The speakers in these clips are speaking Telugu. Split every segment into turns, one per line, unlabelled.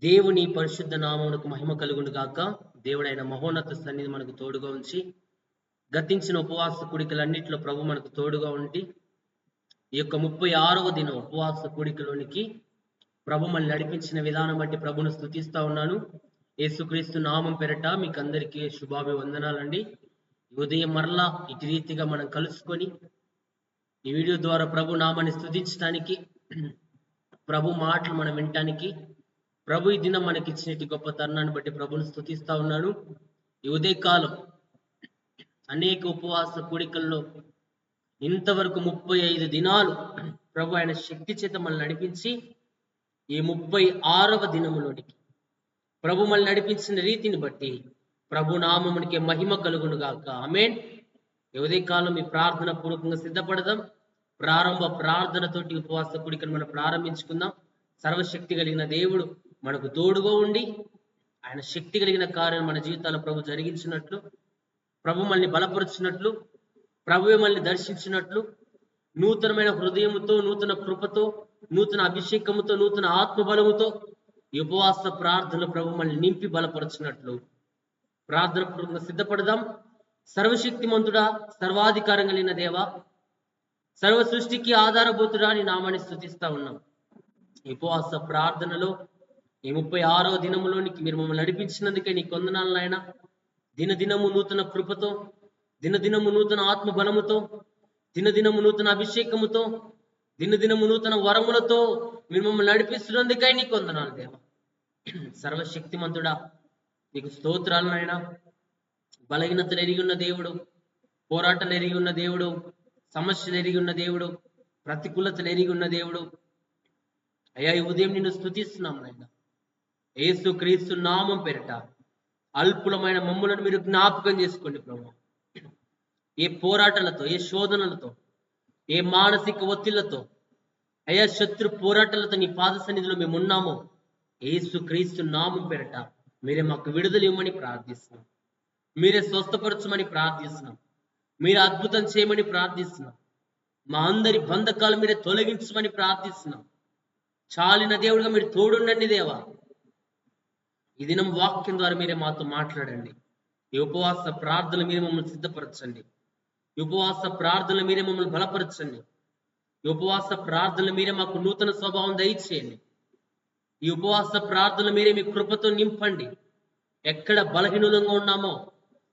దేవుని పరిశుద్ధ నామమునకు మహిమ కలుగును గాక. దేవుడైన మహోన్నత సన్నిధి మనకు తోడుగా ఉంచి, గతించిన ఉపవాస కూడికలన్నింటిలో ప్రభు మనకు తోడుగా ఉండి, ఈ యొక్క 36వ దినం ఉపవాస కూడికలోనికి ప్రభు మనల్ని నడిపించిన విధానం బట్టి ప్రభును స్తుతిస్తా ఉన్నాను. యేసుక్రీస్తు నామం పెరట మీకు అందరికీ శుభాభివందనాలండి. ఉదయం మరలా ఇటు రీతిగా మనం కలుసుకొని ఈ వీడియో ద్వారా ప్రభు నామాన్ని స్తుతించడానికి, ప్రభు మాటలు మనం వినటానికి, ప్రభు ఈ దినం మనకి ఇచ్చినట్టు గొప్ప తరుణాన్ని బట్టి ప్రభుని స్తుతిస్తా ఉన్నాను. ఈ ఉదయకాలం అనేక ఉపవాస కూడికల్లో ఇంతవరకు 35 దినాలు ప్రభు ఆయన శక్తి చేత మనల్ని నడిపించి, ఈ 36వ దినములోనికి ప్రభు మనల్ని నడిపించిన రీతిని బట్టి ప్రభు నామమునికి మహిమ కలుగును గాక. ఆమేన్. ఈ ఉదయకాలం ఈ ప్రార్థన పూర్వకంగా సిద్ధపడదాం. ప్రారంభ ప్రార్థనతోటి ఉపవాస కూడికను మనం ప్రారంభించుకుందాం. సర్వశక్తి కలిగిన దేవుడు మనకు తోడుగా ఉండి, ఆయన శక్తి కలిగిన కార్యం మన జీవితాల్లో ప్రభు జరిగించినట్లు, ప్రభు మనల్ని బలపరుచినట్లు, ప్రభువే మనల్ని దర్శించినట్లు, నూతనమైన హృదయముతో, నూతన కృపతో, నూతన అభిషేకముతో, నూతన ఆత్మబలముతో ఈ ఉపవాస ప్రార్థన ప్రభు మనల్ని నింపి బలపరుచినట్లు ప్రార్థన పూర్వకంగా సిద్ధపడదాం. సర్వశక్తిమంతుడా, సర్వాధికారం కలిగిన దేవా, సర్వ సృష్టికి ఆధారభూతుడా నీ నామాన్ని స్తుతిస్తా ఉన్నాం. ఈ ఉపవాస ప్రార్థనలో ఈ 36వ దినములోనికి మీరు మమ్మల్ని నడిపించినందుకే నీ కొందనాలు నాయన. దినదినము నూతన కృపతో, దినదినము నూతన ఆత్మ బలముతో, దినదినము నూతన అభిషేకముతో, దినదినము నూతన వరములతో మీరు మమ్మల్ని నడిపిస్తున్నందుకై నీ కొందనాలు దేవ. సర్వశక్తిమంతుడా నీకు స్తోత్రాలు నాయన. బలహీనతలు ఎరిగి ఉన్న దేవుడు, పోరాటాలు ఎరిగి ఉన్న దేవుడు, సమస్యలు ఎరిగి ఉన్న దేవుడు, ప్రతికూలతలు ఎరిగి ఉన్న దేవుడు. అయ్యా, ఈ ఉదయం నిన్ను స్తుతిస్తున్నాం నాయన. యేసు క్రీస్తు నామం పేరిట అల్పులమైన మమ్ములను మీరు జ్ఞాపకం చేసుకోండి ప్రభు. ఏ పోరాటాలతో, ఏ శోధనలతో, ఏ మానసిక ఒత్తిళ్లతో, అయ్యా శత్రు పోరాటాలతో నీ పాద సన్నిధిలో మేము ఉన్నామో, యేసు క్రీస్తు నామం పేరిట మీరే మాకు విడుదల ఇవ్వమని ప్రార్థిస్తున్నాం. మీరే స్వస్థపరచమని ప్రార్థిస్తున్నాం. మీరు అద్భుతం చేయమని ప్రార్థిస్తున్నాం. మా అందరి బంధకాలు మీరే తొలగించమని ప్రార్థిస్తున్నాం. చాలిన దేవుడిగా మీరు తోడుండండి దేవా. ఈ దినం వాక్యం ద్వారా మీరే మాతో మాట్లాడండి. ఈ ఉపవాస ప్రార్థనలు మీరే మమ్మల్ని సిద్ధపరచండి. ఈ ఉపవాస ప్రార్థనలు మీరే మమ్మల్ని బలపరచండి. ఈ ఉపవాస ప్రార్థనలు మీరే మాకు నూతన స్వభావం దయచేయండి. ఈ ఉపవాస ప్రార్థనలు మీరే మీ కృపతో నింపండి. ఎక్కడ బలహీనులంగా ఉన్నామో,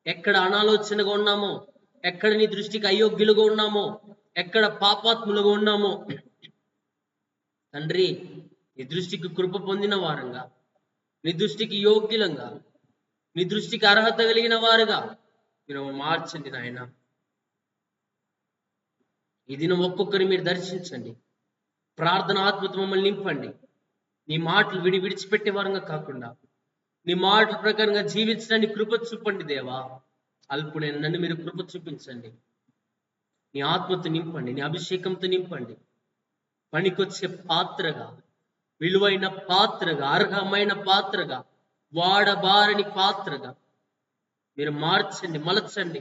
ఎక్కడ అనాలోచనగా ఉన్నామో, ఎక్కడ నీ దృష్టికి అయోగ్యులుగా ఉన్నామో, ఎక్కడ పాపాత్ములుగా ఉన్నామో తండ్రి, నీ దృష్టికి కృప పొందిన వారంగా, నీ దృష్టికి యోగ్యులంగా, నీ దృష్టికి అర్హత కలిగిన వారుగా మీరు మార్చండి నాయన. ఈ దినం ఒక్కొక్కరి మీరు దర్శించండి. ప్రార్థన ఆత్మతో మమ్మల్ని నింపండి. నీ మాటలు విడిచిపెట్టే వారంగా కాకుండా నీ మాటల ప్రకారంగా జీవించడానికి కృప చూపండి దేవా. అల్పుడైన నన్ను మీరు కృప చూపించండి. నీ ఆత్మతో నింపండి, నీ అభిషేకంతో నింపండి. పనికొచ్చే పాత్రగా, విలువైన పాత్రగా, అర్హమైన పాత్రగా, వాడబారని పాత్రగా మీరు మార్చండి, మలచండి.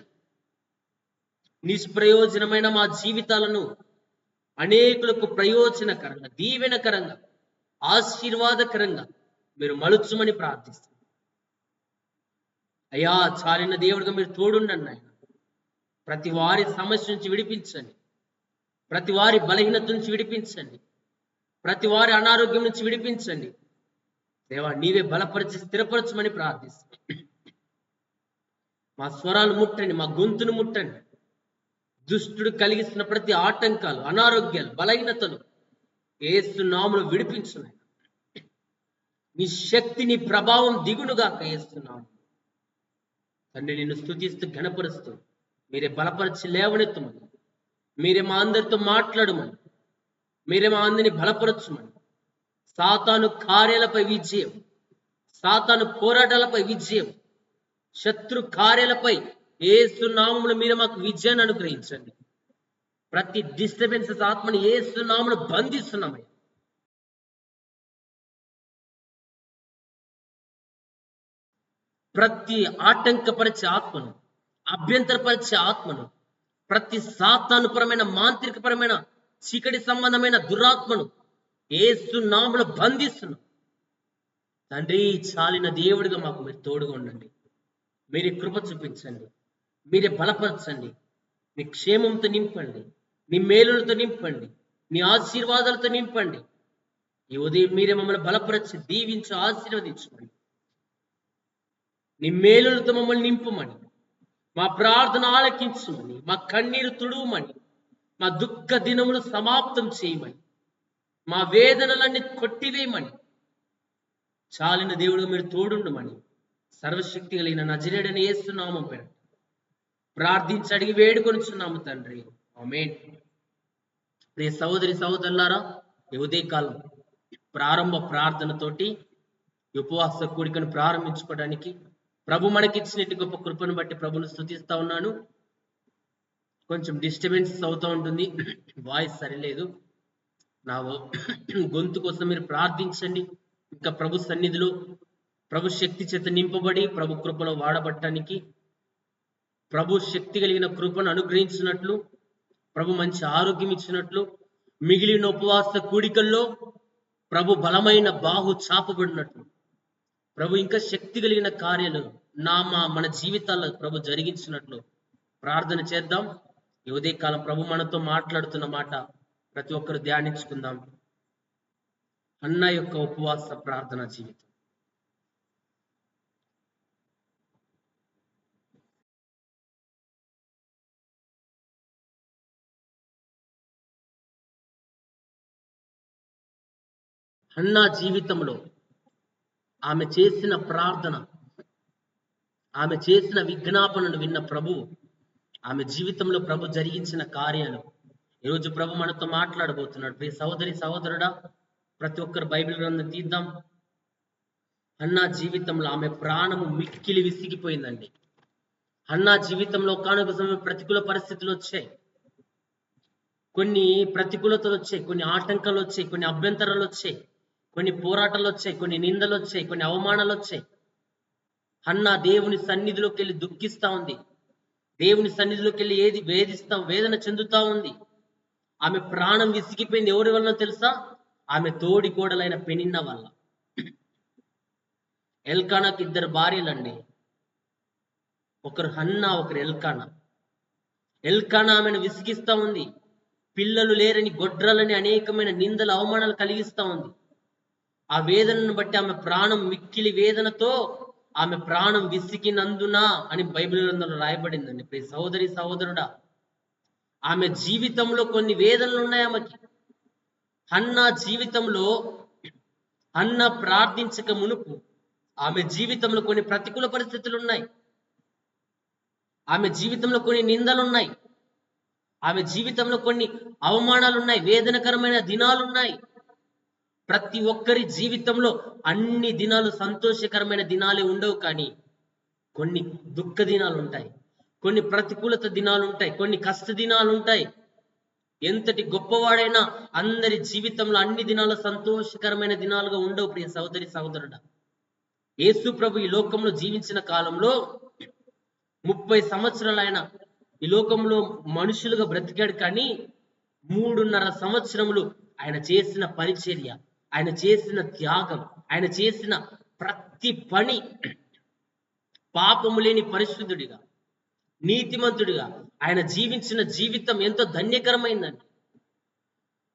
నిష్ప్రయోజనమైన మా జీవితాలను అనేకులకు ప్రయోజనకరంగా, దీవెనకరంగా, ఆశీర్వాదకరంగా మీరు మలుచుమని ప్రార్థిస్తున్నారు. అయ్యా, చాలిన దేవుడిగా మీరు తోడుండండి ఆయన. ప్రతి వారి సమస్య నుంచి విడిపించండి. ప్రతి వారి బలహీనత నుంచి విడిపించండి. ప్రతి వారి అనారోగ్యం నుంచి విడిపించండి దేవా. నీవే బలపరిచి స్థిరపరచమని ప్రార్థిస్తాను. మా స్వరాలు ముట్టండి, మా గొంతును ముట్టండి. దుష్టుడు కలిగిస్తున్న ప్రతి ఆటంకాలు, అనారోగ్యాలు, బలహీనతలు యేసు నామములో విడిపించున్నాయి. నీ శక్తి, నీ ప్రభావం దిగునుగాక యేస్తున్నాము తండ్రి. నిన్ను స్తుతిస్తూ ఘనపరుస్తూ మీరే బలపరిచి లేవనెత్తమని, మీరే మా అందరితో మాట్లాడమని, మీరే మా అందరిని బలపరచమని. సాతాను కార్యాలపై విజయం, సాతాను పోరాటాలపై విజయం, శత్రు కార్యాలపై యేసు నామములో మీరే మాకు విజయాన్ని అనుగ్రహించండి. ప్రతి డిస్టర్బెన్సెస్ ఆత్మని యేసు నామములో బంధిస్తున్నామయ్యా. ప్రతి ఆటంకపరిచే ఆత్మను, అభ్యంతరపరిచే ఆత్మను, ప్రతి సాతానుపరమైన, మాంత్రికపరమైన, చీకటి సంబంధమైన దురాత్మను యేసు నామములో బంధిస్తున్నాం. తండ్రి, చాలిన దేవుడిగా మాకు మీరు తోడుగా ఉండండి. మీరే కృప చూపించండి, మీరే బలపరచండి, మీ క్షేమంతో నింపండి, మీ మేలులతో నింపండి, మీ ఆశీర్వాదాలతో నింపండి. ఈ ఉదయం మీరే మమ్మల్ని బలపరచి దీవించి ఆశీర్వదించమని, నీ మేలులతో మమ్మల్ని నింపుమని, మా ప్రార్థన ఆలకించమని, మా కన్నీరు తుడువమని, మా దుఃఖ దినములు సమాప్తం చేయమని, మా వేదనలన్నీ కొట్టివేయమని, చాలిన దేవుడు మీరు తోడుండమని సర్వశక్తి కలిగిన నజరేయుడైన యేసు నామం పేరు ప్రార్థించి అడిగి వేడుకొనుచున్నాము తండ్రి, ఆమేన్. ప్రియ సహోదరి సహోదరులారా, ఈ ఉదయకాలం ప్రారంభ ప్రార్థనతోటి ఉపవాస కూడికను ప్రారంభించుకోవడానికి ప్రభు మనకిచ్చినట్టు గొప్ప కృపను బట్టి ప్రభును స్తుతిస్తా ఉన్నాను. కొంచెం డిస్టర్బెన్సెస్ అవుతూ ఉంటుంది, వాయిస్ సరిలేదు. నా గొంతు కోసం మీరు ప్రార్థించండి. ఇంకా ప్రభు సన్నిధిలో ప్రభు శక్తి చేత నింపబడి ప్రభు కృపలో వాడబట్టడానికి, ప్రభు శక్తి కలిగిన కృపను అనుగ్రహించినట్లు, ప్రభు మంచి ఆరోగ్యం ఇచ్చినట్లు, మిగిలిన ఉపవాస కూడికల్లో ప్రభు బలమైన బాహు చాపబడినట్లు, ప్రభు ఇంకా శక్తి కలిగిన కార్యాలు మన జీవితాల్లో ప్రభు జరిగించినట్లు ప్రార్థన చేద్దాం. ఈ ఉదయకాలం ప్రభు మనతో మాట్లాడుతున్న మాట ప్రతి ఒక్కరు ధ్యానించుకుందాం. అన్న యొక్క ఉపవాస ప్రార్థన జీవితం. హన్నా జీవితంలో ఆమె చేసిన ప్రార్థన, ఆమె చేసిన విజ్ఞాపనను విన్న ప్రభు, ఆమె జీవితంలో ప్రభు జరిగించిన కార్యాలు ఈరోజు ప్రభు మనతో మాట్లాడబోతున్నాడు. ప్రియ సహోదరి సహోదరుడా, ప్రతి ఒక్కరు బైబిల్ గ్రంథం తీద్దాం. హన్నా జీవితంలో ఆమె ప్రాణము మిక్కిలి విసిగిపోయిందండి. హన్నా జీవితంలో కానుక సమయం ప్రతికూల పరిస్థితులు వచ్చాయి, కొన్ని ప్రతికూలతలు వచ్చాయి, కొన్ని ఆటంకాలు వచ్చాయి, కొన్ని అభ్యంతరాలు వచ్చాయి, కొన్ని పోరాటాలు వచ్చాయి, కొన్ని నిందలు వచ్చాయి, కొన్ని అవమానాలు వచ్చాయి. హన్నా దేవుని సన్నిధిలోకి వెళ్ళి దుఃఖిస్తా ఉంది, దేవుని సన్నిధిలోకి వెళ్ళి వేదన చెందుతా ఉంది. ఆమె ప్రాణం విసిగిపోయింది. ఎవరి వలన తెలుసా? ఆమె తోడి కోడలైన పెనిన్న వల్ల. ఎల్కానాకి 2 భార్యలండి, ఒకరు హన్నా, ఒకరు ఎల్కానా. ఎల్కానా ఆమెను విసిగిస్తా ఉంది, పిల్లలు లేరని గొడ్రాలని అనేకమైన నిందలు అవమానాలు కలిగిస్తా ఉంది. ఆ వేదనను బట్టి ఆమె ప్రాణం మిక్కిలి వేదనతో ఆమె ప్రాణం విసిగినందున అని బైబిల్ గ్రంథంలో రాయబడిందండి. ప్రియ సహోదరి సహోదరుడా, ఆమె జీవితంలో కొన్ని వేదనలు ఉన్నాయి ఆమెకి. హన్నా జీవితంలో, హన్నా ప్రార్థించక మునుపు ఆమె జీవితంలో కొన్ని ప్రతికూల పరిస్థితులు ఉన్నాయి, ఆమె జీవితంలో కొన్ని నిందలు ఉన్నాయి, ఆమె జీవితంలో కొన్ని అవమానాలు ఉన్నాయి, వేదనకరమైన దినాలు ఉన్నాయి. ప్రతి ఒక్కరి జీవితంలో అన్ని దినాలు సంతోషకరమైన దినాలే ఉండవు, కానీ కొన్ని దుఃఖ దినాలు ఉంటాయి, కొన్ని ప్రతికూలత దినాలు ఉంటాయి, కొన్ని కష్ట దినాలు ఉంటాయి. ఎంతటి గొప్పవాడైనా అందరి జీవితంలో అన్ని దినాలు సంతోషకరమైన దినాలుగా ఉండవు. ప్రియ సహోదరి సహోదరుడా, యేసు ప్రభు ఈ లోకంలో జీవించిన కాలంలో 30 సంవత్సరాలు ఆయన ఈ లోకంలో మనుషులుగా బ్రతికాడు, కానీ 3.5 సంవత్సరములు ఆయన చేసిన పరిచర్య, ఆయన చేసిన త్యాగం, ఆయన చేసిన ప్రతి పని పాపము లేని పరిశుద్ధుడిగా, నీతిమంతుడిగా ఆయన జీవించిన జీవితం ఎంతో ధన్యకరమైందండి.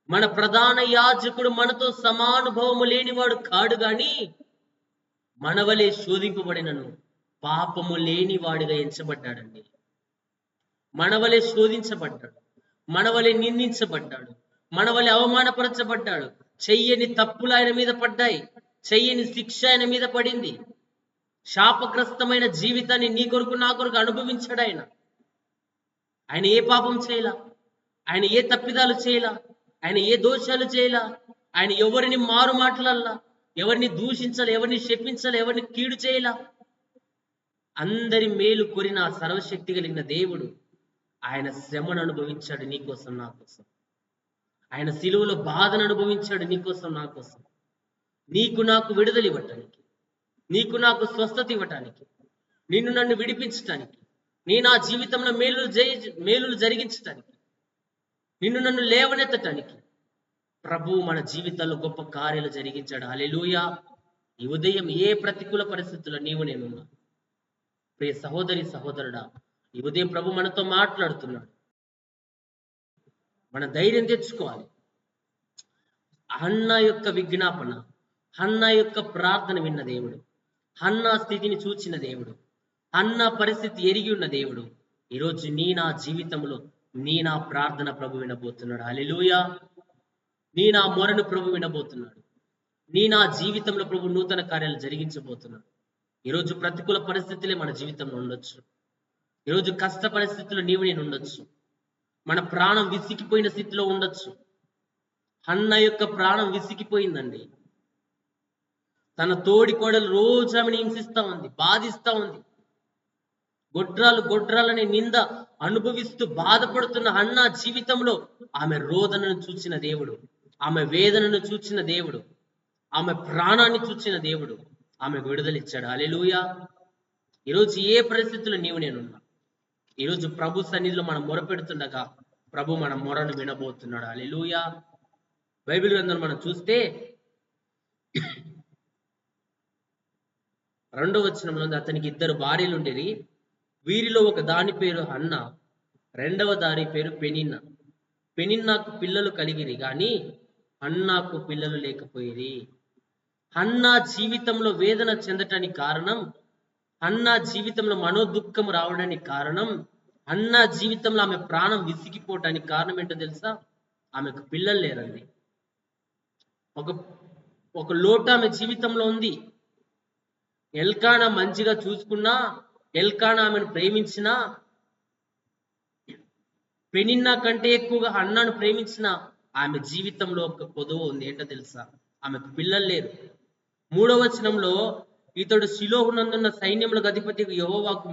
మన ప్రధాన యాజకుడు మనతో సమానుభవము లేనివాడు కాడు, గాని మనవలే శోధింపబడినను పాపము లేనివాడిగా ఎంచబడ్డాడండి. మనవలే శోధించబడ్డాడు, మనవలే నిందించబడ్డాడు, మనవలే అవమానపరచబడ్డాడు. చెయ్యని తప్పులు ఆయన మీద పడ్డాయి, చెయ్యని శిక్ష ఆయన మీద పడింది. శాపగ్రస్తమైన జీవితాన్ని నీ కొరకు నా కొరకు అనుభవించాడు ఆయన. ఆయన ఏ పాపం చేయలా, ఆయన ఏ తప్పిదాలు చేయలా, ఆయన ఏ దోషాలు చేయలా, ఆయన ఎవరిని మారు మాటలల్లా, ఎవరిని దూషించాలి, ఎవరిని శపించాలి, ఎవరిని కీడు చేయలా. అందరి మేలు కోరిన సర్వశక్తి కలిగిన దేవుడు ఆయన శ్రమను అనుభవించాడు నీకోసం నా కోసం. ఆయన సిలువలో బాధను అనుభవించాడు నీకోసం నా కోసం. నీకు నాకు విడుదల ఇవ్వటానికి, నీకు నాకు స్వస్థత ఇవ్వటానికి, నిన్ను నన్ను విడిపించటానికి, నీ నా జీవితంలో మేలులు జరిగించటానికి, నిన్ను నన్ను లేవనెత్తటానికి ప్రభువు మన జీవితాల్లో గొప్ప కార్యాలు జరిగించాడు. హల్లెలూయా. ఈ ఉదయం ఏ ప్రతికూల పరిస్థితుల్లో నీవు నేనున్నా, ప్రియ సహోదరి సహోదరుడా, ఈ ఉదయం ప్రభు మనతో మాట్లాడుతున్నాడు. మన ధైర్యం తెచ్చుకోవాలి. హన్నా యొక్క విజ్ఞాపన, హన్నా యొక్క ప్రార్థన విన్న దేవుడు, హన్నా స్థితిని చూచిన దేవుడు, హన్నా పరిస్థితి ఎరిగి ఉన్న దేవుడు ఈరోజు నా జీవితంలో నా ప్రార్థన ప్రభు వినబోతున్నాడు. హల్లెలూయా. నా మొరను ప్రభు వినబోతున్నాడు. నా జీవితంలో ప్రభు నూతన కార్యాలు జరిగించబోతున్నాడు. ఈరోజు ప్రతికూల పరిస్థితులే మన జీవితంలో ఉండొచ్చు. ఈరోజు కష్ట పరిస్థితుల్లో నేను ఉండొచ్చు. మన ప్రాణం విసిగిపోయిన స్థితిలో ఉండొచ్చు. హన్న యొక్క ప్రాణం విసిగిపోయిందండి. తన తోడి కోడలు రోజు ఆమెను హింసిస్తా ఉంది, బాధిస్తా ఉంది. గొడ్రాలనే నింద అనుభవిస్తూ బాధపడుతున్న హన్న జీవితంలో ఆమె రోదనను చూచిన దేవుడు, ఆమె వేదనను చూచిన దేవుడు, ఆమె ప్రాణాన్ని చూచిన దేవుడు ఆమెకు విడుదలిచ్చాడు. హల్లెలూయా. ఈరోజు ఏ పరిస్థితుల్లో నేనున్నా, ఈరోజు ప్రభు సన్నిధిలో మనం మొరపెడుతుండగా ప్రభు మన మొరను వినబోతున్నాడు. హల్లెలూయా. బైబిల్ గ్రంథం మనం చూస్తే 2వ వచనంలో అతనికి 2 భార్యలు ఉండేవి. వీరిలో ఒక దాని పేరు హన్న, 2వ దాని పేరు పెనిన్నా. పెనిన్నాకు పిల్లలు కలిగిరి గాని హన్నాకు పిల్లలు లేకపోయిరి. హన్నా జీవితంలో వేదన చెందటానికి కారణం, హన్నా జీవితంలో మనోదుఃఖం రావడానికి కారణం, హన్నా జీవితంలో ఆమె ప్రాణం విసిగిపోవటానికి కారణం ఏంటో తెలుసా? ఆమెకు పిల్లలు లేరండి. ఒక లోటు ఆమె జీవితంలో ఉంది. ఎల్కానా మంచిగా చూసుకున్నా, ఎల్కానా ఆమెను ప్రేమించినా, పెనిన్నా కంటే ఎక్కువగా హన్నాను ప్రేమించిన ఆమె జీవితంలో ఒక కొదువ ఉంది. ఏంటో తెలుసా? ఆమెకు పిల్లలు లేరు. 3వ వచనంలో ఇతడు షిలోహునందున్న సైన్యములకు అధిపతి యెహోవాకు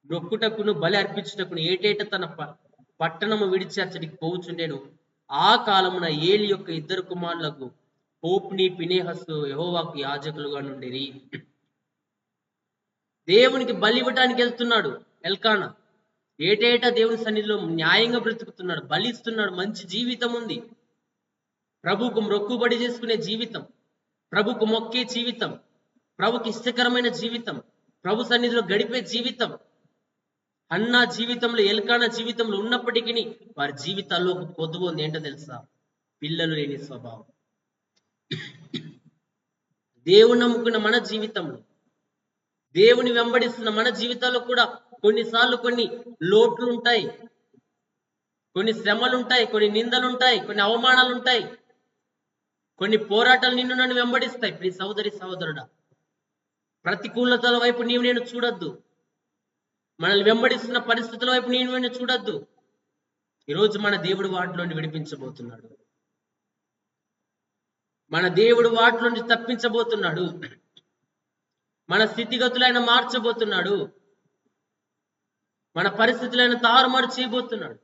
మొక్కుటకును బలి అర్పించుటకును ఏటేట తన పట్టణము విడిచి అతడికి పోవుచుండెను. ఆ కాలమున ఏలి యొక్క 2 కుమారులకు హోప్ని ఫినెహసు యెహోవాకు యాజకులుగా నుండిరి. దేవునికి బలి ఇవ్వటానికి వెళ్తున్నాడు ఎల్కానా. ఏటేటా దేవుని సన్నిధిలో న్యాయంగా బ్రతుకుతున్నాడు, బలిస్తున్నాడు. మంచి జీవితం ఉంది, ప్రభుకు మొక్కుబడి చేసుకునే జీవితం, ప్రభుకు మొక్కే జీవితం, ప్రభుకి ఇష్టకరమైన జీవితం, ప్రభు సన్నిధిలో గడిపే జీవితం. హన్నా జీవితంలో, ఎల్కానా జీవితంలో ఉన్నప్పటికీ వారి జీవితాల్లో ఒక కొదువు ఉంది. ఏంటో తెలుసా? పిల్లలు లేని స్వభావం. దేవుని నమ్ముకున్న మన జీవితంలో, దేవుని వెంబడిస్తున్న మన జీవితాల్లో కూడా కొన్నిసార్లు కొన్ని లోట్లు ఉంటాయి, కొన్ని శ్రమలు ఉంటాయి, కొన్ని నిందలు ఉంటాయి, కొన్ని అవమానాలు ఉంటాయి, కొన్ని పోరాటాలు నిన్ను నన్ను వెంబడిస్తాయి. ప్రియ సహోదరి సహోదరుడా, ప్రతికూలతల వైపు నేను చూడొద్దు. మనల్ని వెంబడిస్తున్న పరిస్థితుల వైపు నేను చూడొద్దు. ఈరోజు మన దేవుడు వాటిలోని విడిపించబోతున్నాడు. మన దేవుడు వాటిలోంచి తప్పించబోతున్నాడు. మన స్థితిగతులైన మార్చబోతున్నాడు. మన పరిస్థితులైన తారుమారు చేయబోతున్నాడు.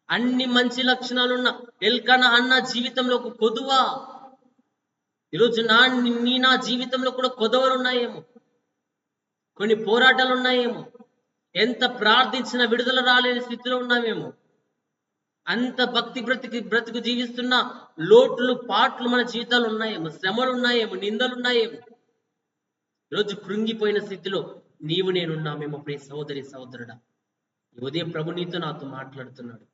అన్ని మంచి లక్షణాలున్న ఎల్కానా హన్నా జీవితంలో ఒక కొదువ. ఈరోజు నా జీవితంలో కూడా కొదవలు ఉన్నాయేమో, కొన్ని పోరాటాలు ఉన్నాయేమో, ఎంత ప్రార్థించినా విడుదల రాలేని స్థితిలో ఉన్నామేమో, అంత భక్తి బ్రతుకు జీవిస్తున్న లోట్లు పాట్లు మన జీవితాలు ఉన్నాయేమో, శ్రమలు ఉన్నాయేమో, నిందలు ఉన్నాయేమో. ఈరోజు కృంగిపోయిన స్థితిలో నేనున్నామేమో. ప్రియ సహోదరి సహోదరుడా, ఈ ఉదయం ప్రభు నీతో నాతో మాట్లాడుతున్నాడు.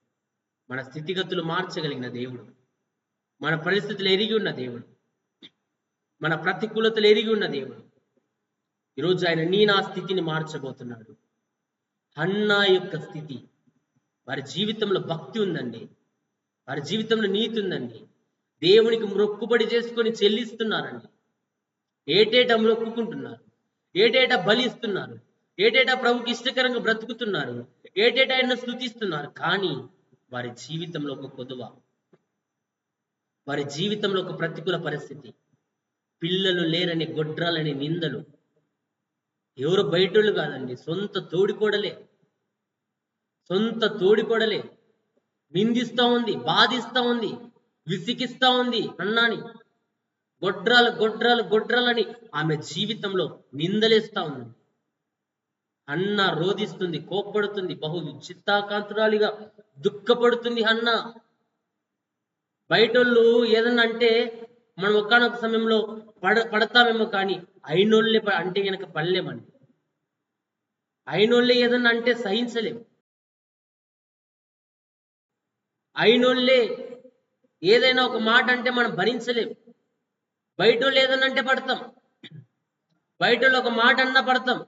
మన స్థితిగతులు మార్చగలిగిన దేవుడు, మన పరిస్థితులు ఎరిగి ఉన్న దేవుడు, మన ప్రతికూలతలు ఎరిగి ఉన్న దేవుడు ఈరోజు ఆయన నా స్థితిని మార్చబోతున్నాడు. హన్నా యొక్క స్థితి, వారి జీవితంలో భక్తి ఉందండి, వారి జీవితంలో నీతి ఉందండి, దేవునికి మొక్కుబడి చేసుకొని చెల్లిస్తున్నారండి, ఏటేటా మొక్కుకుంటున్నారు, ఏటేటా బలిస్తున్నారు, ఏటేటా ప్రభుకి ఇష్టకరంగా బ్రతుకుతున్నారు, ఏటేటా ఆయన స్తుతిస్తున్నారు. కానీ వారి జీవితంలో ఒక కొదువ, వారి జీవితంలో ఒక ప్రతికూల పరిస్థితి, పిల్లలు లేరని గొడ్రాలని నిందలు. ఎవరు బయటోళ్ళు కాదండి, సొంత తోడికోడలే నిందిస్తా ఉంది, బాధిస్తా ఉంది, విసిగిస్తా ఉంది అన్నాని. గొడ్రాలని ఆమె జీవితంలో నిందలేస్తా ఉంది. అన్న రోధిస్తుంది, కోప్పడుతుంది, బహు చిత్తాకాంతురాలిగా దుఃఖపడుతుంది. అన్న బయటోళ్ళు ఏదన్నా అంటే మనం ఒకానొక సమయంలో పడతామేమో, కానీ అయినోళ్ళే అంటే గనక పడలేమండి. అయినోళ్ళే ఏదన్నా అంటే సహించలేం. అయినోళ్ళే ఏదైనా ఒక మాట అంటే మనం భరించలేం. బయటోళ్ళు ఏదన్నా అంటే పడతాం. బయటోళ్ళు ఒక మాట అన్నా పడతాం.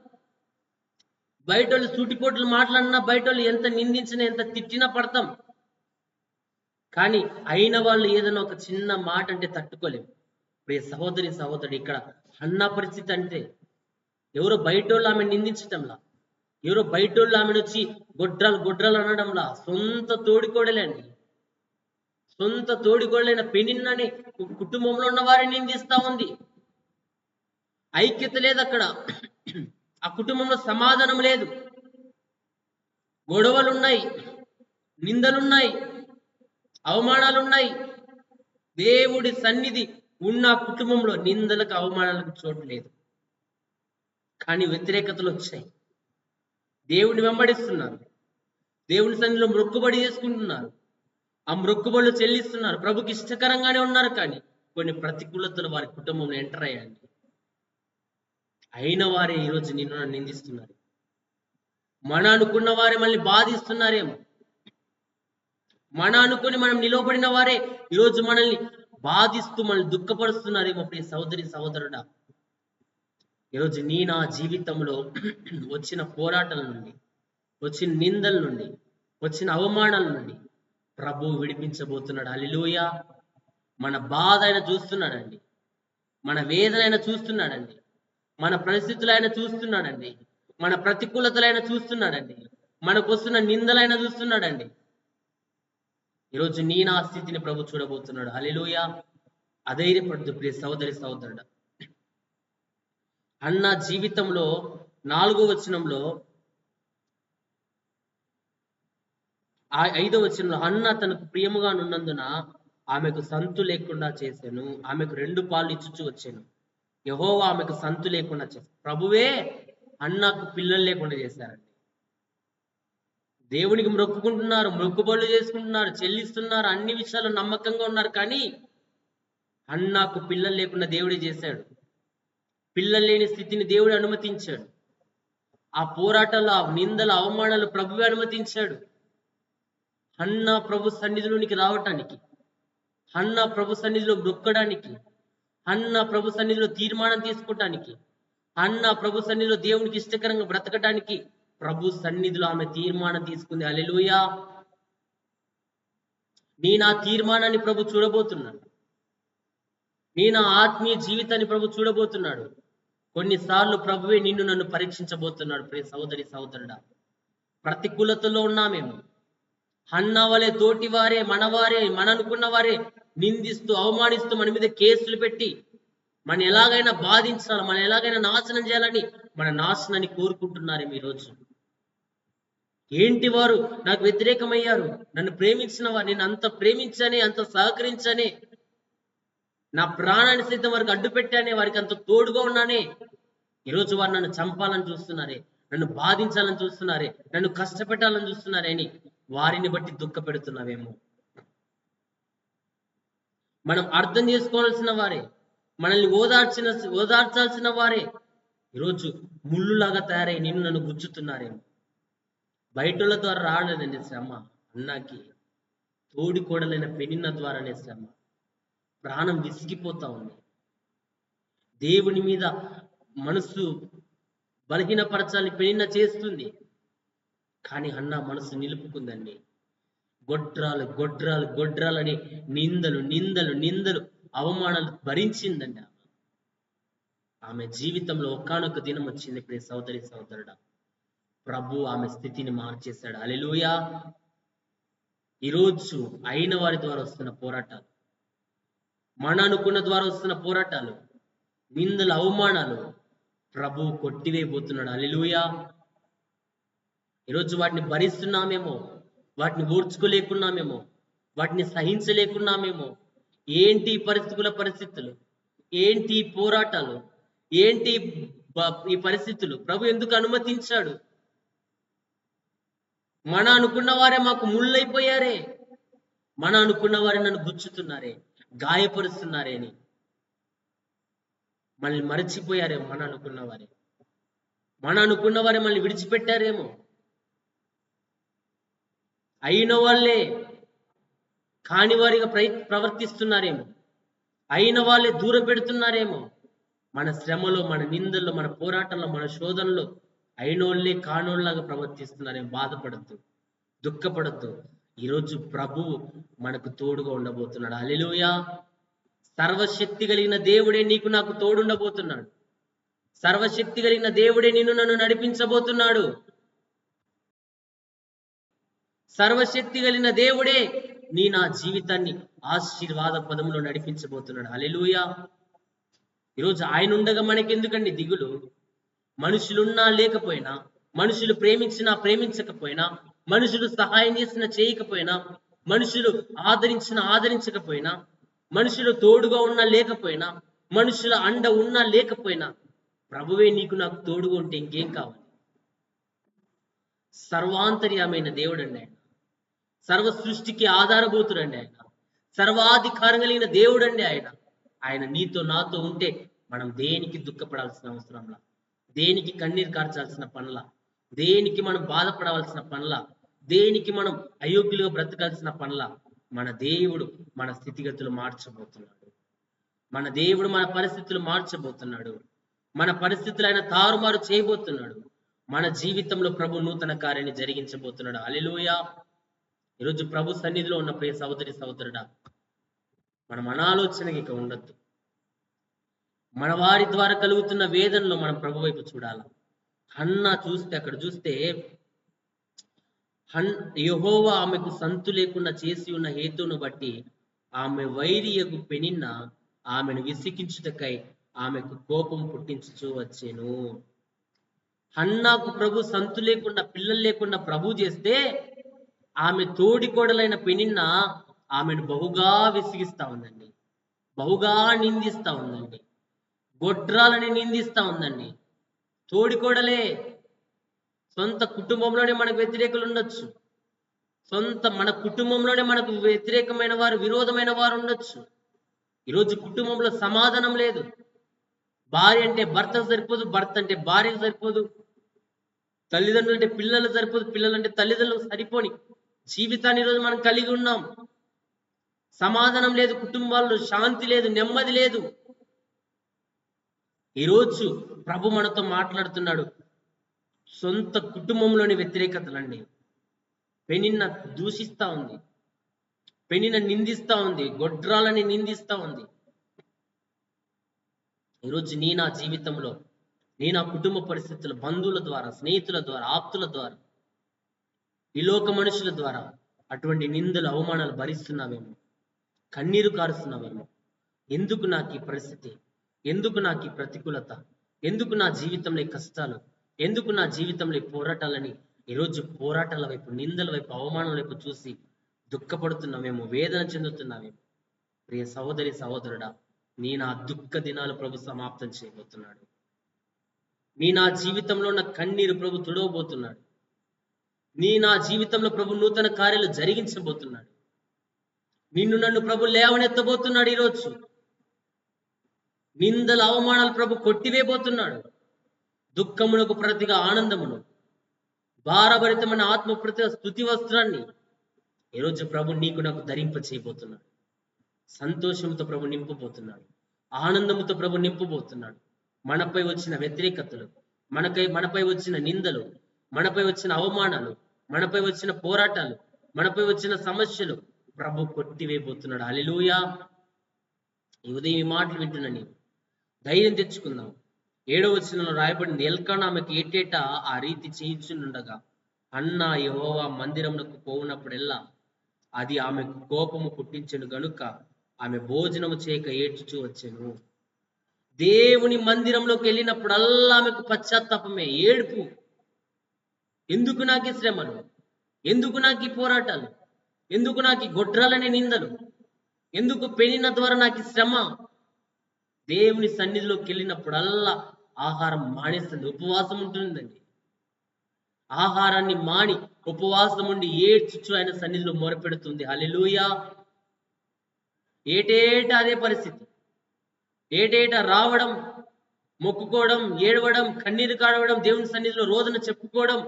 బయటోళ్ళు సూటిపోట్లు మాటలన్నా, బయటోళ్ళు ఎంత నిందించినా, ఎంత తిట్టినా పడతాం. కానీ అయిన వాళ్ళు ఏదైనా ఒక చిన్న మాట అంటే తట్టుకోలేం. ప్రియ సహోదరి సహోదరుడు, ఇక్కడ హన్నా పరిస్థితి అంటే ఎవరో బయటోళ్ళు ఆమె నిందించటంలా, ఎవరో బయటోళ్ళు ఆమెను వచ్చి గొడ్రాలు అనడంలా, సొంత తోడికోడలే అండి. సొంత తోడికోడలైన పెనిన్నని కుటుంబంలో ఉన్న వారిని నిందిస్తా ఉంది. ఐక్యత లేదు అక్కడ. ఆ కుటుంబంలో సమాధానం లేదు. గొడవలున్నాయి, నిందలున్నాయి, అవమానాలున్నాయి. దేవుడి సన్నిధి ఉన్న కుటుంబంలో నిందలకు, అవమానాలకు చోటు లేదు. కానీ వ్యతిరేకతలు వచ్చాయి. దేవుడిని వెంబడిస్తున్నారు. దేవుని సన్నిధిలో మొక్కుబడి చేసుకుంటున్నారు. ఆ మొక్కుబడులు చెల్లిస్తున్నారు. ప్రభుకి ఇష్టకరంగానే ఉన్నారు. కానీ కొన్ని ప్రతికూలతలు వారి కుటుంబంలో ఎంటర్ అయ్యాయండి. అయిన వారే ఈరోజు నిన్ను నిందిస్తున్నారు. మన అనుకున్న వారే మళ్ళీ బాధిస్తున్నారేమో. మన అనుకుని మనం నిలవబడిన వారే ఈరోజు మనల్ని బాధిస్తూ మనల్ని దుఃఖపరుస్తున్నారేమో. ప్రియ సహోదరి సహోదరుడా, ఈరోజు నా జీవితంలో వచ్చిన పోరాటాల నుండి, వచ్చిన నిందల నుండి, వచ్చిన అవమానాల నుండి ప్రభువు విడిపించబోతున్నాడు. హల్లెలూయా. మన బాధ ఆయన చూస్తున్నాడండి. మన వేదన ఆయన చూస్తున్నాడండి. మన పరిస్థితులు ఆయన చూస్తున్నాడండి. మన ప్రతికూలతలు ఆయన చూస్తున్నాడండి. మనకు వస్తున్న నిందలు ఆయన చూస్తున్నాడండి. ఈరోజు నా స్థితిని ప్రభు చూడబోతున్నాడు. హల్లెలూయా. అధైర్యపడదు ప్రియ సహోదరి సహోదరుడా. అన్న జీవితంలో 4వ వచనంలో, 5వ వచనంలో, అన్న తనకు ప్రియముగా నున్నందున ఆమెకు సంతు లేకుండా చేశాను, ఆమెకు 2 పాలు ఇచ్చుచూ వచ్చాను. యెహోవా ఆమెకు సంతు లేకుండా చేశాను. ప్రభువే అన్నకు పిల్లలు లేకుండా చేశారండి. దేవునికి మొక్కుకుంటున్నారు, మొక్కుబడులు చేసుకుంటున్నారు, చెల్లిస్తున్నారు, అన్ని విషయాలు నమ్మకంగా ఉన్నారు. కానీ అన్నకు పిల్లలు లేకుండా దేవుడే చేశాడు. పిల్లలు లేని స్థితిని దేవుడు అనుమతించాడు. ఆ పోరాటాలు, ఆ నిందల, అవమానాలు ప్రభువే అనుమతించాడు. హన్నా ప్రభు సన్నిధిలోనికి రావటానికి, హన్నా ప్రభు సన్నిధిలో మొక్కడానికి, హన్నా ప్రభు సన్నిధిలో తీర్మానం తీసుకోవటానికి, హన్నా ప్రభు సన్నిధిలో దేవునికి ఇష్టకరంగా బ్రతకటానికి ప్రభు సన్నిధిలో ఆమె తీర్మానం తీసుకుంది. హల్లెలూయా. నా తీర్మానాన్ని ప్రభు చూడబోతున్నాడు. నా ఆత్మీయ జీవితాన్ని ప్రభు చూడబోతున్నాడు. కొన్నిసార్లు ప్రభువే నిన్ను నన్ను పరీక్షించబోతున్నాడు. ప్రియ సహోదరి సహోదరుడా, ప్రతికూలతలో ఉన్నామేమో. హన్నా వలె తోటి వారే, మనవారే, మన అనుకున్న వారే నిందిస్తూ, అవమానిస్తూ, మన మీద కేసులు పెట్టి మన ఎలాగైనా బాధించాలి, మన ఎలాగైనా నాశనం చేయాలని మన నాశనాన్ని కోరుకుంటున్నారేమో ఈరోజు. ఏంటి వారు నాకు వ్యతిరేకమయ్యారు? నన్ను ప్రేమించిన వారు, నేను అంత ప్రేమించానే, అంత సహకరించానే, నా ప్రాణాన్ని సైతం వారికి అడ్డు పెట్టానే, వారికి అంత తోడుగా ఉన్నానే, ఈరోజు వారు నన్ను చంపాలని చూస్తున్నారే, నన్ను బాధించాలని చూస్తున్నారే, నన్ను కష్టపెట్టాలని చూస్తున్నారే అని వారిని బట్టి దుఃఖ పెడుతున్నావేమో. మనం అర్థం చేసుకోవాల్సిన వారే, మనల్ని ఓదార్చాల్సిన వారే ఈరోజు ముళ్ళులాగా తయారై నిన్ను నన్ను గుచ్చుతున్నారేమో. బయటల ద్వారా రాలేదండి శ్రమ. అన్నాకి తోడి కోడలైన పెనిన్న ద్వారానే శ్రమ. ప్రాణం విసిగిపోతా ఉంది. దేవుని మీద మనసు బలహీనపరచాలని పెనిన్న చేస్తుంది. కానీ అన్న మనసు నిలుపుకుందండి. గొడ్రాలు గొడ్రాలు గొడ్రాలని నిందలు నిందలు నిందలు అవమానాలు భరించిందండి. ఆమె జీవితంలో ఒకానొక దినం వచ్చింది. ప్రియ సహోదరి సహోదరుడా, ప్రభు ఆమె స్థితిని మార్చేశాడు. హల్లెలూయా. ఈరోజు అయిన వారి ద్వారా వస్తున్న పోరాటాలు, మన అనుకున్న ద్వారా వస్తున్న పోరాటాలు, నిందలు, అవమానాలు ప్రభు కొట్టివేయబోతున్నాడు. హల్లెలూయా. ఈరోజు వాటిని భరిస్తున్నామేమో, వాటిని ఓర్చుకోలేకున్నామేమో, వాటిని సహించలేకున్నామేమో. ఏంటి పరిస్థితులు, ఏంటి పోరాటాలు, ఏంటి ఈ పరిస్థితులు? ప్రభు ఎందుకు అనుమతించాడు? మన అనుకున్న వారే మాకు ముళ్ళైపోయారే, మన అనుకున్న వారే నన్ను గుచ్చుతున్నారే, గాయపరుస్తున్నారే అని మనల్ని మరచిపోయారేమో, మన అనుకున్న వారే మనల్ని విడిచిపెట్టారేమో. అయిన వాళ్ళే కాని వారిగా ప్రవర్తిస్తున్నారేమో. అయిన వాళ్ళే దూరం పెడుతున్నారేమో. మన శ్రమలో, మన నిందల్లో, మన పోరాటంలో, మన శోధనలో అయినోళ్ళే కానోళ్ళలాగా ప్రవర్తిస్తున్నారేమో. బాధపడద్దు, దుఃఖపడద్దు. ఈరోజు ప్రభువు మనకు తోడుగా ఉండబోతున్నాడు. హల్లెలూయా. సర్వశక్తి కలిగిన దేవుడే నీకు నాకు తోడుండబోతున్నాడు. సర్వశక్తి కలిగిన దేవుడే నిన్ను నన్ను నడిపించబోతున్నాడు. సర్వశక్తి కలిగిన దేవుడే నా జీవితాన్ని ఆశీర్వాద పదంలో నడిపించబోతున్నాడు. హల్లెలూయా. ఈరోజు ఆయన ఉండగా మనకెందుకండి దిగులు? మనుషులున్నా లేకపోయినా, మనుషులు ప్రేమించినా ప్రేమించకపోయినా, మనుషులు సహాయం చేసినా చేయకపోయినా, మనుషులు ఆదరించకపోయినా, మనుషులు తోడుగా ఉన్నా లేకపోయినా, మనుషుల అండ ఉన్నా లేకపోయినా, ప్రభువే నీకు నాకు తోడుగా ఉంటే ఇంకేం కావాలి? సర్వాంతర్యమైన దేవుడండి ఆయన. సర్వ సృష్టికి ఆధారభూతుడండి ఆయన. సర్వాధికారం కలిగిన దేవుడండి ఆయన. ఆయన నీతో నాతో ఉంటే మనం దేనికి దుఃఖపడాల్సిన అవసరంలా, దేనికి కన్నీరు కార్చాల్సిన పనుల, దేనికి మనం బాధపడవలసిన పనుల, దేనికి మనం అయోగ్యులుగా బ్రతకాల్సిన పనుల. మన దేవుడు మన స్థితిగతులు మార్చబోతున్నాడు. మన దేవుడు మన పరిస్థితులు మార్చబోతున్నాడు. మన పరిస్థితులు ఆయన తారుమారు చేయబోతున్నాడు. మన జీవితంలో ప్రభు నూతన కార్యాన్ని జరిగించబోతున్నాడు. హల్లెలూయా. ఈరోజు ప్రభు సన్నిధిలో ఉన్న ప్రియ సహోదరి సహోదరుడా, మనం అనాలోచనకి ఇక ఉండొద్దు. మన వారి ద్వారా కలుగుతున్న వేదనలో మనం ప్రభు వైపు చూడాలి. అక్కడ చూస్తే యెహోవా ఆమెకు సంతు లేకుండా చేసి ఉన్న హేతువును బట్టి ఆమె వైరియగు పెనిన్న ఆమెను విసికించుటకై ఆమెకు కోపం పుట్టించుచూ వచ్చేను. హన్నాకు ప్రభు సంతు లేకుండా, పిల్లలు లేకుండా ప్రభు చేస్తే, ఆమె తోడికోడలైన పెనిన్న ఆమెను బహుగా విసిగిస్తా ఉందండి, బహుగా నిందిస్తా ఉందండి, గొడ్రాలని నిందిస్తా ఉందండి. తోడికోడలే. సొంత కుటుంబంలోనే మనకు వ్యతిరేకులు ఉండొచ్చు. మన కుటుంబంలోనే మనకు వ్యతిరేకమైన వారు, విరోధమైన వారు ఉండొచ్చు. ఈరోజు కుటుంబంలో సమాధానం లేదు. భార్య అంటే భర్తకు సరిపోదు, భర్త అంటే భార్యకు సరిపోదు, తల్లిదండ్రులు అంటే పిల్లలు సరిపోదు, పిల్లలు అంటే తల్లిదండ్రులకు సరిపోని జీవితాన్ని ఈరోజు మనం కలిగి ఉన్నాం. సమాధానం లేదు, కుటుంబాల్లో శాంతి లేదు, నెమ్మది లేదు. ఈరోజు ప్రభు మనతో మాట్లాడుతున్నాడు. సొంత కుటుంబంలోని వ్యతిరేకతలండి. పెనిన్న దూషిస్తా ఉంది, పెనిన్న నిందిస్తా ఉంది, గొడ్రాలని నిందిస్తా ఉంది. ఈరోజు నా జీవితంలో, నా కుటుంబ పరిస్థితుల, బంధువుల ద్వారా, స్నేహితుల ద్వారా, ఆప్తుల ద్వారా, ఈ లోక మనుషుల ద్వారా అటువంటి నిందలు, అవమానాలు భరిస్తున్నావేమో, కన్నీరు కారుస్తున్నావేమో. ఎందుకు నాకు ఈ పరిస్థితి? ఎందుకు నాకు ఈ ప్రతికూలత? ఎందుకు నా జీవితంలో కష్టాలు? ఎందుకు నా జీవితంలో పోరాటాలని ఈరోజు పోరాటాల వైపు, నిందల వైపు, అవమానాల వైపు చూసి దుఃఖపడుతున్నావేమో, వేదన చెందుతున్నావేమో. ప్రియ సహోదరి సహోదరుడా, నా దుఃఖ దినాలు ప్రభు సమాప్తం చేయబోతున్నాడు. నా జీవితంలో ఉన్న కన్నీరు ప్రభు తుడవబోతున్నాడు. నా జీవితంలో ప్రభు నూతన కార్యాలు జరిగించబోతున్నాడు. నిన్ను నన్ను ప్రభు లేవనెత్తబోతున్నాడు. ఈరోజు నిందల అవమానాలు ప్రభు కొట్టివేయబోతున్నాడు. దుఃఖమునకు ప్రతిగా ఆనందమును, భారభరితమైన ఆత్మ ప్రతిగా స్తుతి వస్త్రాన్ని ఈరోజు ప్రభు నీకు నాకు ధరింప చేయబోతున్నాడు. సంతోషంతో ప్రభు నింపబోతున్నాడు. ఆనందముతో ప్రభు నింపబోతున్నాడు. మనపై వచ్చిన వ్యతిరేకతలు, మనపై వచ్చిన నిందలు, మనపై వచ్చిన అవమానాలు, మనపై వచ్చిన పోరాటాలు, మనపై వచ్చిన సమస్యలు ప్రభు కొట్టివేయబోతున్నాడు. హల్లెలూయా. ఈ ఉదయం ఈ మాటలు వింటున్నా నీవు ధైర్యం తెచ్చుకుందాం. 7వ వచనంలో రాయబడింది, ఎల్కానా ఆమెకు ఏటేటా ఆ రీతి చేయించుండగా అన్న యెహోవా మందిరమునకు పోవునప్పుడెల్లా అది ఆమెకు కోపము పుట్టించెను గనుక ఆమె భోజనము చేయక ఏడ్చుచూ వచ్చెను. దేవుని మందిరంలోకి వెళ్ళినప్పుడల్లా ఆమెకు పశ్చాత్తాపమే, ఏడుపు. ఎందుకు నాకు ఈ శ్రమలు? ఎందుకు నాకు ఈ పోరాటాలు? ఎందుకు నాకు ఈ గొడ్రాలనే నిందలు? ఎందుకు పెనిన ద్వారా నాకు శ్రమ? దేవుని సన్నిధిలోకి వెళ్ళినప్పుడల్లా ఆహారం మానేస్తుంది, ఉపవాసం ఉంటుందండి. ఆహారాన్ని మాని ఉపవాసం ఉండి ఏడ్చుచు ఆయన సన్నిధిలో మొరపెడుతుంది. హల్లెలూయా. ఏటేటా అదే పరిస్థితి. ఏటేటా రావడం, మొక్కుకోవడం, ఏడవడం, కన్నీరు కాడవడం, దేవుని సన్నిధిలో రోదన చెప్పుకోవడం,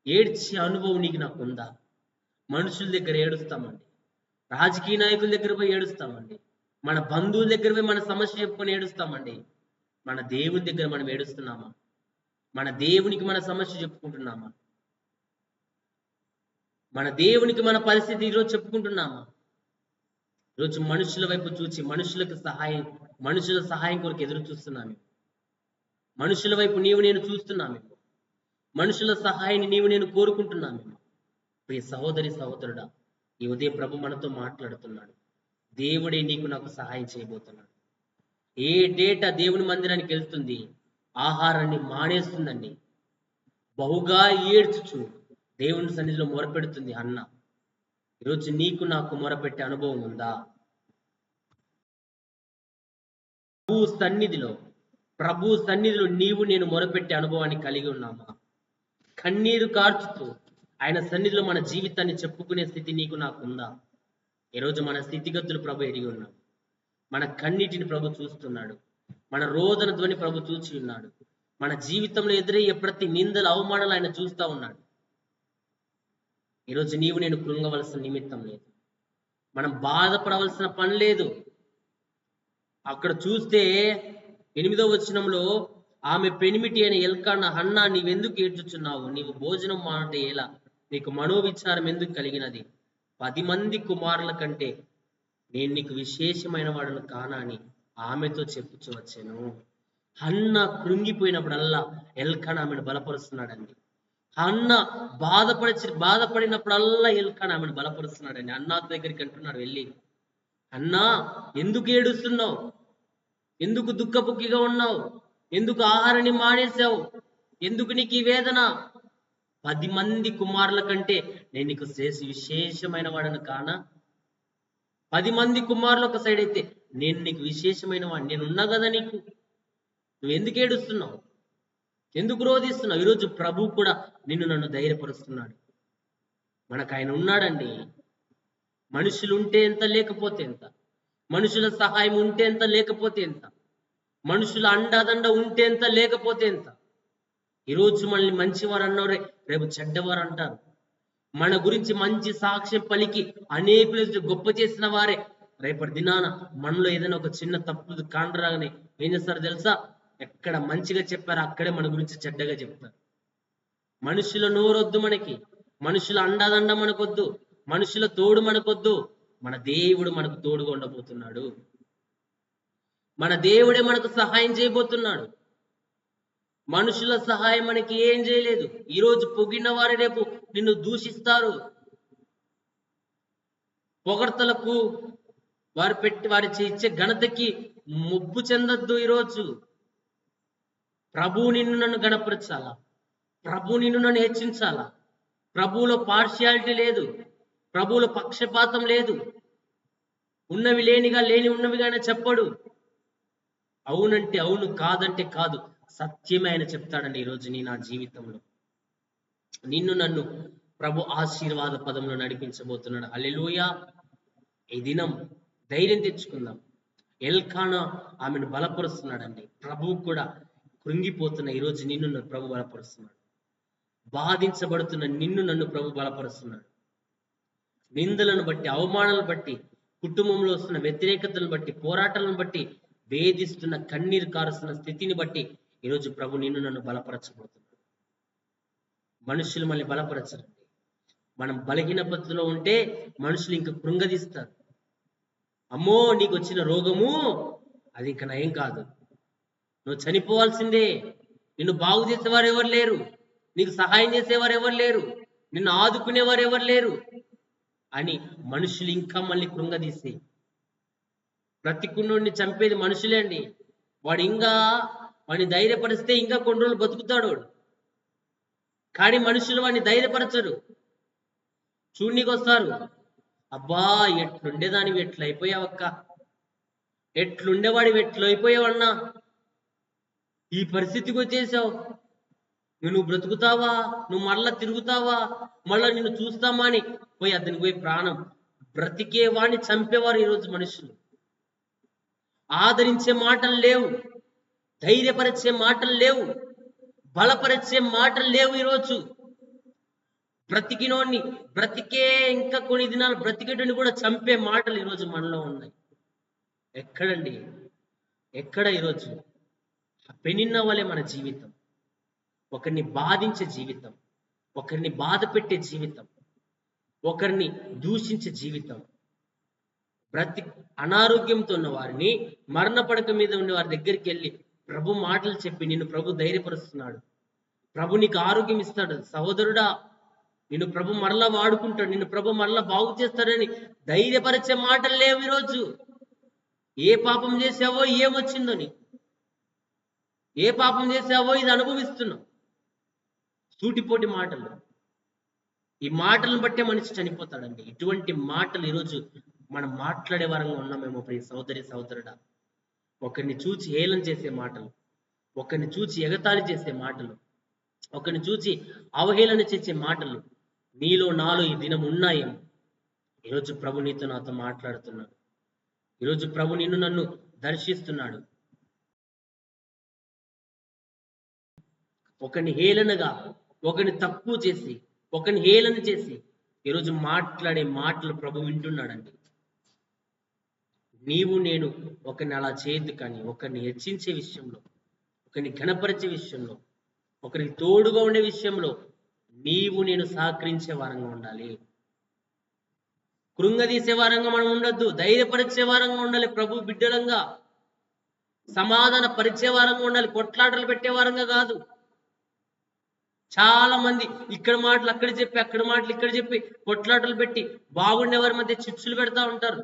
ఏడ్చే అనుభవం నీకు నాకు ఉందా? మనుషుల దగ్గర ఏడుస్తామండి, రాజకీయ నాయకుల దగ్గర పోయి ఏడుస్తామండి, మన బంధువుల దగ్గర పోయి మన సమస్య చెప్పుకొని ఏడుస్తామండి. మన దేవుని దగ్గర మనం ఏడుస్తున్నామా? మన దేవునికి మన సమస్య చెప్పుకుంటున్నామా? మన దేవునికి మన పరిస్థితి ఈరోజు చెప్పుకుంటున్నామా? ఈరోజు మనుషుల వైపు చూచి మనుషుల సహాయం కొరకు ఎదురు చూస్తున్నాము. మనుషుల వైపు నీవు నేను చూస్తున్నాము. మనుషుల సహాయాన్ని నీవు నేను కోరుకుంటున్నాము. ప్రియ సహోదరి సహోదరుడా, ఈ ఉదయం ప్రభు మనతో మాట్లాడుతున్నాడు. దేవుడే నీకు నాకు సహాయం చేయబోతున్నాడు. ఏ డేటా దేవుని మందిరానికి వెళ్తుంది, ఆహారాన్ని మానేస్తుందండి. బహుగా ఏడ్చుచు దేవుని సన్నిధిలో మొరపెడుతుంది అన్న. ఈరోజు నీకు నాకు మొరపెట్టే అనుభవం ఉందా? ప్రభు సన్నిధిలో నీవు నేను మొరపెట్టే అనుభవాన్ని కలిగి ఉన్నామా? కన్నీరు కార్చుతూ ఆయన సన్నిధిలో మన జీవితాన్ని చెప్పుకునే స్థితి నీకు నాకు ఉందా? ఈరోజు మన స్థితిగతులు ప్రభు ఎరిగి ఉన్నాడు. మన కన్నీటిని ప్రభు చూస్తున్నాడు. మన రోదన ధ్వని ప్రభు చూచి ఉన్నాడు. మన జీవితంలో ఎదురయ్యే ప్రతి నిందల అవమానాలు ఆయన చూస్తా ఉన్నాడు. ఈరోజు నీవు నేను కృంగవలసిన నిమిత్తం లేదు. మనం బాధపడవలసిన పని లేదు. అక్కడ చూస్తే 8వ వచనంలో ఆమె పెనిమిటి అయిన ఎల్కానా, హన్నా నీవెందుకు ఏడ్చుచున్నావు? నీవు భోజనం మానంటే ఎలా? నీకు మనోవిచారం ఎందుకు కలిగినది? 10 మంది కుమారుల కంటే నేను నీకు విశేషమైన వాడును కానా అని ఆమెతో చెప్పుచు వచ్చాను. హన్న కృంగిపోయినప్పుడల్లా ఎల్కానా ఆమెను బలపరుస్తున్నాడండి. అన్న బాధపడినప్పుడల్లా ఎల్కానా ఆమెను బలపరుస్తున్నాడండి. అన్నా దగ్గరికి అంటున్నాడు వెళ్ళి, అన్నా ఎందుకు ఏడుస్తున్నావు? ఎందుకు దుఃఖపుక్కిగా ఉన్నావు? ఎందుకు ఆహారాన్ని మానేశావు? ఎందుకు నీకు ఈ వేదన? 10 మంది కుమారుల కంటే నేను నీకు విశేషమైన వాడను కానా? 10 మంది కుమారులు ఒక సైడ్ అయితే నేను నీకు విశేషమైన వాడిని, నేను ఉన్నా కదా నీకు. నువ్వు ఎందుకు ఏడుస్తున్నావు? ఎందుకు రోధిస్తున్నావు? ఈరోజు ప్రభు కూడా నిన్ను నన్ను ధైర్యపరుస్తున్నాడు. మనకు ఆయన ఉన్నాడండి. మనుషులు ఉంటే ఎంత, లేకపోతే ఎంత. మనుషుల సహాయం ఉంటే ఎంత, లేకపోతే ఎంత. మనుషుల అండాదండ ఉంటే ఎంత, లేకపోతే ఎంత. ఈరోజు మనల్ని మంచివారు అన్నవారే రేపు చెడ్డవారు అంటారు. మన గురించి మంచి సాక్ష్యం పలికి అనేకులు గొప్ప చేసిన వారే రేపటి దినాన మనలో ఏదైనా ఒక చిన్న తప్పు కాండ్రాగానే ఏం చేస్తారు తెలుసా? ఎక్కడ మంచిగా చెప్పారో అక్కడే మన గురించి చెడ్డగా చెప్తారు. మనుషుల నోరొద్దు మనకి, మనుషుల అండాదండ మనకొద్దు, మనుషుల తోడు మనకొద్దు. మన దేవుడు మనకు తోడుగా ఉండబోతున్నాడు. మన దేవుడే మనకు సహాయం చేయబోతున్నాడు. మనుషుల సహాయం మనకి ఏం చేయలేదు. ఈరోజు పొగిడిన వారే రేపు నిన్ను దూషిస్తారు. పొగడ్తలకు వారి ఇచ్చే ఘనతకి ముప్పు చెందొద్దు. ఈరోజు ప్రభు నిన్ను నన్ను గణపరచాలా, ప్రభు నిన్ను నన్ను హెచ్చించాలా. ప్రభువులో పార్షియాలిటీ లేదు, ప్రభువులో పక్షపాతం లేదు. ఉన్నవి లేనిగా, లేని ఉన్నవిగానే చెప్పడు. అవునంటే అవును, కాదంటే కాదు. సత్యమే ఆయన చెప్తాడండి. ఈరోజు నా జీవితంలో నిన్ను నన్ను ప్రభు ఆశీర్వాద పదంలో నడిపించబోతున్నాడు. హల్లెలూయా. ఈ దినం ధైర్యం తెచ్చుకుందాం. ఎల్కానా ఆమెను బలపరుస్తున్నాడండి. ప్రభు కూడా కృంగిపోతున్న ఈరోజు నిన్ను ప్రభు బలపరుస్తున్నాడు. బాధించబడుతున్న నిన్ను నన్ను ప్రభు బలపరుస్తున్నాడు. నిందలను బట్టి, అవమానాలను బట్టి, కుటుంబంలో వస్తున్న వ్యతిరేకతలను బట్టి, పోరాటాలను బట్టి, వేధిస్తున్న కన్నీరు కారుస్తున్న స్థితిని బట్టి ఈరోజు ప్రభు నిన్ను నన్ను బలపరచబోతున్నాడు. మనుషులు మనల్ని బలపరచరండి. మనం బలహీన పద్ధతిలో ఉంటే మనుషులు ఇంకా కృంగదీస్తారు. అమ్మో నీకు వచ్చిన రోగము అది ఇంకా నయం కాదు, నువ్వు చనిపోవాల్సిందే, నిన్ను బాగు చేసేవారు ఎవరు లేరు, నీకు సహాయం చేసేవారు ఎవరు లేరు, నిన్ను ఆదుకునేవారు ఎవరు లేరు అని మనుషులు ఇంకా మళ్ళీ కృంగదీసి, బ్రతికున్నోడిని చంపేది మనుషులే అండి. వాడిని ధైర్యపరిస్తే ఇంకా కొన్ని రోజులు బతుకుతాడు వాడు. కానీ మనుషులు వాడిని ధైర్యపరచరు. చూడనీకి వస్తారు. అబ్బా ఎట్లుండేదానివి, ఎట్లయిపోయావక్క, ఎట్లుండేవాడివి, ఎట్లయిపోయావన్నా, ఈ పరిస్థితికి వచ్చేసావు, నువ్వు బ్రతుకుతావా, నువ్వు మళ్ళా తిరుగుతావా, మళ్ళా నిన్ను చూస్తామా అని పోయి అతనికి పోయి ప్రాణం బ్రతికేవాడిని చంపేవారు ఈరోజు మనుషులు. ఆదరించే మాటలు లేవు, ధైర్యపరిచే మాటలు లేవు, బలపరిచే మాటలు లేవు. ఈరోజు బ్రతికినోడిని, బ్రతికే ఇంకా కొన్ని దినాలు బ్రతికేటోని కూడా చంపే మాటలు ఈరోజు మనలో ఉన్నాయి. ఎక్కడండి? ఎక్కడ? ఈరోజు పెనిన్న వలె మన జీవితం, ఒకరిని బాధించే జీవితం, ఒకరిని బాధ పెట్టే జీవితం, ఒకరిని దూషించే జీవితం, అనారోగ్యంతో ఉన్న వారిని, మరణ పడక మీద ఉండే వారి దగ్గరికి వెళ్ళి ప్రభు మాటలు చెప్పి నిన్ను ప్రభు ధైర్యపరుస్తున్నాడు, ప్రభు నీకు ఆరోగ్యం ఇస్తాడు, సహోదరుడా నిన్ను ప్రభు మరలా వాడుకుంటాడు, నిన్ను ప్రభు మరలా బాగు చేస్తాడని ధైర్యపరిచే మాటలు లేవు ఈరోజు. ఏ పాపం చేసావో ఏమొచ్చిందో నీకు, ఏ పాపం చేసావో ఇది అనుభవిస్తున్నావు. సూటిపోటి మాటలు, ఈ మాటలను బట్టే మనిషి చనిపోతాడండి. ఇటువంటి మాటలు ఈరోజు మనం మాట్లాడే వారంగా ఉన్నామేమో ప్రియ సహోదరి సహోదరుడా. ఒకరిని చూచి హేళన చేసే మాటలు, ఒకరిని చూచి ఎగతాళి చేసే మాటలు, ఒకరిని చూచి అవహేళన చేసే మాటలు నీలో నాలో ఈ దినం ఉన్నాయేమో. ఈరోజు ప్రభు నీతో నాతో మాట్లాడుతున్నాడు. ఈరోజు ప్రభు నిన్ను నన్ను దర్శిస్తున్నాడు. ఒకరిని హేళనగా, ఒకరిని తక్కువ చేసి, ఒకరిని హేళన చేసి ఈరోజు మాట్లాడే మాటలు ప్రభు వింటున్నాడండి. నీవు నేను ఒకరిని అలా చేయొద్దు, కానీ ఒకరిని హెచ్చించే విషయంలో, ఒకరిని ఘనపరిచే విషయంలో, ఒకరికి తోడుగా ఉండే విషయంలో నీవు నేను సహకరించే వారంగా ఉండాలి. కృంగదీసే వారంగా మనం ఉండొద్దు, ధైర్యపరిచే వారంగా ఉండాలి. ప్రభు బిడ్డలంగా సమాధాన పరిచే వారంగా ఉండాలి, కొట్లాటలు పెట్టే వారంగా కాదు. చాలా మంది ఇక్కడ మాటలు అక్కడ చెప్పి, అక్కడ మాటలు ఇక్కడ చెప్పి కొట్లాటలు పెట్టి బాగుండే వారి మధ్య చిచ్చులు పెడతా ఉంటారు.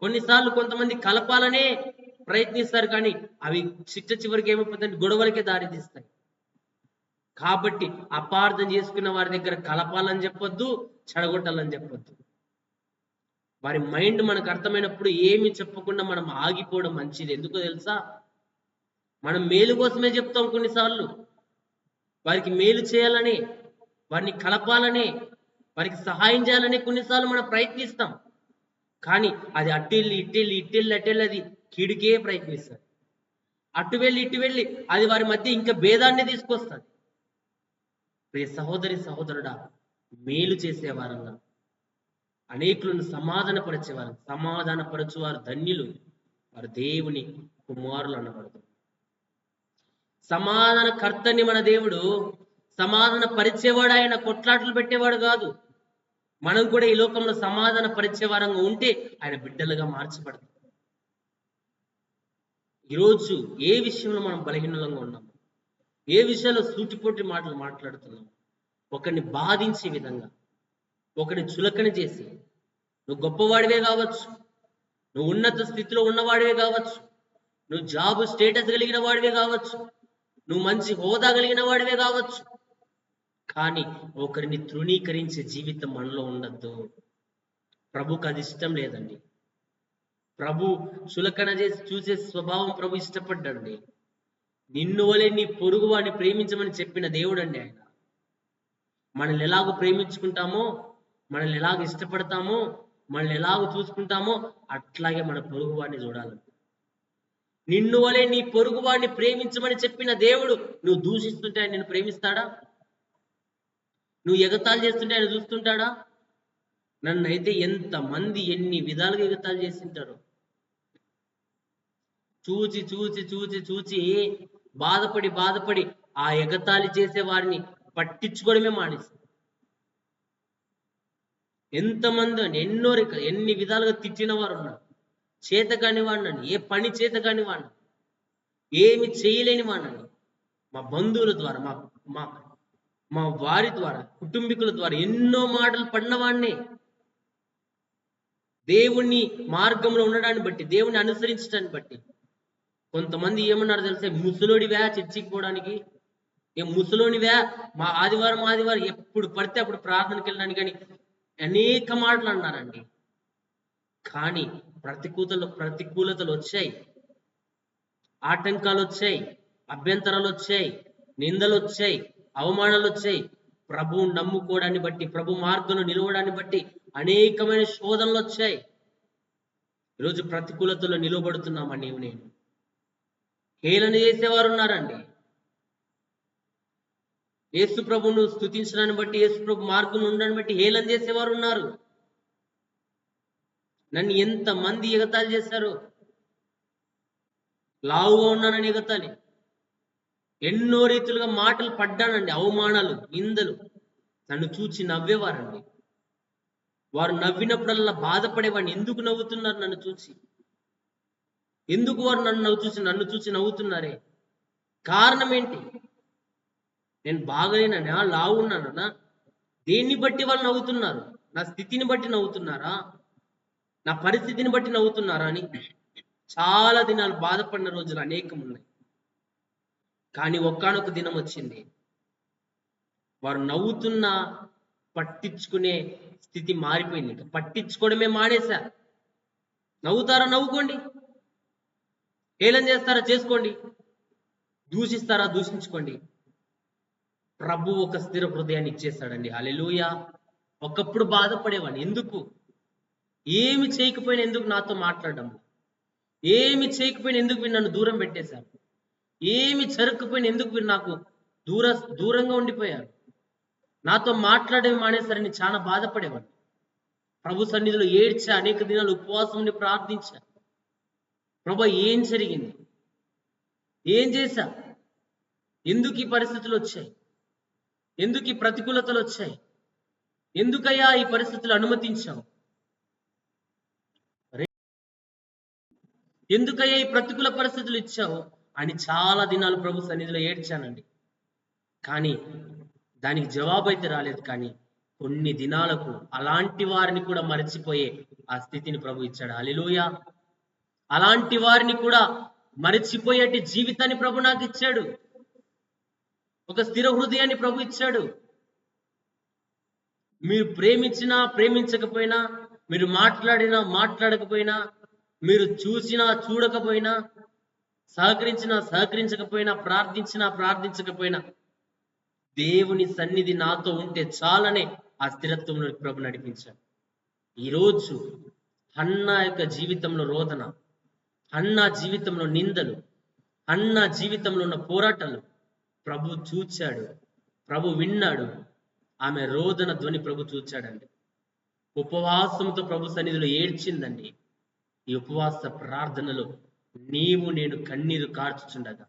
కొన్నిసార్లు కొంతమంది కలపాలనే ప్రయత్నిస్తారు, కానీ అవి చివరికి ఏమైపోతాయి, గొడవలకే దారితీస్తాయి. కాబట్టి అపార్థం చేసుకున్న వారి దగ్గర కలపాలని చెప్పొద్దు, చెడగొట్టాలని చెప్పొద్దు. వారి మైండ్ మనకు అర్థమైనప్పుడు ఏమి చెప్పకుండా మనం ఆగిపోవడం మంచిది. ఎందుకో తెలుసా? మనం మేలు కోసమే చెప్తాం. కొన్నిసార్లు వారికి మేలు చేయాలని, వారిని కలపాలని, వారికి సహాయం చేయాలని కొన్నిసార్లు మనం ప్రయత్నిస్తాం. కానీ అది అట్టెళ్ళి అది కీడుకే ప్రయత్నిస్తుంది. అటు వెళ్ళి ఇటు వెళ్ళి అది వారి మధ్య ఇంకా భేదాన్ని తీసుకొస్తుంది. ప్రియ సహోదరి సహోదరుడా, మేలు చేసేవారంగా, అనేకులను సమాధానపరిచేవారు, సమాధానపరచువారు ధన్యులు, వారు దేవుని కుమారులు అనబడతారు. సమాధానకర్తని మన దేవుడు, సమాధాన పరిచేవాడు ఆయన, కొట్లాటలు పెట్టేవాడు కాదు. మనం కూడా ఈ లోకంలో సమాధాన పరిచేవారంగా ఉంటే ఆయన బిడ్డలుగా మార్చబడతాం. ఈరోజు ఏ విషయంలో మనం బలహీనంగా ఉన్నాము, ఏ విషయంలో సూటిపోటి మాటలు మాట్లాడుతున్నాము, ఒకరిని బాధించే విధంగా, ఒకరిని చులకన చేసి, నువ్వు గొప్పవాడివే కావచ్చు, నువ్వు ఉన్నత స్థితిలో ఉన్నవాడివే కావచ్చు, నువ్వు జాబ్ స్టేటస్ కలిగిన వాడివే కావచ్చు, నువ్వు మంచి హోదా కలిగిన వాడివే కావచ్చు, కానీ ఒకరిని తృణీకరించే జీవితం మనలో ఉండద్దు. ప్రభుకు అది ఇష్టం లేదండి. ప్రభు చులకన చేసి చూసే స్వభావం ప్రభు ఇష్టపడ్డండి. నిన్ను వలె నీ పొరుగు వాడిని ప్రేమించమని చెప్పిన దేవుడు అండి ఆయన. మనల్ని ఎలాగో ప్రేమించుకుంటామో, మనల్ని ఎలాగ ఇష్టపడతామో, మనల్ని ఎలాగో చూసుకుంటామో అట్లాగే మన పొరుగు వాడిని చూడాలండి. నిన్ను వలె నీ పొరుగు వాడిని ప్రేమించమని చెప్పిన దేవుడు నువ్వు దూషిస్తుంటే ఆయన నిన్ను ప్రేమిస్తాడా? నువ్వు ఎగతాళి చేస్తుంటే ఆయన చూస్తుంటాడా? నన్నైతే ఎంతమంది ఎన్ని విధాలుగా ఎగతాళి చేసింటారు. చూచి చూచి చూచి చూచి బాధపడి ఆ ఎగతాళి చేసే వారిని పట్టించుకోవడమే మానేసి, ఎంతమంది ఎన్ని విధాలుగా తిట్టిన వారు ఉన్నారు. చేత కాని వాడినని, ఏ పని చేత కాని వాడిని, ఏమి చేయలేని వాడినని, మా బంధువుల ద్వారా, మా వారి ద్వారా, కుటుంబీకుల ద్వారా ఎన్నో మాటలు పడినవాడిని. దేవుణ్ణి మార్గంలో ఉండడాన్ని బట్టి, దేవుణ్ణి అనుసరించడాన్ని బట్టి కొంతమంది ఏమన్నారు తెలిసే, ముసలోడివా చర్చికి పోవడానికి, ముసలోనివా మా ఆదివారం ఎప్పుడు పడితే అప్పుడు ప్రార్థనకి వెళ్ళడానికి, కానీ అనేక మాటలు అన్నారండి. కానీ ప్రతికూలతలు వచ్చాయి, ఆటంకాలు వచ్చాయి, అభ్యంతరాలు వచ్చాయి, నిందలు వచ్చాయి, అవమానాలు వచ్చాయి. ప్రభువు నమ్ముకోవడాన్ని బట్టి, ప్రభు మార్గంలో నిలవడాన్ని బట్టి అనేకమైన శోధనలు వచ్చాయి. ఈరోజు ప్రతికూలతలో నిలబడుతున్నామా నీవు నేను? హేళన చేసేవారు ఉన్నారండి. యేసు ప్రభును స్తుతించడాన్ని బట్టి, యేసు ప్రభు మార్గం ఉండడాన్ని బట్టి హేళన చేసేవారు ఉన్నారు. నన్ను ఎంత మంది ఎగతాళి చేశారు. లావుగా ఉన్నానని ఎగతాళి, ఎన్నో రీతులుగా మాటలు పడ్డానండి, అవమానాలు, నిందలు. నన్ను చూచి నవ్వేవారండి. వారు నవ్వినప్పుడల్లా బాధపడేవాడిని. ఎందుకు నవ్వుతున్నారు నన్ను చూసి? ఎందుకు వారు నన్ను చూసి నవ్వుతున్నారే? కారణం ఏంటి? నేను బాగలేనన్నా, లావు ఉన్నానన్నా? దేన్ని బట్టి వాళ్ళు నవ్వుతున్నారు? నా స్థితిని బట్టి నవ్వుతున్నారా? నా పరిస్థితిని బట్టి నవ్వుతున్నారా అని చాలా దినాలు బాధపడిన రోజులు అనేకం ఉన్నాయి. కానీ ఒకానొక దినం వచ్చింది, వారు నవ్వుతున్నా పట్టించుకునే స్థితి మారిపోయింది. ఇంకా పట్టించుకోవడమే మానేశా. నవ్వుతారా? నవ్వుకోండి. హేళన చేస్తారా? చేసుకోండి. దూషిస్తారా? దూషించుకోండి. ప్రభు ఒక స్థిర హృదయాన్ని ఇచ్చేస్తాడండి. హల్లెలూయా. ఒకప్పుడు బాధపడేవాడిని. ఎందుకు? ఏమి చేయకపోయినా ఎందుకు నాతో మాట్లాడడం? ఏమి చేయకపోయినా ఎందుకు వీరు నన్ను దూరం పెట్టేశారు? ఏమి జరగకపోయినా ఎందుకు వీరు నాకు దూరంగా ఉండిపోయారు? నాతో మాట్లాడేవి మానేశారని చాలా బాధపడేవాడిని. ప్రభు సన్నిధిలో ఏడ్చా, అనేక దినాలు ఉపవాసం ఉండి ప్రార్థించా. ప్రభు, ఏం జరిగింది? ఏం చేశా? ఎందుకు ఈ పరిస్థితులు వచ్చాయి? ఎందుకు ఈ ప్రతికూలతలు వచ్చాయి? ఎందుకయ్యా ఈ పరిస్థితులు అనుమతించావు? ఎందుకయ్యా ఈ ప్రతికూల పరిస్థితులు ఇచ్చావు అని చాలా దినాలు ప్రభు సన్నిధిలో ఏడ్చానండి. కానీ దానికి జవాబు అయితే రాలేదు. కానీ కొన్ని దినాలకు అలాంటి వారిని కూడా మరచిపోయే ఆ స్థితిని ప్రభు ఇచ్చాడు. హల్లెలూయా. అలాంటి వారిని కూడా మరచిపోయేటి జీవితాన్ని ప్రభు నాకు ఇచ్చాడు. ఒక స్థిర హృదయాన్ని ప్రభు ఇచ్చాడు. మీరు ప్రేమించినా ప్రేమించకపోయినా, మీరు మాట్లాడినా మాట్లాడకపోయినా, మీరు చూసినా చూడకపోయినా, సహకరించినా సహకరించకపోయినా, ప్రార్థించినా ప్రార్థించకపోయినా, దేవుని సన్నిధి నాతో ఉంటే చాలనే ఆ స్థిరత్వంలో ప్రభు నడిపించాడు. ఈరోజు హన్నా యొక్క జీవితంలో రోదన, హన్నా జీవితంలో నిందలు, హన్నా జీవితంలో ఉన్న పోరాటాలు ప్రభు చూచాడు, ప్రభు విన్నాడు. ఆమె రోదన ధ్వని ప్రభు చూచాడండి. ఉపవాసంతో ప్రభు సన్నిధిలో ఏడ్చిందండి. ఈ ఉపవాస ప్రార్థనలో నీవు నేను కన్నీరు కార్చుచుండగా,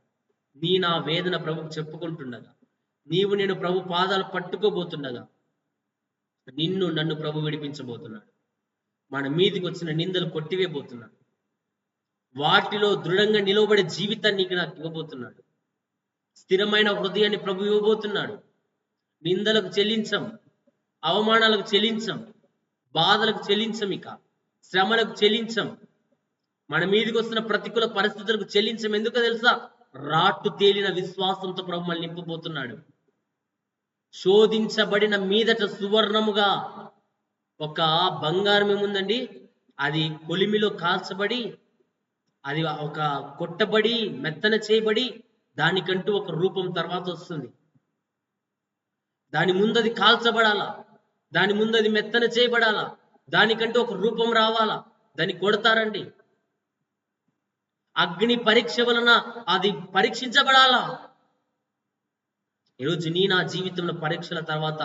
నా వేదన ప్రభుకు చెప్పుకుంటుండగా, నీవు నేను ప్రభు పాదాలు పట్టుకోబోతుండగా, నిన్ను నన్ను ప్రభు విడిపించబోతున్నాడు. మన మీదికి వచ్చిన నిందలు కొట్టివేయబోతున్నాడు. వాటిలో దృఢంగా నిలవబడే జీవితాన్ని నీకు నాకు ఇవ్వబోతున్నాడు. స్థిరమైన హృదయాన్ని ప్రభు ఇవ్వబోతున్నాడు. నిందలకు చెల్లించం, అవమానాలకు చెల్లించం, బాధలకు చెల్లించం, ఇక శ్రమలకు చెల్లించం, మన మీదకి వస్తున్న ప్రతికూల పరిస్థితులకు చెల్లించం. ఎందుకో తెలుసా? రాటు తేలిన విశ్వాసంతో ప్రభు మనల్ని నింపబోతున్నాడు. శోధించబడిన మీదట సువర్ణముగా, ఒక బంగారం ఏముందండి, అది కొలిమిలో కాల్చబడి, అది ఒక కొట్టబడి మెత్తన చేయబడి, దానికంటూ ఒక రూపం తర్వాత వస్తుంది. దాని ముందు అది కాల్చబడాలా, దాని ముందు అది మెత్తన చేయబడాలా, దానికంటూ ఒక రూపం రావాలా. దాన్ని కొడతారండి. అగ్ని పరీక్ష వలన అది పరీక్షించబడాలా. ఈరోజు నా జీవితంలో పరీక్షల తర్వాత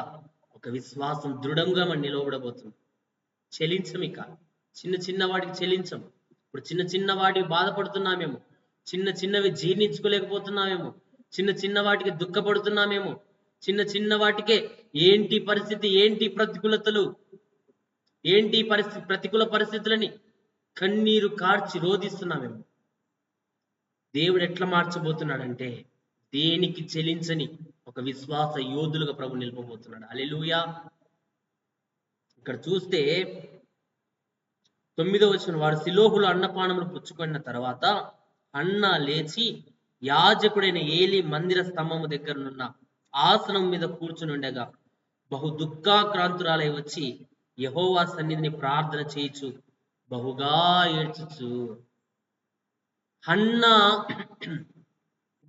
ఒక విశ్వాసం దృఢంగా మనం నిలవబడబోతుంది. చెల్లించం, ఇక చిన్న చిన్న వాటికి చెల్లించం. ఇప్పుడు చిన్న చిన్న వాటికి బాధపడుతున్నామేమో, చిన్న చిన్నవి జీర్ణించుకోలేకపోతున్నామేమో, చిన్న చిన్న వాటికి దుఃఖపడుతున్నామేమో, చిన్న చిన్న వాటికే ఏంటి పరిస్థితి, ఏంటి ప్రతికూలతలు, ఏంటి ప్రతికూల పరిస్థితులని కన్నీరు కార్చి రోధిస్తున్నామేమో. దేవుడు ఎట్లా మార్చబోతున్నాడంటే, దేనికి చెల్లించని ఒక విశ్వాస యోధులుగా ప్రభు నిలపబోతున్నాడు. హల్లెలూయా. ఇక్కడ చూస్తే 9వ వచనం, వారు శిలోహులో అన్నపానములు పుచ్చుకున్న తర్వాత అన్న లేచి యాజకుడైన ఏలి మందిర స్తంభము దగ్గరనున్న ఆసనం మీద కూర్చుని ఉండగా బహు దుఃఖాక్రాంతురాలై వచ్చి యెహోవా సన్నిధిని ప్రార్థన చేయుచు బహుగా ఏడ్చుచు. హన్నా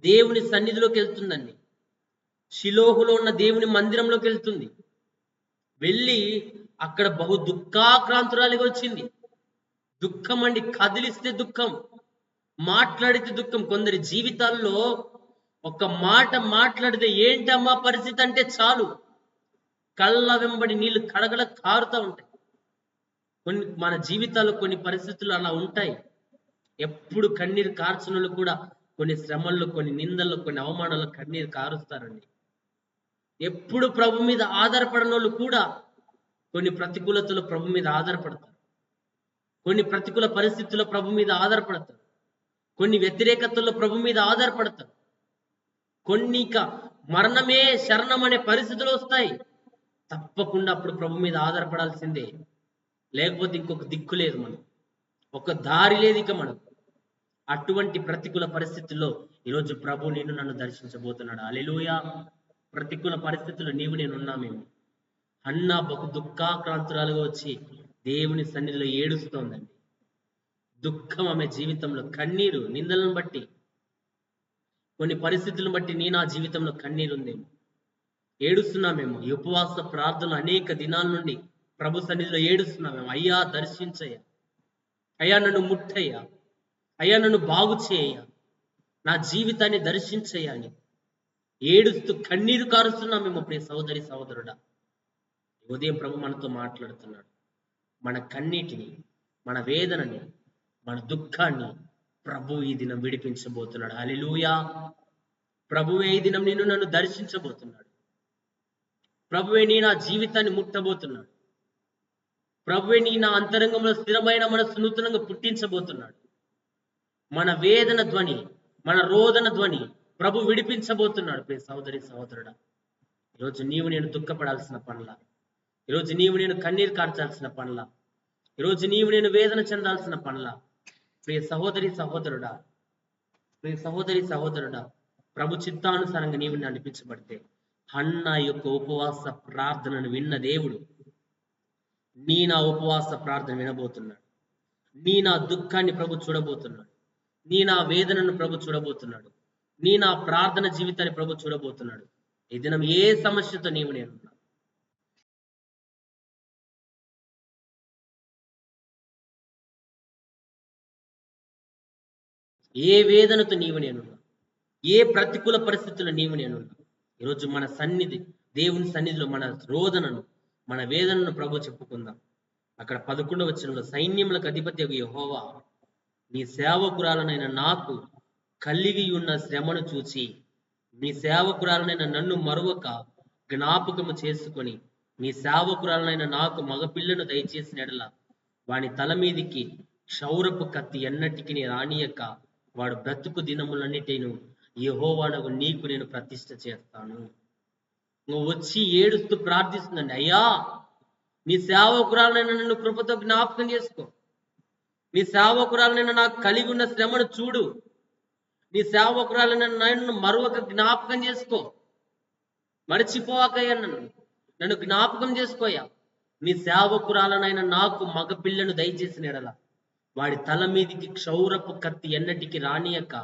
దేవుని సన్నిధిలోకి వెళ్తుందండి. షిలోహులో ఉన్న దేవుని మందిరంలోకి వెళ్తుంది. వెళ్ళి అక్కడ బహు దుఃఖాక్రాంతురాలిగా వచ్చింది. దుఃఖం అండి, కదిలిస్తే దుఃఖం, మాట్లాడితే దుఃఖం. కొందరి జీవితాల్లో ఒక మాట మాట్లాడితే ఏంటమ్మా పరిస్థితి అంటే చాలు, కళ్ళ వెంబడి నీళ్లు కడగడ కారుతూ ఉంటాయి. మన జీవితాల్లో కొన్ని పరిస్థితులు అలా ఉంటాయి. ఎప్పుడు కన్నీరు కార్చునలు కూడా కొన్ని శ్రమల్లో, కొన్ని నిందల్లో, కొన్ని అవమానాల్లో కన్నీరు కారుస్తారండి. ఎప్పుడు ప్రభు మీద ఆధారపడిన కూడా కొన్ని ప్రతికూలతలు ప్రభు మీద ఆధారపడతారు, కొన్ని ప్రతికూల పరిస్థితుల్లో ప్రభు మీద ఆధారపడతారు, కొన్ని వ్యతిరేకతల్లో ప్రభు మీద ఆధారపడతారు, కొన్ని మరణమే శరణం అనే పరిస్థితులు వస్తాయి. తప్పకుండా అప్పుడు ప్రభు మీద ఆధారపడాల్సిందే, లేకపోతే ఇంకొక దిక్కు లేదు, మనం ఒక దారి లేదు ఇక మనం. అటువంటి ప్రతికూల పరిస్థితుల్లో ఈరోజు ప్రభు నిన్ను నన్ను దర్శించబోతున్నాడు. హల్లెలూయా. ప్రతికూల పరిస్థితుల్లో నీవు నేను ఉన్నామేమో. హన్నా బహు దుఃఖాక్రాంతురాలుగా వచ్చి దేవుని సన్నిధిలో ఏడుస్తోందండి. దుఃఖం ఆమె జీవితంలో, కన్నీరు, నిందలను బట్టి, కొన్ని పరిస్థితులను బట్టి నా జీవితంలో కన్నీరు ఉందేమో, ఏడుస్తున్నామేమో. ఈ ఉపవాస ప్రార్థనలు అనేక దినాల నుండి ప్రభు సన్నిధిలో ఏడుస్తున్నామేమో. అయ్యా దర్శించయ్యా, అయ్యా నన్ను ముట్టయ్యా, అయ్యా నన్ను బాగు చేయయ్యా, నా జీవితాన్ని దర్శించయ్యా అని ఏడుస్తూ కన్నీరు కారుస్తున్నామేమో. ప్రియ సహోదరి సహోదరుడా, ఉదయం ప్రభు మనతో మాట్లాడుతున్నాడు. మన కన్నీటిని, మన వేదనని, మన దుఃఖాన్ని ప్రభు ఈ దినం విడిపించబోతున్నాడు. హల్లెలూయా. ప్రభువే ఈ దినం నిన్ను నన్ను దర్శించబోతున్నాడు. ప్రభువే నా జీవితాన్ని ముట్టబోతున్నాడు. ప్రభువే నా అంతరంగంలో స్థిరమైన మనసు నూతనంగా పుట్టించబోతున్నాడు. మన వేదన ధ్వని, మన రోదన ధ్వని ప్రభు విడిపించబోతున్నాడు. ప్రియ సహోదరి సహోదరుడా, ఈరోజు నీవు నేను దుఃఖపడాల్సిన పనుల, ఈరోజు నీవు నేను కన్నీరు కార్చాల్సిన పనుల, ఈరోజు నీవు నేను వేదన చెందాల్సిన పనుల. ప్రియ సహోదరి సహోదరుడా, ప్రియ సహోదరి సహోదరుడా, ప్రభు చిత్తానుసారంగా నీవు నడిపించబడితే హన్నా యొక్క ఉపవాస ప్రార్థనను విన్న దేవుడు నా ఉపవాస ప్రార్థన వినబోతున్నాడు. నా దుఃఖాన్ని ప్రభు చూడబోతున్నాడు. నా వేదనను ప్రభు చూడబోతున్నాడు. నా ప్రార్థన జీవితాన్ని ప్రభు చూడబోతున్నాడు. ఈ దినం ఏ సమస్యతో నీవు నేనున్నా, ఏ వేదనతో నీవు నేనున్నా, ఏ ప్రతికూల పరిస్థితుల్లో నీవు నేనున్నా, ఈరోజు మన సన్నిధి, దేవుని సన్నిధిలో మన రోదనను, మన వేదనను ప్రభు చెప్పుకుందాం. అక్కడ 11వ వచనంలో, సైన్యములకు అధిపతి యెహోవా నీ సేవకురాలనైన నాకు కలిగి ఉన్న శ్రమను చూచి నీ సేవకురాలనైన నన్ను మరువక జ్ఞాపకము చేసుకొని నీ సేవకురాలనైన నాకు మగపిల్లను దయచేసిన ఎడల వాని తల మీదికి క్షౌరపు కత్తి ఎన్నటికి రానియక వాడు బ్రతుకు దినములన్నిటిను యెహోవానగు నీకు నేను ప్రతిష్ఠ చేస్తాను. నువ్వు వచ్చి ఏడుస్తూ ప్రార్థిస్తుందండి. అయ్యా నీ సేవకురాలనైనా నన్ను కృపతో జ్ఞాపకం చేసుకో, నీ సేవకురాలనైనా నాకు కలిగి ఉన్న శ్రమను చూడు, నీ సేవకురాలనైనా నన్ను మరొక జ్ఞాపకం చేసుకో, మరచిపోకయ్యా, నన్ను జ్ఞాపకం చేసుకోయా. నీ సేవకురాలనైనా నాకు మగపిల్లను దయచేసిన ఎడల వాడి తల మీదికి క్షౌరపు కత్తి ఎన్నటికి రానియక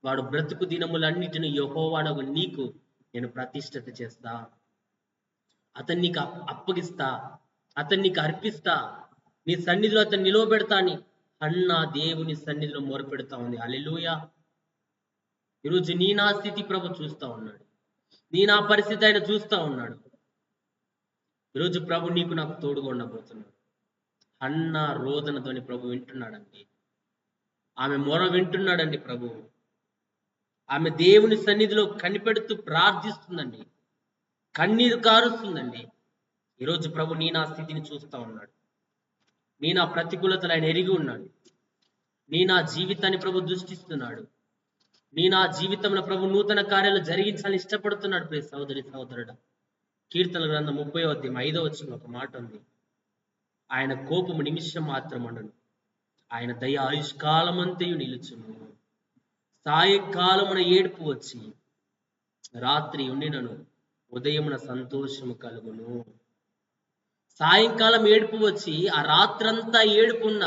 వాడు బ్రతుకు దినములన్నిటిని యెహోవానగు నీకు నేను ప్రతిష్ఠత చేస్తా, అతన్ని నీకు అప్పగిస్తా, అతన్ని నీకు అర్పిస్తా, నీ సన్నిధిలో అతన్ని నిలవబెడతా అని హన్నా దేవుని సన్నిధిలో మొరపెడతా ఉంది. హల్లెలూయా. ఈరోజు నా స్థితి ప్రభు చూస్తా ఉన్నాడు, నా పరిస్థితి ఆయన చూస్తా ఉన్నాడు. ఈరోజు ప్రభు నీకు నాకు తోడుగా ఉండబోతున్నాడు. హన్నా రోదనతోని ప్రభు వింటున్నాడండి, ఆమె మొర వింటున్నాడండి ప్రభు. ఆమె దేవుని సన్నిధిలో కనిపెడుతూ ప్రార్థిస్తుందండి, కన్నీరు కారుస్తుందండి. ఈరోజు ప్రభు నా స్థితిని చూస్తా ఉన్నాడు. నా ప్రతికూలతలు ఆయన ఎరిగి ఉన్నాడు. నా జీవితాన్ని ప్రభు దృష్టిస్తున్నాడు. నా జీవితంలో ప్రభు నూతన కార్యాలు జరిగించాలని ఇష్టపడుతున్నాడు. ప్రియ సహోదరి సహోదరుడా, కీర్తన గ్రంథం 30వ అధ్యాయం 5వ వచనంలో ఒక మాట ఉంది. ఆయన కోపము నిమిషం మాత్రం అండును, ఆయన దయ ఆయుష్కాలమంతయు నిలుచును. సాయంకాలమున ఏడుపు వచ్చి రాత్రి ఉండినను ఉదయమున సంతోషము కలుగును. సాయంకాలం ఏడుపు వచ్చి ఆ రాత్రంతా ఏడుపున్న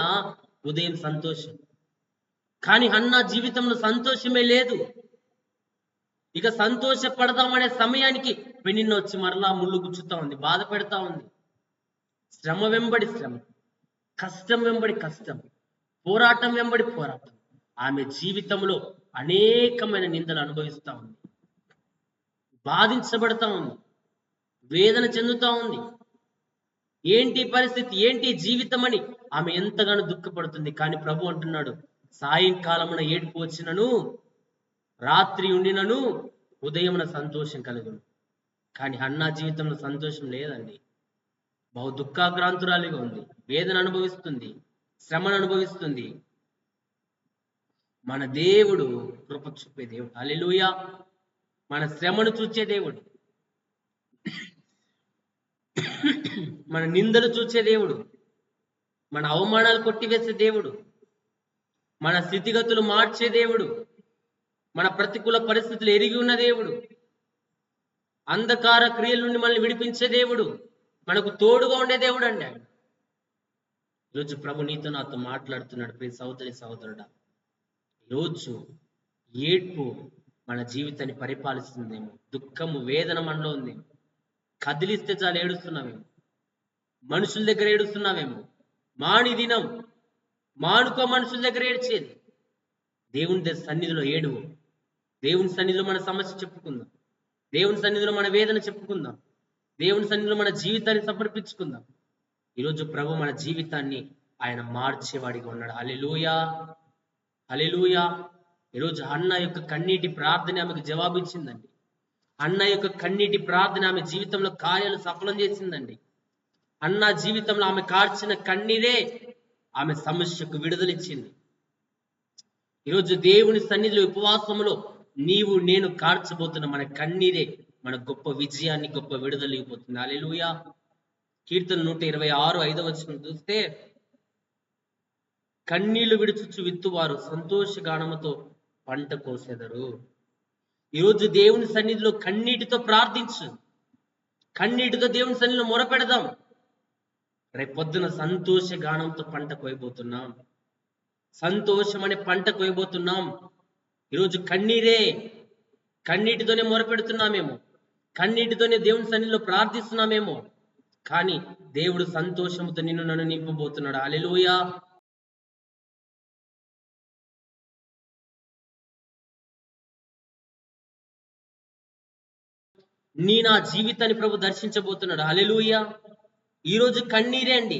ఉదయం సంతోషం. కానీ హన్నా జీవితంలో సంతోషమే లేదు. ఇక సంతోషపడదామనే సమయానికి పెనిన్న వచ్చి మరలా ముళ్ళు గుచ్చుతా ఉంది, బాధ పెడతా ఉంది. శ్రమ వెంబడి శ్రమ, కష్టం వెంబడి కష్టం, పోరాటం వెంబడి పోరాటం. ఆమె జీవితంలో అనేకమైన నిందలు అనుభవిస్తా ఉంది, బాధించబడతా ఉంది, వేదన చెందుతా ఉంది. ఏంటి పరిస్థితి, ఏంటి జీవితం అని ఆమె ఎంతగానో దుఃఖపడుతుంది. కానీ ప్రభు అంటున్నాడు, సాయంకాలమున ఏడుపు వచ్చినను, రాత్రి ఉండినను ఉదయమున సంతోషం కలుగును. కానీ హన్నా జీవితంలో సంతోషం లేదండి. బహు దుఃఖాక్రాంతురాలిగా ఉంది, వేదన అనుభవిస్తుంది, శ్రమను అనుభవిస్తుంది. మన దేవుడు కృప చూపే దేవుడు. హల్లెలూయా. మన శ్రమను చూచే దేవుడు, మన నిందలు చూచే దేవుడు, మన అవమానాలు కొట్టివేసే దేవుడు, మన స్థితిగతులు మార్చే దేవుడు, మన ప్రతికూల పరిస్థితులు ఎరిగి ఉన్న దేవుడు, అంధకార క్రియల నుండి మనల్ని విడిపించే దేవుడు, మనకు తోడుగా ఉండే దేవుడు అండి ఆయన. ఈరోజు ప్రభు నీతో నాతో మాట్లాడుతున్నాడు. ప్రియ సహోదరి సహోదరుడా, ఈరోజు ఏడ్పు మన జీవితాన్ని పరిపాలిస్తుందేమో, దుఃఖము వేదన మనలో ఉందేమో, కదిలిస్తే చాలు ఏడుస్తున్నామేమో, మనుషుల దగ్గర ఏడుస్తున్నామేమో. మాని దినం మానుకో మనుషుల దగ్గర ఏడ్చేది. దేవుని సన్నిధిలో ఏడువు. దేవుని సన్నిధిలో మన సమస్య చెప్పుకుందాం, దేవుని సన్నిధిలో మన వేదన చెప్పుకుందాం, దేవుని సన్నిధిలో మన జీవితాన్ని సమర్పించుకుందాం. ఈరోజు ప్రభు మన జీవితాన్ని ఆయన మార్చేవాడిగా ఉన్నాడు. హల్లెలూయా, హల్లెలూయా. ఈరోజు అన్న యొక్క కన్నీటి ప్రార్థన ఆమెకు జవాబిచ్చిందండి. అన్న యొక్క కన్నీటి ప్రార్థన ఆమె జీవితంలో కార్యాలు సఫలం చేసిందండి. అన్న జీవితంలో ఆమె కార్చిన కన్నీరే ఆమె సమస్యకు విడుదలిచ్చింది. ఈరోజు దేవుని సన్నిధిలో ఉపవాసంలో నీవు నేను కార్చబోతున్న మన కన్నీరే మన గొప్ప విజయాన్ని, గొప్ప విడుదల ఇవ్వబోతుంది. హల్లెలూయా. కీర్తన 126:5 చూస్తే, కన్నీళ్లు విడుచుచు విత్తువారు సంతోషగానముతో పంట కోసెదరు. ఈరోజు దేవుని సన్నిధిలో కన్నీటితో ప్రార్థించు, కన్నీటితో దేవుని సన్నిధిలో మొరపెడదాం. రేపొద్దున సంతోష గానంతో పంట కోయబోతున్నాం, సంతోషం అనే పంట కోయబోతున్నాం. ఈరోజు కన్నీటితోనే మొరపెడుతున్నామేమో, కన్నీటితోనే దేవుని సన్నిధిలో ప్రార్థిస్తున్నామేమో, కానీ దేవుడు సంతోషంతో నిన్ను నన్ను నింపబోతున్నాడు. హల్లెలూయా. నా జీవితాన్ని ప్రభు దర్శించబోతున్నాడు. హల్లెలూయా. ఈరోజు కన్నీరే అండి.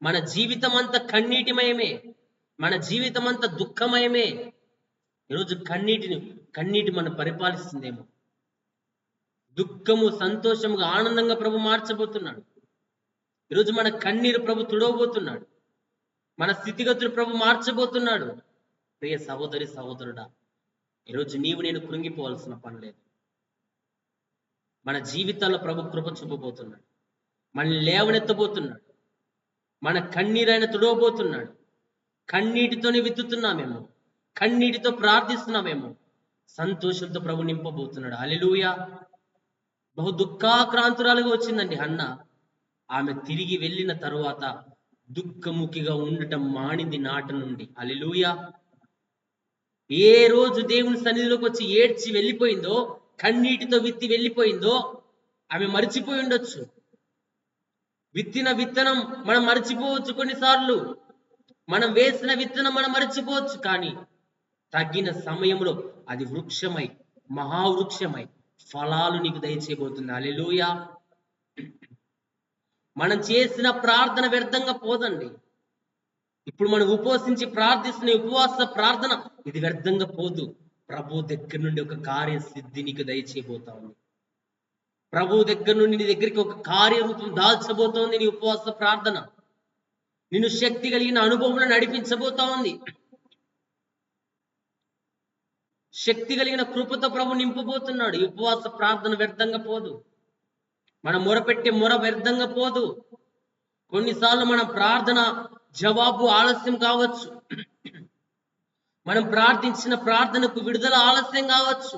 మన జీవితం అంతా కన్నీటిమయమే, మన జీవితం అంతా దుఃఖమయమే. ఈరోజు కన్నీటి మనం పరిపాలిస్తుందేమో. దుఃఖము సంతోషముగా ఆనందంగా ప్రభు మార్చబోతున్నాడు. ఈరోజు మన కన్నీరు ప్రభు తుడవబోతున్నాడు, మన స్థితిగతులు ప్రభు మార్చబోతున్నాడు. ప్రియ సహోదరి సహోదరుడా, ఈరోజు నీవు నేను కృంగిపోవాల్సిన పని లేదు. మన జీవితాల్లో ప్రభు కృప చూపబోతున్నాడు, మనల్ని లేవనెత్తబోతున్నాడు, మన కన్నీరైన తుడవబోతున్నాడు. కన్నీటితోనే విత్తుతున్నామేమో, కన్నీటితో ప్రార్థిస్తున్నామేమో, సంతోషంతో ప్రభు నింపబోతున్నాడు. హల్లెలూయా. బహు దుఃఖాక్రాంతురాలుగా వచ్చిందండి హన్న. ఆమె తిరిగి వెళ్ళిన తరువాత దుఃఖముఖిగా ఉండటం మానింది నాట నుండి. హల్లెలూయా. ఏ రోజు దేవుని సన్నిధిలోకి వచ్చి ఏడ్చి వెళ్ళిపోయిందో, కన్నీటితో విత్తి వెళ్ళిపోయిందో ఆమె మరిచిపోయి ఉండొచ్చు. విత్తిన విత్తనం మనం మరిచిపోవచ్చు, కొన్నిసార్లు మనం వేసిన విత్తనం మనం మరిచిపోవచ్చు. కానీ తగిన సమయంలో అది వృక్షమై, మహావృక్షమై ఫలాలు నీకు దయచేయబోతుంది. హల్లెలూయా. మనం చేసిన ప్రార్థన వ్యర్థంగా పోదండి. ఇప్పుడు మనం ఉపవసించి ప్రార్థిస్తున్న ఉపవాస ప్రార్థన ఇది వ్యర్థంగా పోదు. ప్రభు దగ్గర నుండి ఒక కార్యసిద్ధి నీకు దయచేయబోతా ఉంది. ప్రభు దగ్గర నుండి నీ దగ్గరికి ఒక కార్యరూపం దాల్చబోతోంది నీ ఉపవాస ప్రార్థన. నిన్ను శక్తి కలిగిన అనుభవంలో నడిపించబోతా ఉంది. శక్తి కలిగిన కృపతో ప్రభు నింపబోతున్నాడు. ఈ ఉపవాస ప్రార్థన వ్యర్థంగా పోదు. మనం మొరపెట్టే మొర వ్యర్థంగా పోదు. కొన్నిసార్లు మన ప్రార్థన జవాబు ఆలస్యం కావచ్చు, మనం ప్రార్థించిన ప్రార్థనకు విడుదల ఆలస్యం కావచ్చు,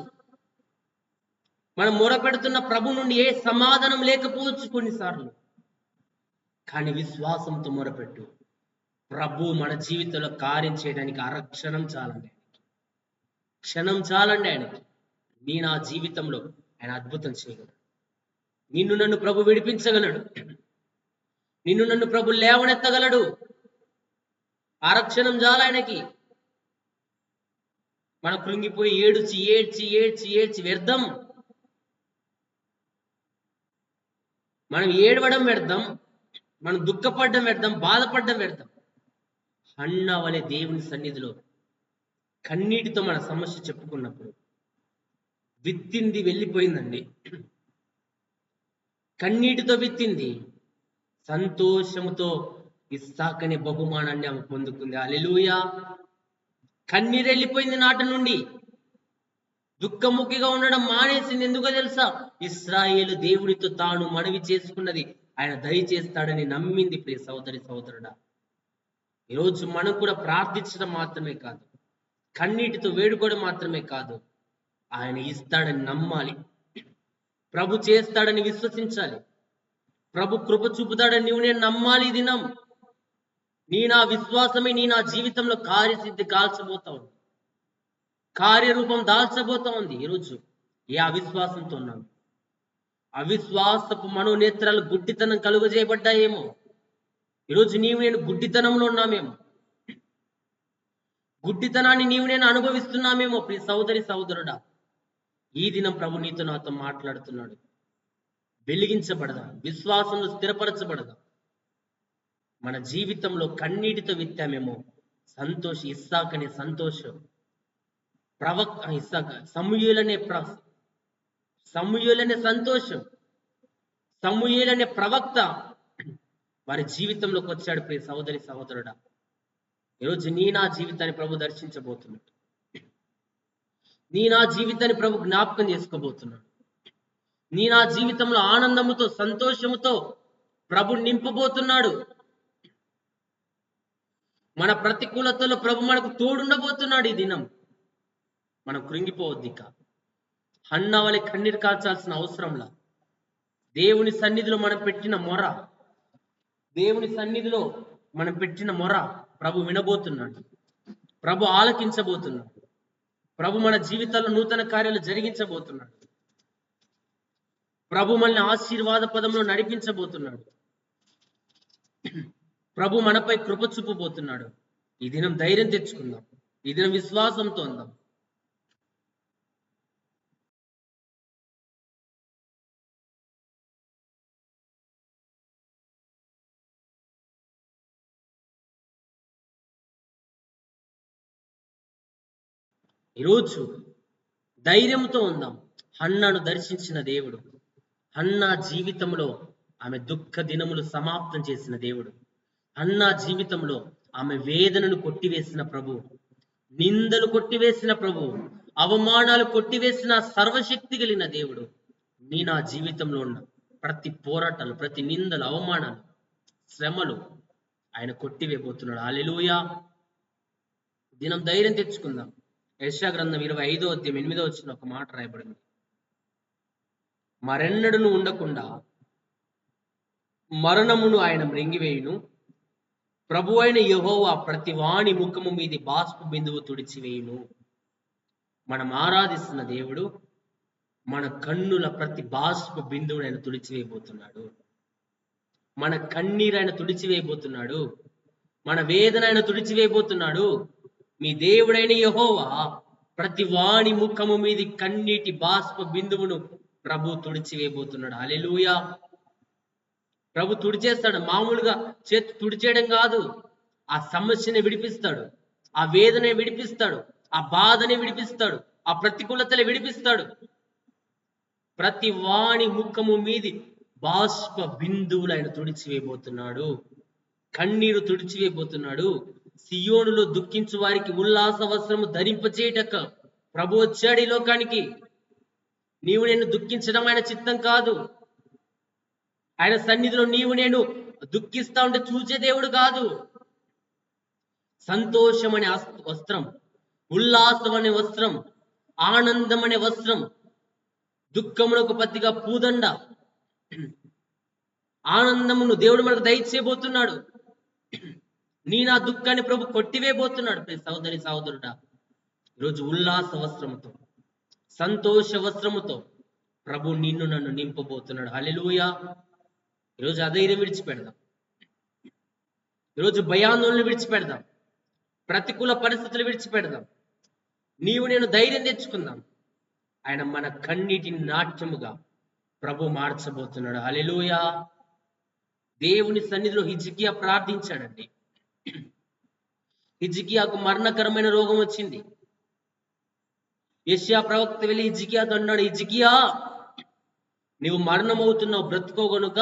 మనం మొరపెడుతున్న ప్రభు నుండి ఏ సమాధానం లేకపోవచ్చు కొన్నిసార్లు. కానీ విశ్వాసంతో మొరపెట్టు, ప్రభు మన జీవితంలో కార్యం చేయడానికి అరక్షణం చాలండి, క్షణం చాలండి ఆయనకి. నా జీవితంలో ఆయన అద్భుతం చేయగలడు. నిన్ను నన్ను ప్రభు విడిపించగలడు, నిన్ను నన్ను ప్రభు లేవనెత్తగలడు. ఆరక్షణం చాలు ఆయనకి. మనం కృంగిపోయి ఏడ్చి ఏడ్చి ఏడ్చి ఏడ్చి వ్యర్థం. మనం ఏడవడం వ్యర్థం, మనం దుఃఖపడడం వ్యర్థం, బాధపడడం వ్యర్థం. హన్నా వలె దేవుని సన్నిధిలో కన్నీటితో మన సమస్య చెప్పుకున్నప్పుడు విత్తింది వెళ్ళిపోయిందండి. కన్నీటితో విత్తింది సంతోషముతో ఇస్సాకనే బహుమానాన్ని ఆమె పొందుకుంది. హల్లెలూయా. కన్నీరు వెళ్ళిపోయింది నాటి నుండి. దుఃఖముఖిగా ఉండడం మానేసింది. ఎందుకో తెలుసా? ఇశ్రాయేలు దేవుడితో తాను మనవి చేసుకున్నది ఆయన దయచేస్తాడని నమ్మింది. ప్రియ సహోదరి సహోదరుడా, ఈరోజు మనం కూడా ప్రార్థించడం మాత్రమే కాదు, కన్నీటితో వేడుకోవడం మాత్రమే కాదు, ఆయన ఇస్తాడని నమ్మాలి. ప్రభు చేస్తాడని విశ్వసించాలి. ప్రభు కృప చూపుతాడని నీవు నేను నమ్మాలి. ఈ దినం నా విశ్వాసమే నా జీవితంలో కార్యసిద్ధి కాల్చబోతా ఉంది, కార్యరూపం దాల్చబోతా ఉంది. ఈరోజు ఏ అవిశ్వాసంతో ఉన్నాను? అవిశ్వాసపు మనోనేత్రాలు గుడ్డితనం కలుగజేయబడ్డాయేమో. ఈరోజు నీవు నేను గుడ్డితనంలో ఉన్నామేమో, గుడ్డితనాన్ని నీవు నేను అనుభవిస్తున్నామేమో. ప్రియ సహోదరి సహోదరుడా, ఈ దినం ప్రభు నీతో నాతో మాట్లాడుతున్నాడు. వెలిగించబడదా, విశ్వాసంలో స్థిరపరచబడదా. మన జీవితంలో కన్నీటితో విత్తామేమో ఇస్సాకనే సంతోషం. సమూయేలనే సంతోషం, సమూయేలనే ప్రవక్త వారి జీవితంలోకి వచ్చాడు. ప్రియ సహోదరి సహోదరుడా, ఈరోజు నా జీవితాన్ని ప్రభు దర్శించబోతున్నాడు. నా జీవితాన్ని ప్రభు జ్ఞాపకం చేసుకోబోతున్నాడు. నా జీవితంలో ఆనందముతో సంతోషముతో ప్రభు నింపబోతున్నాడు. మన ప్రతికూలతలో ప్రభు మనకు తోడుండబోతున్నాడు. ఈ దినం మనం కృంగిపోవద్దు. ఇక హన్నా వలె కన్నీరు కాల్చాల్సిన అవసరంలా. దేవుని సన్నిధిలో మనం పెట్టిన మొర, దేవుని సన్నిధిలో మనం పెట్టిన మొర ప్రభు వినబోతున్నాడు. ప్రభు ఆలకించబోతున్నాడు. ప్రభు మన జీవితాల్లో నూతన కార్యాలు జరిగించబోతున్నాడు. ప్రభు మనల్ని ఆశీర్వాద పదంలో నడిపించబోతున్నాడు. ప్రభు మనపై కృప చూపబోతున్నాడు. ఈ దినం ధైర్యం తెచ్చుకుందాం. ఈ దినం విశ్వాసంతో ఉందాం. ఈరోజు ధైర్యంతో ఉందాం. హన్నాను దర్శించిన దేవుడు, హన్నా జీవితంలో ఆమె దుఃఖ దినములు సమాప్తం చేసిన దేవుడు, హన్నా జీవితంలో ఆమె వేదనను కొట్టివేసిన ప్రభు, నిందలు కొట్టివేసిన ప్రభు, అవమానాలు కొట్టివేసిన సర్వశక్తి కలిగిన దేవుడు నా జీవితంలో ఉన్న ప్రతి పోరాటాలు, ప్రతి నిందలు, అవమానాలు, శ్రమలు ఆయన కొట్టివేయబోతున్నాడు. హల్లెలూయా. దినం ధైర్యం తెచ్చుకుందాం. యెషయా గ్రంథం 25వ అధ్యాయం 8వ వచనంలో ఒక మాట రాయబడింది. మరెన్నడను ఉండకుండా మరణమును ఆయన మృంగివేయును, ప్రభు అయిన యెహోవా ప్రతి వాణి ముఖము మీది బాష్ప బిందువు తుడిచివేయును. మనం ఆరాధిస్తున్న దేవుడు మన కన్నుల ప్రతి బాష్ప బిందువును ఆయన తుడిచివేయబోతున్నాడు. మన కన్నీరు ఆయన తుడిచివేయబోతున్నాడు. మన వేదన ఆయన తుడిచివేయబోతున్నాడు. మీ దేవుడైన యెహోవా ప్రతి వాణి ముఖము మీది కన్నీటి బాష్ప బిందువును ప్రభు తుడిచివేయబోతున్నాడు. హల్లెలూయా. ప్రభు తుడిచేస్తాడు. మామూలుగా చేతి తుడిచేయడం కాదు, ఆ సమస్యని విడిపిస్తాడు, ఆ వేదనే విడిపిస్తాడు, ఆ బాధని విడిపిస్తాడు, ఆ ప్రతికూలతని విడిపిస్తాడు. ప్రతి వాణి ముఖము మీది బాష్ప బిందువులు ఆయన తుడిచివేయబోతున్నాడు. కన్నీరు తుడిచివేయబోతున్నాడు. సియోనులో దుఃఖించు వారికి ఉల్లాస వస్త్రము ధరింపచేయటక ప్రభు వచ్చాడు ఈ లోకానికి. నీవు నేను దుఃఖించడం ఆయన చిత్తం కాదు. ఆయన సన్నిధిలో నీవు నేను దుఃఖిస్తా ఉంటే చూసే దేవుడు కాదు. సంతోషం అనే వస్త్రం, ఉల్లాసం అనే వస్త్రం, ఆనందం అనే వస్త్రం, దుఃఖమునకు పత్తిగా పూదండ, ఆనందమును దేవుడు మనకు దయచేయబోతున్నాడు. నా దుఃఖాన్ని ప్రభు కొట్టివేయబోతున్నాడు. సహోదరి సహోదరుడా, ఈరోజు ఉల్లాస వస్త్రముతో, సంతోష వస్త్రముతో ప్రభు నిన్ను నన్ను నింపబోతున్నాడు. హల్లెలూయా. ఈరోజు అధైర్యం విడిచిపెడదాం. ఈరోజు భయాందోళన విడిచిపెడదాం. ప్రతికూల పరిస్థితులు విడిచిపెడదాం. నీవు నేను ధైర్యం తెచ్చుకుందాం. ఆయన మన కన్నీటిని నాట్యముగా ప్రభు మార్చబోతున్నాడు. హల్లెలూయా. దేవుని సన్నిధిలో హిజ్కియా ప్రార్థించాడండి. హిజ్కియాకు మరణకరమైన రోగం వచ్చింది. యెషయా ప్రవక్త వెళ్ళి హిజ్కియాతో అన్నాడు, హిజ్కియా, నీవు మరణమవుతున్నావు, బ్రతుకో గనుక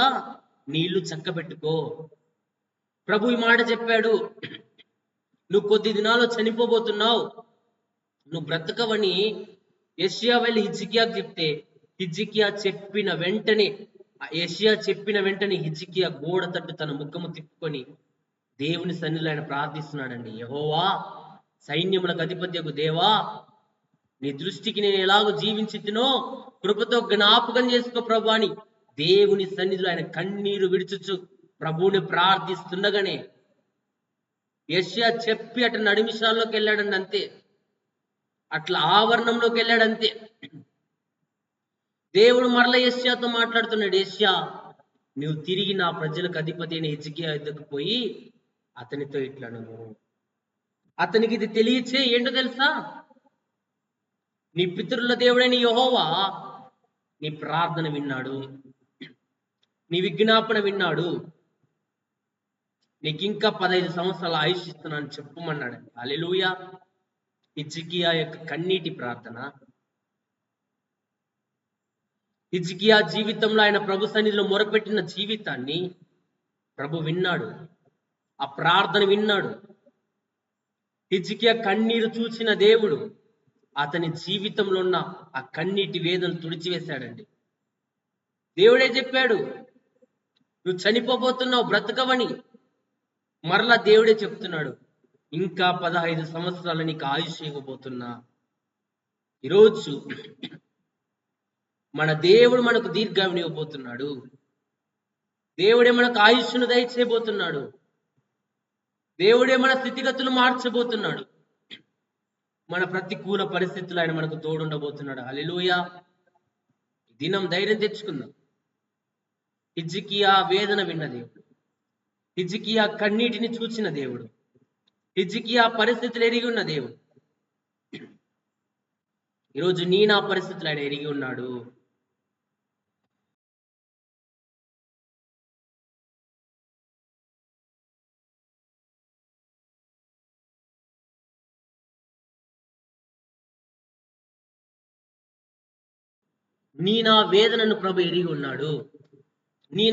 నీ ఇల్లు చక్కబెట్టుకో. ప్రభు ఈ మాట చెప్పాడు, నువ్వు కొద్ది దినాల్లో చనిపోబోతున్నావు, నువ్వు బ్రతకవని యెషయా వెళ్ళి హిజ్కియాకు చెప్తే, హిజ్కియా చెప్పిన వెంటనే హిజ్కియా గోడ తట్టు తన ముఖము తిప్పుకొని దేవుని సన్నిధిలో ఆయన ప్రార్థిస్తున్నాడండి. యెహోవా, సైన్యములకు అధిపత్యకు దేవా, నీ దృష్టికి నేను ఎలాగో జీవించితినో కృపతో జ్ఞాపకం చేసుకో ప్రభు అని దేవుని సన్నిధిలో ఆయన కన్నీరు విడుచుచు ప్రభువుని ప్రార్థిస్తుండగానే యెషయా చెప్పి అటు నడిమిషాల్లోకి వెళ్ళాడండి. అంతే, అట్లా ఆవరణంలోకి వెళ్ళాడంతే. దేవుడు మరల యెషయాతో మాట్లాడుతున్నాడు, యెషయా, నువ్వు తిరిగి నా ప్రజలకు అధిపతి అయిన హిజ్కియా యుద్ధకు పోయి అతనితో ఇట్లను, అతనికి ఇది తెలియచే. ఏంటో తెలుసా? నీ పితరుల దేవుడైన యెహోవా నీ ప్రార్థన విన్నాడు, నీ విజ్ఞాపన విన్నాడు, నీకు ఇంకా 15 సంవత్సరాల ఆయుష్ ఇస్తున్నాను చెప్పమన్నాడు. హల్లెలూయా. హిజ్కియా యొక్క కన్నీటి ప్రార్థన, హిజ్కియా జీవితంలో ఆయన ప్రభు సన్నిధిలో మొరపెట్టిన జీవితాన్ని ప్రభు విన్నాడు, ఆ ప్రార్థన విన్నాడు. హిజ్కియా కన్నీరు చూసిన దేవుడు అతని జీవితంలో ఉన్న ఆ కన్నీటి వేదన తుడిచివేశాడండి. దేవుడే చెప్పాడు, నువ్వు చనిపోబోతున్నావు, బ్రతకవని. మరలా దేవుడే చెప్తున్నాడు, ఇంకా 15 సంవత్సరాలు నీకు ఆయుష్ ఇవ్వబోతున్నా. ఈరోజు మన దేవుడు మనకు దీర్ఘాయువు ఇవ్వబోతున్నాడు. దేవుడే మనకు ఆయుష్ను దయచేయబోతున్నాడు. దేవుడే మన స్థితిగతులు మార్చబోతున్నాడు. మన ప్రతికూల పరిస్థితులు ఆయన మనకు తోడుండబోతున్నాడు. హల్లెలూయా. దినం ధైర్యం తెచ్చుకుందాం. హిజ్కియా వేదన విన్న దేవుడు, హిజ్కియా కన్నీటిని చూచిన దేవుడు, హిజ్కియా పరిస్థితులు ఎరిగి ఉన్న దేవుడు ఈరోజు నా పరిస్థితులు ఆయన ఎరిగి ఉన్నాడు. నా వేదనను ప్రభు ఎరిగి ఉన్నాడు.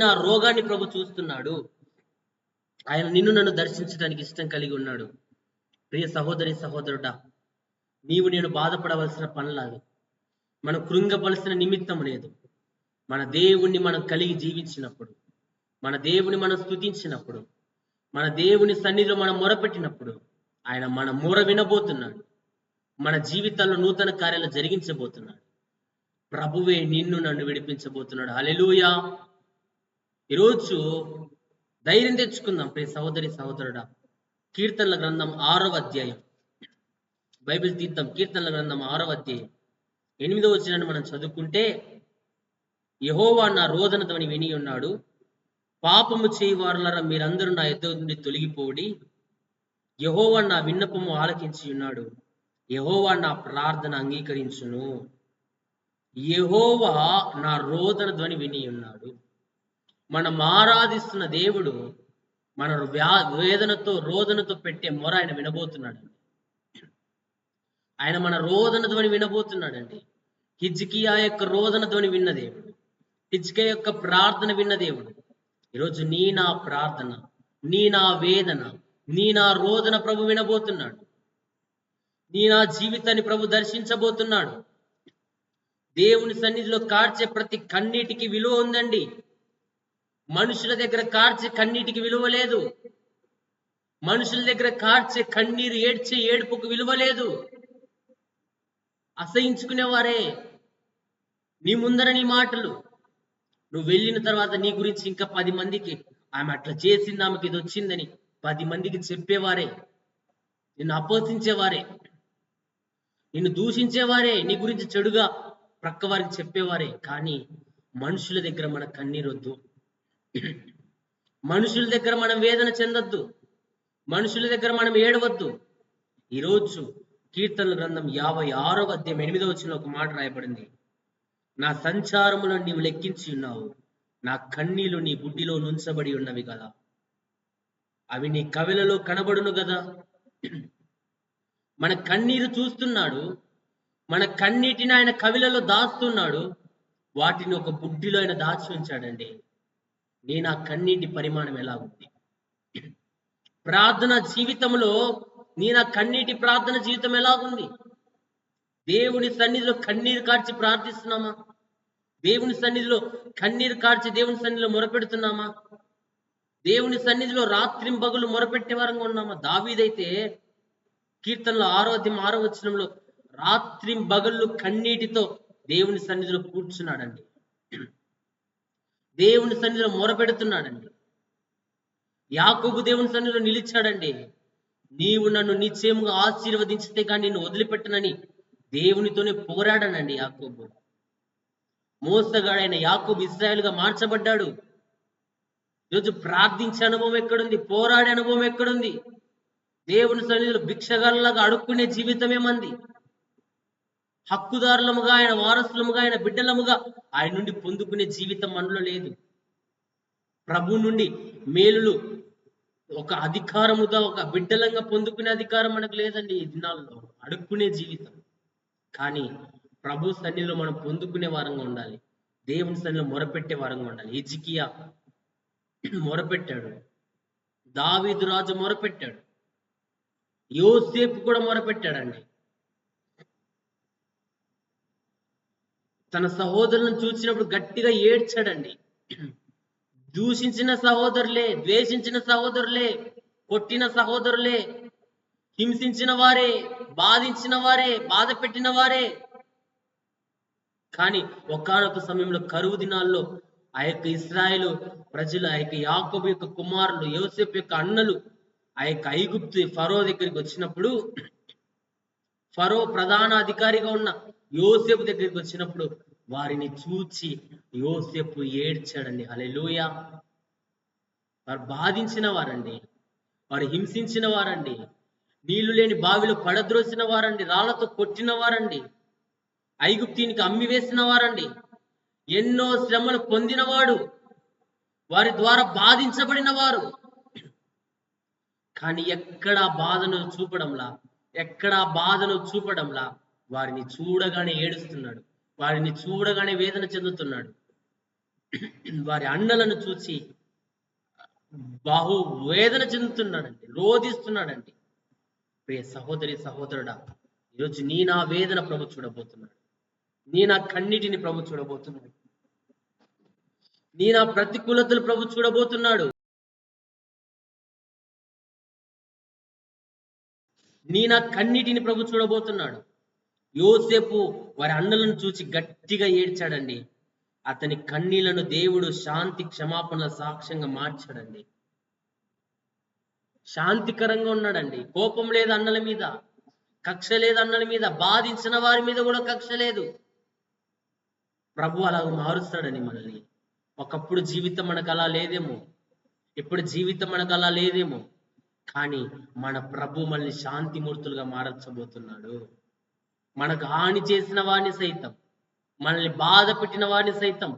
నా రోగాన్ని ప్రభు చూస్తున్నాడు. ఆయన నిన్ను నన్ను దర్శించడానికి ఇష్టం కలిగి ఉన్నాడు. ప్రియ సహోదరి సహోదరుడా, నీవు నేను బాధపడవలసిన పనులాదు, మనం కృంగవలసిన నిమిత్తం లేదు. మన దేవుణ్ణి మనం కలిగి జీవించినప్పుడు, మన దేవుని మనం స్తుతించినప్పుడు, మన దేవుని సన్నిధిలో మనం మొరపెట్టినప్పుడు ఆయన మన మొర వినబోతున్నాడు. మన జీవితాల్లో నూతన కార్యాలు జరిగించబోతున్నాడు. ప్రభువే నిన్ను నన్ను విడిపించబోతున్నాడు. హల్లెలూయా. ఈరోజు ధైర్యం తెచ్చుకుందాం ప్రియ సహోదరి సహోదరుడా. కీర్తనల గ్రంథం 6వ అధ్యాయం, బైబిల్ తీద్దాం. కీర్తనల గ్రంథం 6వ అధ్యాయం 8వ వచనాన్ని మనం చదువుకుంటే, యెహోవా నా రోదన ధ్వని విని ఉన్నాడు, పాపము చేయవారులారా మీరందరూ నా ఎదుట నుండి తొలగిపోడి. యెహోవా నా విన్నపము ఆలకించి ఉన్నాడు, యెహోవా నా ప్రార్థన అంగీకరించును. యెహోవా నా రోదన ధ్వని విని ఉన్నాడు. మనం ఆరాధిస్తున్న దేవుడు మన వేదనతో రోదనతో పెట్టే మొర ఆయన వినబోతున్నాడు. ఆయన మన రోదన ధ్వని వినబోతున్నాడండి. హిజ్కియా యొక్క రోదన ధ్వని విన్న దేవుడు, హిజ్కియా యొక్క ప్రార్థన విన్న దేవుడు ఈరోజు నా ప్రార్థన, నా వేదన, నా రోదన ప్రభు వినబోతున్నాడు. నా జీవితాన్ని ప్రభు దర్శించబోతున్నాడు. దేవుని సన్నిధిలో కార్చే ప్రతి కన్నీటికి విలువ ఉందండి. మనుషుల దగ్గర కార్చే కన్నీటికి విలువ లేదు. మనుషుల దగ్గర కార్చే కన్నీరు, ఏడ్చే ఏడుపుకు విలువ లేదు. అసహించుకునేవారే నీ ముందర నీ మాటలు, నువ్వు వెళ్ళిన తర్వాత నీ గురించి ఇంకా 10 మందికి ఆమె అట్లా చేసింది, ఆమెకి ఇది వచ్చిందని 10 మందికి చెప్పేవారే, నిన్ను అపోసించేవారే, నిన్ను దూషించేవారే, నీ గురించి చెడుగా ప్రక్క వారికి చెప్పేవారే. కానీ మనుషుల దగ్గర మన కన్నీరొద్దు. మనుషుల దగ్గర మనం వేదన చెందొద్దు. మనుషుల దగ్గర మనం ఏడవద్దు. ఈరోజు కీర్తనల గ్రంథం 56వ అధ్యాయం 8వ వచనంలో ఒక మాట రాయబడింది. నా సంచారములను నీవు లెక్కించి ఉన్నావు, నా కన్నీళ్లు నీ బుడ్డిలో నుంచబడి ఉన్నవి కదా, అవి నీ కవిలలో కనబడును కదా. మన కన్నీరు చూస్తున్నాడు, మన కన్నీటిని ఆయన కవిలలో దాస్తున్నాడు, వాటిని ఒక బుడ్డిలో ఆయన దాచి ఉంచాడండి. నేను ఆ కన్నీటి పరిమాణం ఎలా ఉంది? ప్రార్థన జీవితంలో నేను ఆ కన్నీటి ప్రార్థన జీవితం ఎలాగుంది? దేవుని సన్నిధిలో కన్నీరు కార్చి ప్రార్థిస్తున్నామా? దేవుని సన్నిధిలో కన్నీరు కార్చి దేవుని సన్నిధిలో మొరపెడుతున్నామా? దేవుని సన్నిధిలో రాత్రింబగలు మొరపెట్టే వారంగా ఉన్నామా? దావీదైతే కీర్తనలో 6వ అధ్యాయం 6వ వచనంలో రాత్రింబగళ్ళు కన్నీటితో దేవుని సన్నిధిలో కూర్చున్నాడండి. దేవుని సన్నిధిలో మొరపెడుతున్నాడండి. యాకోబు దేవుని సన్నిధిలో నిలిచాడండి. నీవు నన్ను నిశ్చయముగా ఆశీర్వదించితే కానీ నిన్ను వదిలిపెట్టనని దేవునితోనే పోరాడానండి యాకోబు. మోసగాడైన యాకోబు ఇశ్రాయేలుగా మార్చబడ్డాడు. ఈరోజు ప్రార్థించే అనుభవం ఎక్కడుంది? పోరాడే అనుభవం ఎక్కడుంది? దేవుని సన్నిధిలో భిక్షగాళ్ళలాగా అడుక్కునే జీవితమే మంది. హక్కుదారులముగా, ఆయన వారసులముగా, ఆయన బిడ్డలముగా ఆయన నుండి పొందుకునే జీవితం మనలో లేదు. ప్రభు నుండి మేలులు ఒక అధికారముగా, ఒక బిడ్డలంగా పొందుకునే అధికారం మనకు లేదండి ఈ దినాల్లో. అడుక్కునే జీవితం. కానీ ప్రభు సన్నిధిలో మనం పొందుకునే వారంగా ఉండాలి. దేవుని సన్నిధిలో మొరపెట్టే వారంగా ఉండాలి. హిజ్కియా మొరపెట్టాడు, దావీదు రాజు మొరపెట్టాడు, యోసేపు కూడా మొరపెట్టాడండి. తన సహోదరులను చూసినప్పుడు గట్టిగా ఏడ్చాడండి. దూషించిన సహోదరులే, ద్వేషించిన సహోదరులే, కొట్టిన సహోదరులే, హింసించిన వారే, బాధించిన వారే, బాధ పెట్టిన వారే. కానీ ఒకానొక సమయంలో కరువు దినాల్లో ఆ యొక్క ఇశ్రాయేలు ప్రజలు, ఆ యొక్క యాకోబు యొక్క కుమారులు, యోసేపు యొక్క అన్నలు ఆ యొక్క ఐగుప్తు ఫరో దగ్గరికి వచ్చినప్పుడు, ఫరో ప్రధాన అధికారిగా ఉన్న యోసేపు దగ్గరికి వచ్చినప్పుడు వారిని చూచి యోసేపు ఏడ్చాడండి. హల్లెలూయా. వారు బాధించిన వారండి, వారు హింసించిన వారండి, నీళ్లు లేని బావిలో పడద్రోసిన వారండి, రాళ్లతో కొట్టిన వారండి, ఐగుప్తీనికి అమ్మి వేసిన వారండి, ఎన్నో శ్రమలు పొందినవాడు, వారి ద్వారా బాధించబడిన వారు. కానీ ఎక్కడా బాధను చూపడంలా వారిని చూడగానే ఏడుస్తున్నాడు, వారిని చూడగానే వేదన చెందుతున్నాడు. వారి అన్నలను చూసి వేదన చెందుతున్నాడండి, రోధిస్తున్నాడండి. ప్రియ సహోదరి సహోదరుడా, ఈరోజు నీ నా వేదన ప్రభు చూడబోతున్నాడు, నీ నా కన్నిటిని ప్రభు చూడబోతున్నాడు, నీ నా ప్రతికూలతలు ప్రభు చూడబోతున్నాడు, నీ నా కన్నిటిని ప్రభు చూడబోతున్నాడు. యోసేపు వారి అన్నలను చూసి గట్టిగా ఏడ్చాడండి. అతని కన్నీళ్లను దేవుడు శాంతి క్షమాపణల సాక్ష్యంగా మార్చాడండి. శాంతికరంగా ఉన్నాడండి. కోపం లేదు అన్నల మీద, కక్ష లేదు అన్నల మీద, బాధించిన వారి మీద కూడా కక్ష లేదు. ప్రభు అలా మారుస్తాడని మనల్ని. ఒకప్పుడు జీవితం మనకు అలా లేదేమో, ఇప్పుడు జీవితం మనకు అలా లేదేమో, కానీ మన ప్రభు మనల్ని శాంతిమూర్తులుగా మార్చబోతున్నాడు. మనకు హాని చేసిన వారిని సైతం, మనల్ని బాధ పెట్టిన వారిని సైతం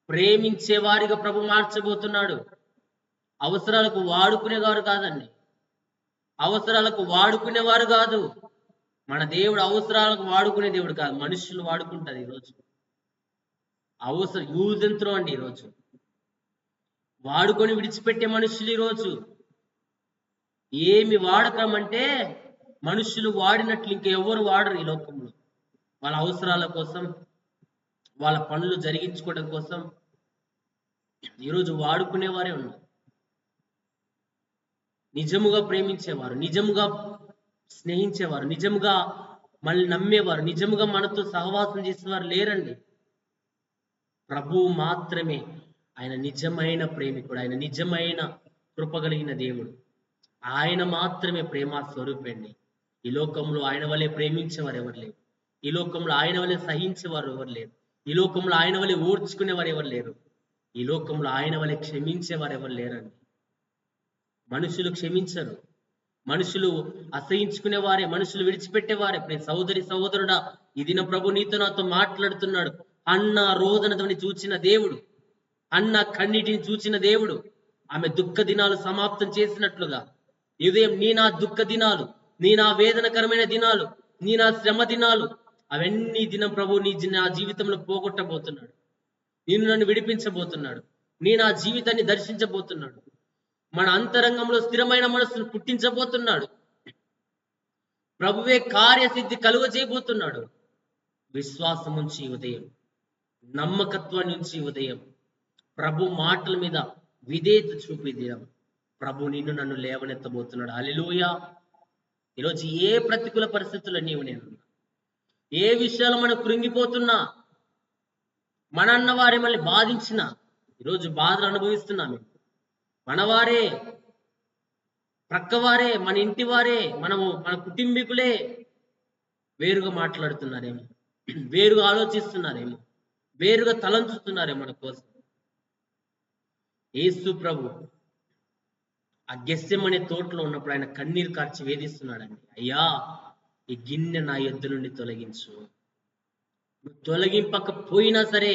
ప్రేమించే వారిగా ప్రభు మార్చబోతున్నాడు. అవసరాలకు వాడుకునేవారు కాదండి, అవసరాలకు వాడుకునేవారు కాదు. మన దేవుడు అవసరాలకు వాడుకునే దేవుడు కాదు, మనుషులు వాడుకుంటారు. ఈరోజు యూజ్ అండ్ త్రో అండి. ఈరోజు వాడుకొని విడిచిపెట్టే మనుషులు. ఈరోజు ఏమి వాడకం అంటే మనుషులు వాడినట్లు ఇంకెవరు వాడరు ఈ లోకంలో. వాళ్ళ అవసరాల కోసం, వాళ్ళ పనులు జరిగించుకోవడం కోసం ఈరోజు వాడుకునేవారే ఉన్నారు. నిజముగా ప్రేమించేవారు, నిజముగా స్నేహించేవారు, నిజముగా మనల్ని నమ్మేవారు, నిజముగా మనతో సహవాసం చేసేవారు లేరండి. ప్రభువు మాత్రమే ఆయన నిజమైన ప్రేమికుడు, ఆయన నిజమైన కృప కలిగిన దేవుడు. ఆయన మాత్రమే ప్రేమ స్వరూపండి. ఈ లోకంలో ఆయన వల్లే ప్రేమించేవారు ఎవరు లేరు, ఈ లోకంలో ఆయన వల్లే సహించేవారు ఎవరు లేరు, ఈ లోకంలో ఆయన వల్లే ఓర్చుకునేవారు ఎవరు లేరు, ఈ లోకంలో ఆయన వల్లే క్షమించేవారు ఎవరు లేరండి. మనుషులు క్షమించరు, మనుషులు అసహించుకునేవారే, మనుషులు విడిచిపెట్టేవారే. ప్రియ సహోదరి సహోదరుడా, ఈ దిన ప్రభు నీతో నాతో మాట్లాడుతున్నాడు. అన్న రోదనని చూచిన దేవుడు, అన్న కన్నీటిని చూచిన దేవుడు, ఆమె దుఃఖ దినాలు సమాప్తం చేసినట్లుగా ఈ ఉదయం నీ నా దుఃఖ దినాలు, నీ నా వేదనకరమైన దినాలు, నీ నా శ్రమ దినాలు, అవన్నీ దినం ప్రభు నా జీవితంలో పోగొట్టబోతున్నాడు. నిన్ను నన్ను విడిపించబోతున్నాడు. నీ నా జీవితాన్ని దర్శించబోతున్నాడు. మన అంతరంగంలో స్థిరమైన మనస్సును పుట్టించబోతున్నాడు. ప్రభువే కార్యసిద్ధి కలుగ చేయబోతున్నాడు. విశ్వాసం ఉంచి ఉదయం, నమ్మకత్వాన్ని ఉంచి ఉదయం, ప్రభు మాటల మీద విధేయత చూపి దినం ప్రభు నిన్ను నన్ను లేవనెత్తబోతున్నాడు. హల్లెలూయా. ఈరోజు ఏ ప్రతికూల పరిస్థితుల్లో నేను ఏ విషయాలు మనం కృంగిపోతున్నా, మన అన్న వారే మళ్ళీ బాధించిన, ఈరోజు బాధలు అనుభవిస్తున్నాము. మనవారే, ప్రక్కవారే, మన ఇంటి వారే, మన కుటుంబీకులే వేరుగా మాట్లాడుతున్నారేమో, వేరుగా ఆలోచిస్తున్నారేమో, వేరుగా తలంచుతున్నారేమో మన కోసం. యేసు ప్రభు ఆ గెస్సెమనే తోటలో ఉన్నప్పుడు ఆయన కన్నీరు కార్చి వేధిస్తున్నాడండి. అయ్యా, ఈ గిన్నె నా యొద్ద నుండి తొలగించు. తొలగింపకపోయినా సరే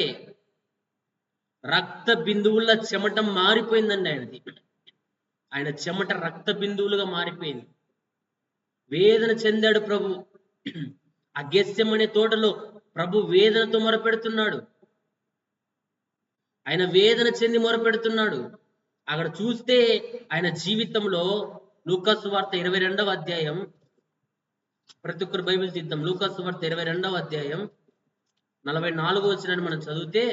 రక్త బిందువుల చెమట మారిపోయిందండి ఆయనది. ఆయన చెమట రక్త బిందువులుగా మారిపోయింది. వేదన చెందాడు ప్రభు. ఆ గెస్సెమనే తోటలో ప్రభు వేదనతో మొరపెడుతున్నాడు. ఆయన వేదన చెంది మొరపెడుతున్నాడు. అక్కడ చూస్తే ఆయన జీవితంలో లూకాసు వార్త 22వ అధ్యాయం, ప్రతి ఒక్కరు బైబిల్ తీద్దాం. లూకాసు వార్త 22వ అధ్యాయం 44వ వచనాన్ని మనం చదివితే,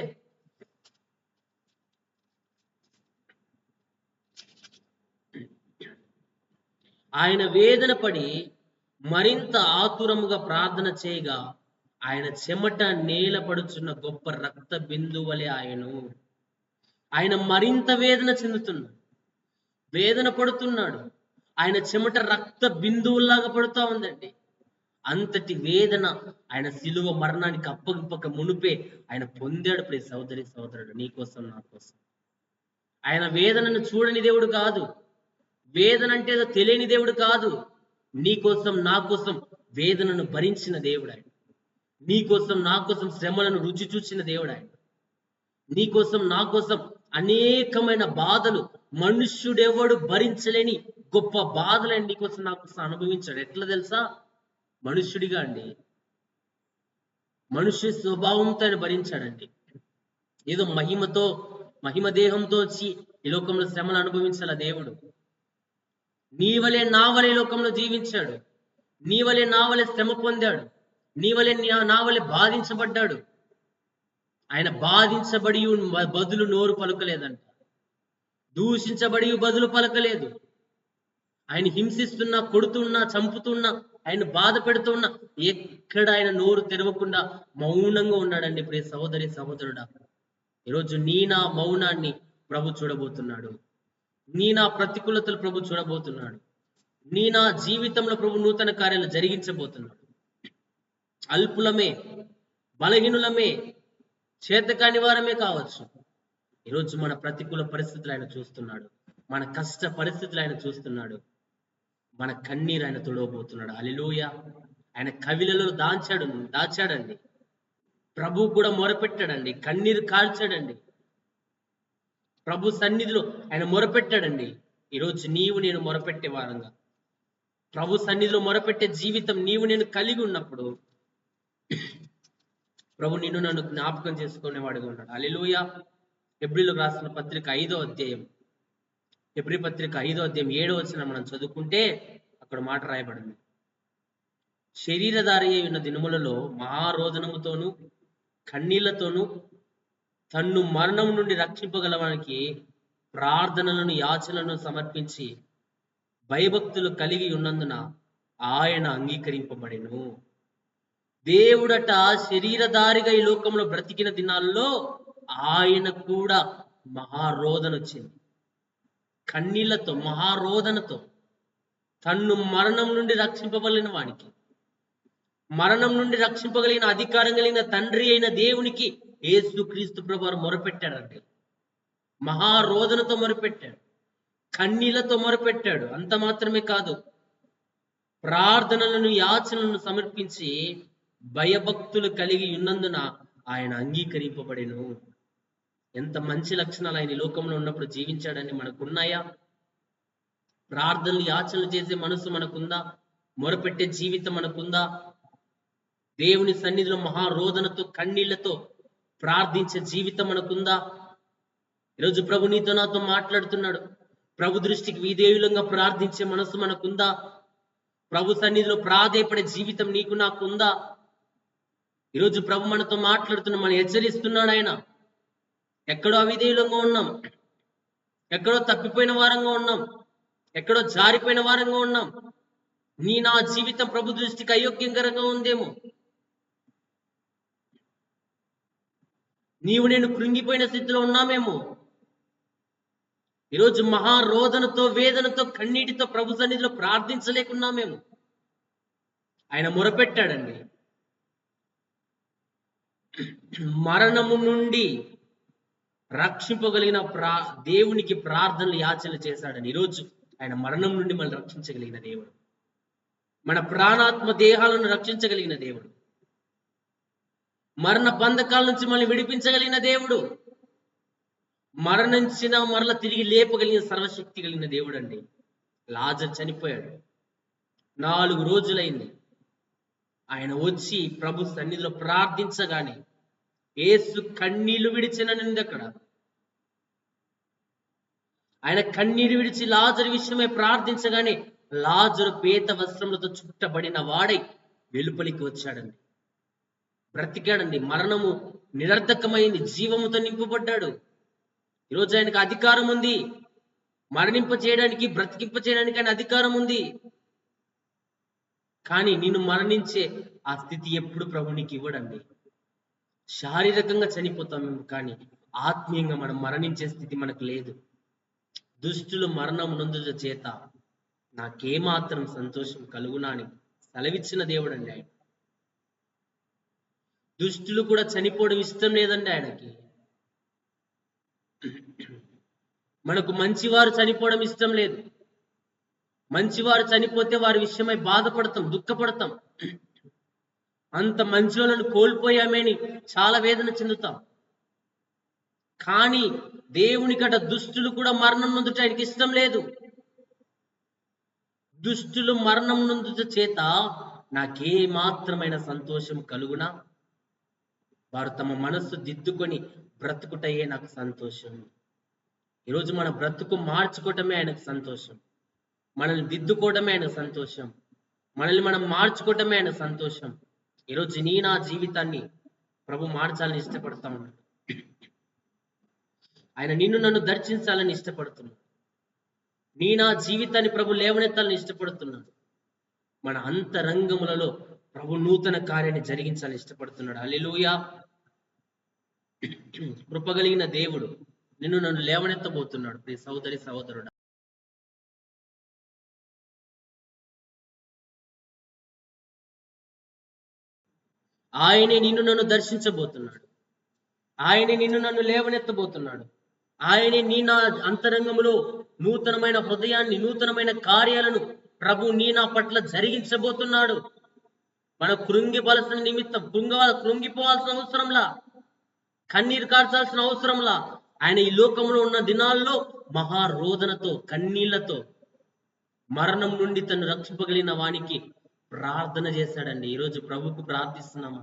ఆయన వేదన పడి మరింత ఆతురముగా ప్రార్థన చేయగా ఆయన చెమట నేల పడుచున్న గొప్ప రక్త బిందువలే ఆయన మరింత వేదన చెందుతున్నాడు, వేదన పడుతున్నాడు. ఆయన చెమట రక్త బిందువుల్లాగా పడుతూ ఉందండి. అంతటి వేదన ఆయన శిలువ మరణానికి అప్పగింపక మునిపే ఆయన పొందాడు. ప్రియ సహోదరి సహోదరుడు, నీ కోసం నా కోసం. ఆయన వేదనను చూడని దేవుడు కాదు. వేదన అంటే ఏదో తెలియని దేవుడు కాదు. నీ కోసం నా కోసం వేదనను భరించిన దేవుడు ఆయన. నీ కోసం నా కోసం శ్రమలను రుచి చూసిన దేవుడు ఆయన. నీ కోసం నా కోసం అనేకమైన బాధలు, మనుష్యుడెవడు భరించలేని గొప్ప బాధలని నీ కోసం నా కోసం అనుభవించాడు. ఎట్లా తెలుసా? మనుష్యుడిగా అండి, మనుష్య స్వభావంతో ఆయన భరించాడండి. ఏదో మహిమ దేహంతో వచ్చి ఈ లోకంలో శ్రమను అనుభవించాల దేవుడు. నీ వలే నా వలే లోకంలో జీవించాడు. నీ వలే నా వలే శ్రమ పొందాడు. నీ వలే నా వలే బాధించబడ్డాడు. ఆయన బాధించబడి బదులు నోరు పలుకలేదంట. దూషించబడి బదులు పలకలేదు. ఆయన హింసిస్తున్నా, కొడుతున్నా, చంపుతున్నా, ఆయన బాధ పెడుతున్నా ఎక్కడ ఆయన నోరు తెరవకుండా మౌనంగా ఉన్నాడండి. ప్రియ సహోదరి సహోదరుడా, ఈరోజు నీ నా మౌనాన్ని ప్రభు చూడబోతున్నాడు. నీ నా ప్రతికూలతలు ప్రభు చూడబోతున్నాడు. నీ నా జీవితంలో ప్రభు నూతన కార్యాలు జరిగించబోతున్నాడు. అల్పులమే, బలహీనులమే, చేతకాని వారమే కావచ్చు, ఈరోజు మన ప్రతికూల పరిస్థితులు ఆయన చూస్తున్నాడు. మన కష్ట పరిస్థితులు ఆయన చూస్తున్నాడు. మన కన్నీరు ఆయన తొడవబోతున్నాడు. హల్లెలూయా. ఆయన కవిలలో దాచాడండి. ప్రభు కూడా మొరపెట్టాడండి, కన్నీరు కాల్చాడండి. ప్రభు సన్నిధిలో ఆయన మొరపెట్టాడండి. ఈరోజు నీవు నేను మొరపెట్టే వారంగా, ప్రభు సన్నిధిలో మొరపెట్టే జీవితం నీవు నేను కలిగి ఉన్నప్పుడు ప్రభు నిన్ను నన్ను జ్ఞాపకం చేసుకునేవాడుగా ఉన్నాడు. హల్లెలూయా. హెబ్రీలకు రాసిన పత్రిక 5వ అధ్యాయం, హెబ్రీ పత్రిక 5వ అధ్యాయం 7వ వచనం మనం చదువుకుంటే అక్కడ మాట రాయబడింది. శరీరధారి అయి ఉన్న దినములలో మహారోదనముతోనూ కన్నీళ్లతోనూ తన్ను మరణం నుండి రక్షింపగలవానికి ప్రార్థనలను, యాచనలను సమర్పించి భయభక్తులు కలిగి ఉన్నందున ఆయన అంగీకరింపబడెను. దేవుడట శరీరధారిగా ఈ లోకంలో బ్రతికిన దినాల్లో ఆయన కూడా మహారోదన వచ్చింది. కన్నీళ్లతో, మహారోదనతో తన్ను మరణం నుండి రక్షింపబడిన వానికి, మరణం నుండి రక్షింపగలిగిన అధికారం కలిగిన తండ్రి అయిన దేవునికి యేసుక్రీస్తు ప్రభువారు మొరపెట్టాడండి. మహారోదనతో మొరపెట్టాడు, కన్నీళ్లతో మొరపెట్టాడు. అంత మాత్రమే కాదు, ప్రార్థనలను యాచనలను సమర్పించి భయభక్తులు కలిగి ఉన్నందున ఆయన అంగీకరింపబడెను. ఎంత మంచి లక్షణాలు ఆయన ఈ లోకంలో ఉన్నప్పుడు జీవించాడని మనకున్నాయా? ప్రార్థనలు యాచనలు చేసే మనసు మనకుందా? మొరపెట్టే జీవితం మనకుందా? దేవుని సన్నిధిలో మహారోదనతో కన్నీళ్లతో ప్రార్థించే జీవితం మనకుందా? ఈరోజు ప్రభు నీతో నాతో మాట్లాడుతున్నాడు. ప్రభు దృష్టికి విధేయులంగా ప్రార్థించే మనసు మనకుందా? ప్రభు సన్నిధిలో ప్రాధేయపడే జీవితం నీకు నాకుందా? ఈరోజు ప్రభు మనతో మాట్లాడుతున్నా, మనం హెచ్చరిస్తున్నాడు ఆయన. ఎక్కడో అవిధేయులంగా ఉన్నాం, ఎక్కడో తప్పిపోయిన వారంగా ఉన్నాం, ఎక్కడో జారిపోయిన వారంగా ఉన్నాం. నా జీవితం ప్రభు దృష్టికి అయోగ్యకరంగా ఉందేమో, నీవు నేను కృంగిపోయిన స్థితిలో ఉన్నామేమో. ఈరోజు మహారోదనతో వేదనతో కన్నీటితో ప్రభు సన్నిధిలో ప్రార్థించలేకున్నామేమో. ఆయన మొరపెట్టాడండి. మరణము నుండి రక్షింపగలిగిన దేవునికి ప్రార్థనలు యాచనలు చేశాడని. ఈరోజు ఆయన మరణం నుండి మనల్ని రక్షించగలిగిన దేవుడు, మన ప్రాణాత్మ దేహాలను రక్షించగలిగిన దేవుడు, మరణ బంధకాల నుంచి మనల్ని విడిపించగలిగిన దేవుడు, మరణించిన మరల తిరిగి లేపగలిగిన సర్వశక్తి కలిగిన దేవుడు అండి. లాజరు చనిపోయాడు, 4 రోజులైంది. ఆయన వచ్చి ప్రభు సన్నిధిలో ప్రార్థించగానే యేసు కన్నీళ్లు విడిచిననింది అక్కడ. ఆయన కన్నీరు విడిచి లాజరు విషయమై ప్రార్థించగానే లాజరు పేత వస్త్రములతో చుట్టబడిన వాడై వెలుపలికి వచ్చాడండి. బ్రతికాడండి. మరణము నిరర్ధకమైంది, జీవముతో నింపబడ్డాడు. ఈరోజు ఆయనకు అధికారం ఉంది. మరణింప చేయడానికి, బ్రతికింప చేయడానికి ఆయన అధికారం ఉంది. కానీ నిన్ను మరణించే ఆ స్థితి ఎప్పుడు ప్రభు నీకు ఇవ్వడండి. శారీరకంగా చనిపోతాం మేము, కానీ ఆత్మీయంగా మనం మరణించే స్థితి మనకు లేదు. దుష్టులు మరణం నొందుట చేత నాకేమాత్రం సంతోషం కలుగునా అని సెలవిచ్చిన దేవుడు అండి ఆయన. దుష్టులు కూడా చనిపోవడం ఇష్టం లేదండి ఆయనకి. మనకు మంచివారు చనిపోవడం ఇష్టం లేదు. మంచివారు చనిపోతే వారి విషయమై బాధపడతాం, దుఃఖపడతాం. అంత మంచి వాళ్ళను కోల్పోయామని చాలా వేదన చెందుతాం. కానీ దేవునికట దుష్టులు కూడా మరణం నొందుట ఆయనకి ఇష్టం లేదు. దుష్టులు మరణం నొందుట చేత నాకే మాత్రమైన సంతోషం కలుగునా? వారు తమ మనస్సు దిద్దుకొని బ్రతుకుటయే నాకు సంతోషం. ఈరోజు మన బ్రతుకు మార్చుకోవటమే ఆయనకు సంతోషం. మనల్ని దిద్దుకోవడమే ఆయన సంతోషం. మనల్ని మనం మార్చుకోవటమే ఆయన సంతోషం. ఈరోజు నా జీవితాన్ని ప్రభు మార్చాలని ఇష్టపడతా ఉన్నాడు. ఆయన నిన్ను నన్ను దర్శించాలని ఇష్టపడుతున్నాడు. నా జీవితాన్ని ప్రభు లేవనెత్తాలని ఇష్టపడుతున్నాడు. మన అంతరంగములలో ప్రభు నూతన కార్యాన్ని జరిగించాలని ఇష్టపడుతున్నాడు. హల్లెలూయా. కృపగలిగిన దేవుడు నిన్ను నన్ను లేవనెత్తబోతున్నాడు. ప్రియ సహోదరి సహోదరుడు, ఆయనే నిన్ను నన్ను దర్శించబోతున్నాడు. ఆయనే నిన్ను నన్ను లేవనెత్తబోతున్నాడు. ఆయనే నా అంతరంగములో నూతనమైన హృదయాన్ని, నూతనమైన కార్యాలను ప్రభు నా పట్ల జరిగించబోతున్నాడు. మన కృంగిపోవాల్సిన నిమిత్తం కృంగిపోవాల్సిన అవసరంలా, కన్నీరు కార్చాల్సిన అవసరంలా ఆయన ఈ లోకంలో ఉన్న దినాల్లో మహారోదనతో కన్నీళ్లతో మరణం నుండి తను రక్షింపగలిగిన వానికి ప్రార్థన చేశాడండి. ఈరోజు ప్రభుకు ప్రార్థిస్తున్నామా?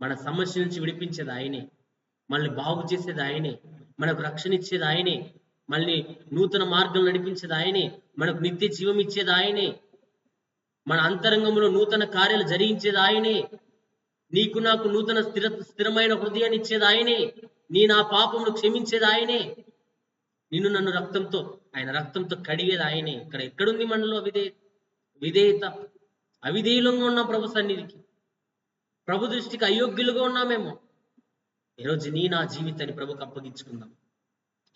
మన సమస్య నుంచి విడిపించేది ఆయనే, మనల్ని బాగు చేసేది ఆయనే, మనకు రక్షణ ఇచ్చేది ఆయనే, మళ్ళీ నూతన మార్గం నడిపించేది ఆయనే, మనకు నిత్య జీవం ఇచ్చేది ఆయనే, మన అంతరంగంలో నూతన కార్యాలు జరిగించేది ఆయనే, నీకు నాకు నూతన స్థిరమైన హృదయాన్ని ఇచ్చేది ఆయనే, నా పాపమును క్షమించేది ఆయనే, నిన్ను నన్ను ఆయన రక్తంతో కడిగేది ఆయనే. ఇక్కడ ఎక్కడుంది మనలో విధేయత? అవిధేయులంగా ఉన్నాం ప్రభు సన్నిధికి, ప్రభు దృష్టికి అయోగ్యులుగా ఉన్నామేమో. ఈరోజు నా జీవితాన్ని ప్రభుకు అప్పగించుకుందాం.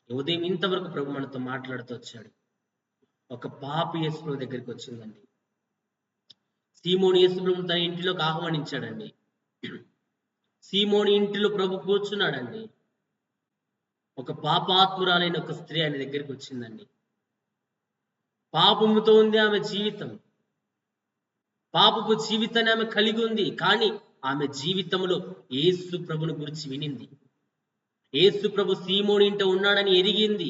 ఉదయం ఇంతవరకు ప్రభు మనతో మాట్లాడుతూ వచ్చాడు. ఒక పాపి యేసు ప్రభు దగ్గరికి వచ్చిందండి. సీమోని యేసు ప్రభు తన ఇంటిలోకి ఆహ్వానించాడండి. సీమోని ఇంటిలో ప్రభు కూర్చున్నాడండి. ఒక పాపాత్మురాలైన ఒక స్త్రీ ఆయన దగ్గరికి వచ్చిందండి. పాపముతో ఉంది ఆమె జీవితం. పాపపు జీవితాన్ని ఆమె కలిగి ఉంది. కానీ ఆమె జీవితంలో యేసు ప్రభుని గురించి వినింది. యేసు ప్రభు సీమోని ఇంట ఉన్నాడని ఎరిగింది.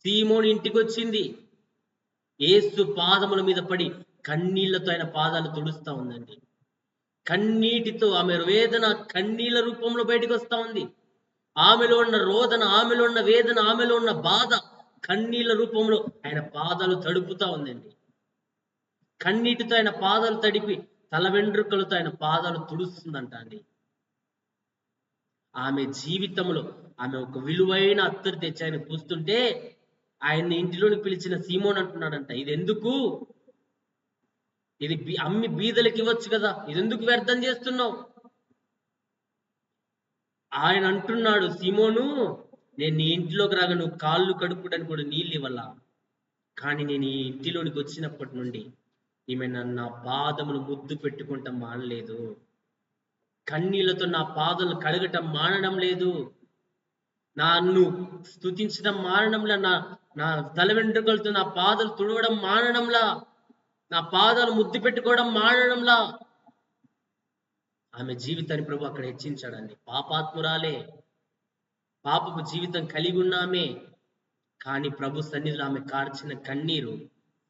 సీమోని ఇంటికి వచ్చింది. యేసు పాదముల మీద పడి కన్నీళ్లతో ఆయన పాదాలు తుడుస్తా ఉందండి. కన్నీటితో ఆమె వేదన కన్నీళ్ల రూపంలో బయటకు వస్తా ఉంది. ఆమెలో ఉన్న రోదన, ఆమెలో ఉన్న వేదన, ఆమెలో ఉన్న బాధ కన్నీళ్ల రూపంలో ఆయన పాదాలు తడుపుతా ఉందండి. కన్నీటితో ఆయన పాదాలు తడిపి తల వెంట్రుకలతో ఆయన పాదాలు తుడుస్తుందంట అండి. ఆమె జీవితంలో ఆమె ఒక విలువైన అత్తరు తెచ్చి ఆయన పూస్తుంటే ఆయన్ని ఇంటిలోని పిలిచిన సీమోన్ అంటున్నాడంట, ఇది ఎందుకు? ఇది అమ్మి బీదలకి ఇవ్వచ్చు కదా, ఇది ఎందుకు వ్యర్థం చేస్తున్నావు? ఆయన అంటున్నాడు, సీమోను, నేను నీ ఇంటిలోకి రాగా నువ్వు కాళ్ళు కడుక్కోవడానికి కూడా నీళ్ళు ఇవ్వాలా, కానీ నేను ఈ ఇంటిలోనికి వచ్చినప్పటి నుండి ఈమె నా పాదములు ముద్దు పెట్టుకుంటాం మానలేదు, కన్నీళ్లతో నా పాదలు కడగటం మానడం లేదు, నన్ను స్తుతించడం మానడంలా, నా తల వెంట్రుకలతో నా పాదాలు తుడవడం మానడంలా, నా పాదాలు ముద్దు పెట్టుకోవడం మానడంలా ఆమె జీవితాన్ని ప్రభు అక్కడ హెచ్చించాడండి. పాపాత్మురాలే, పాపపు జీవితం కలిగి ఉన్నామే, కానీ ప్రభు సన్నిధిలో ఆమె కార్చిన కన్నీరు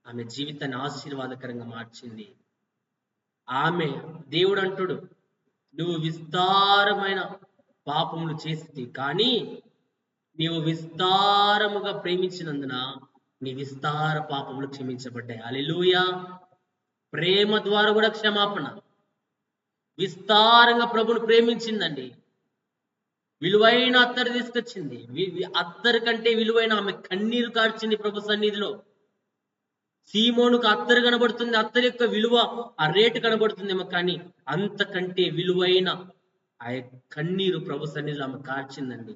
ఆమె జీవితాన్ని ఆశీర్వాదకరంగా మార్చింది. ఆమె దేవుడు అంటుడు, నువ్వు విస్తారమైన పాపములు చేసి కానీ నీవు విస్తారముగా ప్రేమించినందున నీ విస్తార పాపములు క్షమించబడ్డాయి. హల్లెలూయా. ప్రేమ ద్వారా కూడా క్షమాపణ. విస్తారంగా ప్రభుని ప్రేమించిందండి. విలువైన అత్తరు తీసుకొచ్చింది. అత్తరు కంటే విలువైన ఆమె కన్నీరు కార్చింది ప్రభు సన్నిధిలో. సీమోనుకు అత్తరు కనబడుతుంది, అత్తరు యొక్క విలువ ఆ రేటు కనబడుతుందేమో, కానీ అంతకంటే విలువైన ఆ కన్నీరు ప్రభు సన్నిధిలో ఆమె కార్చిందండి.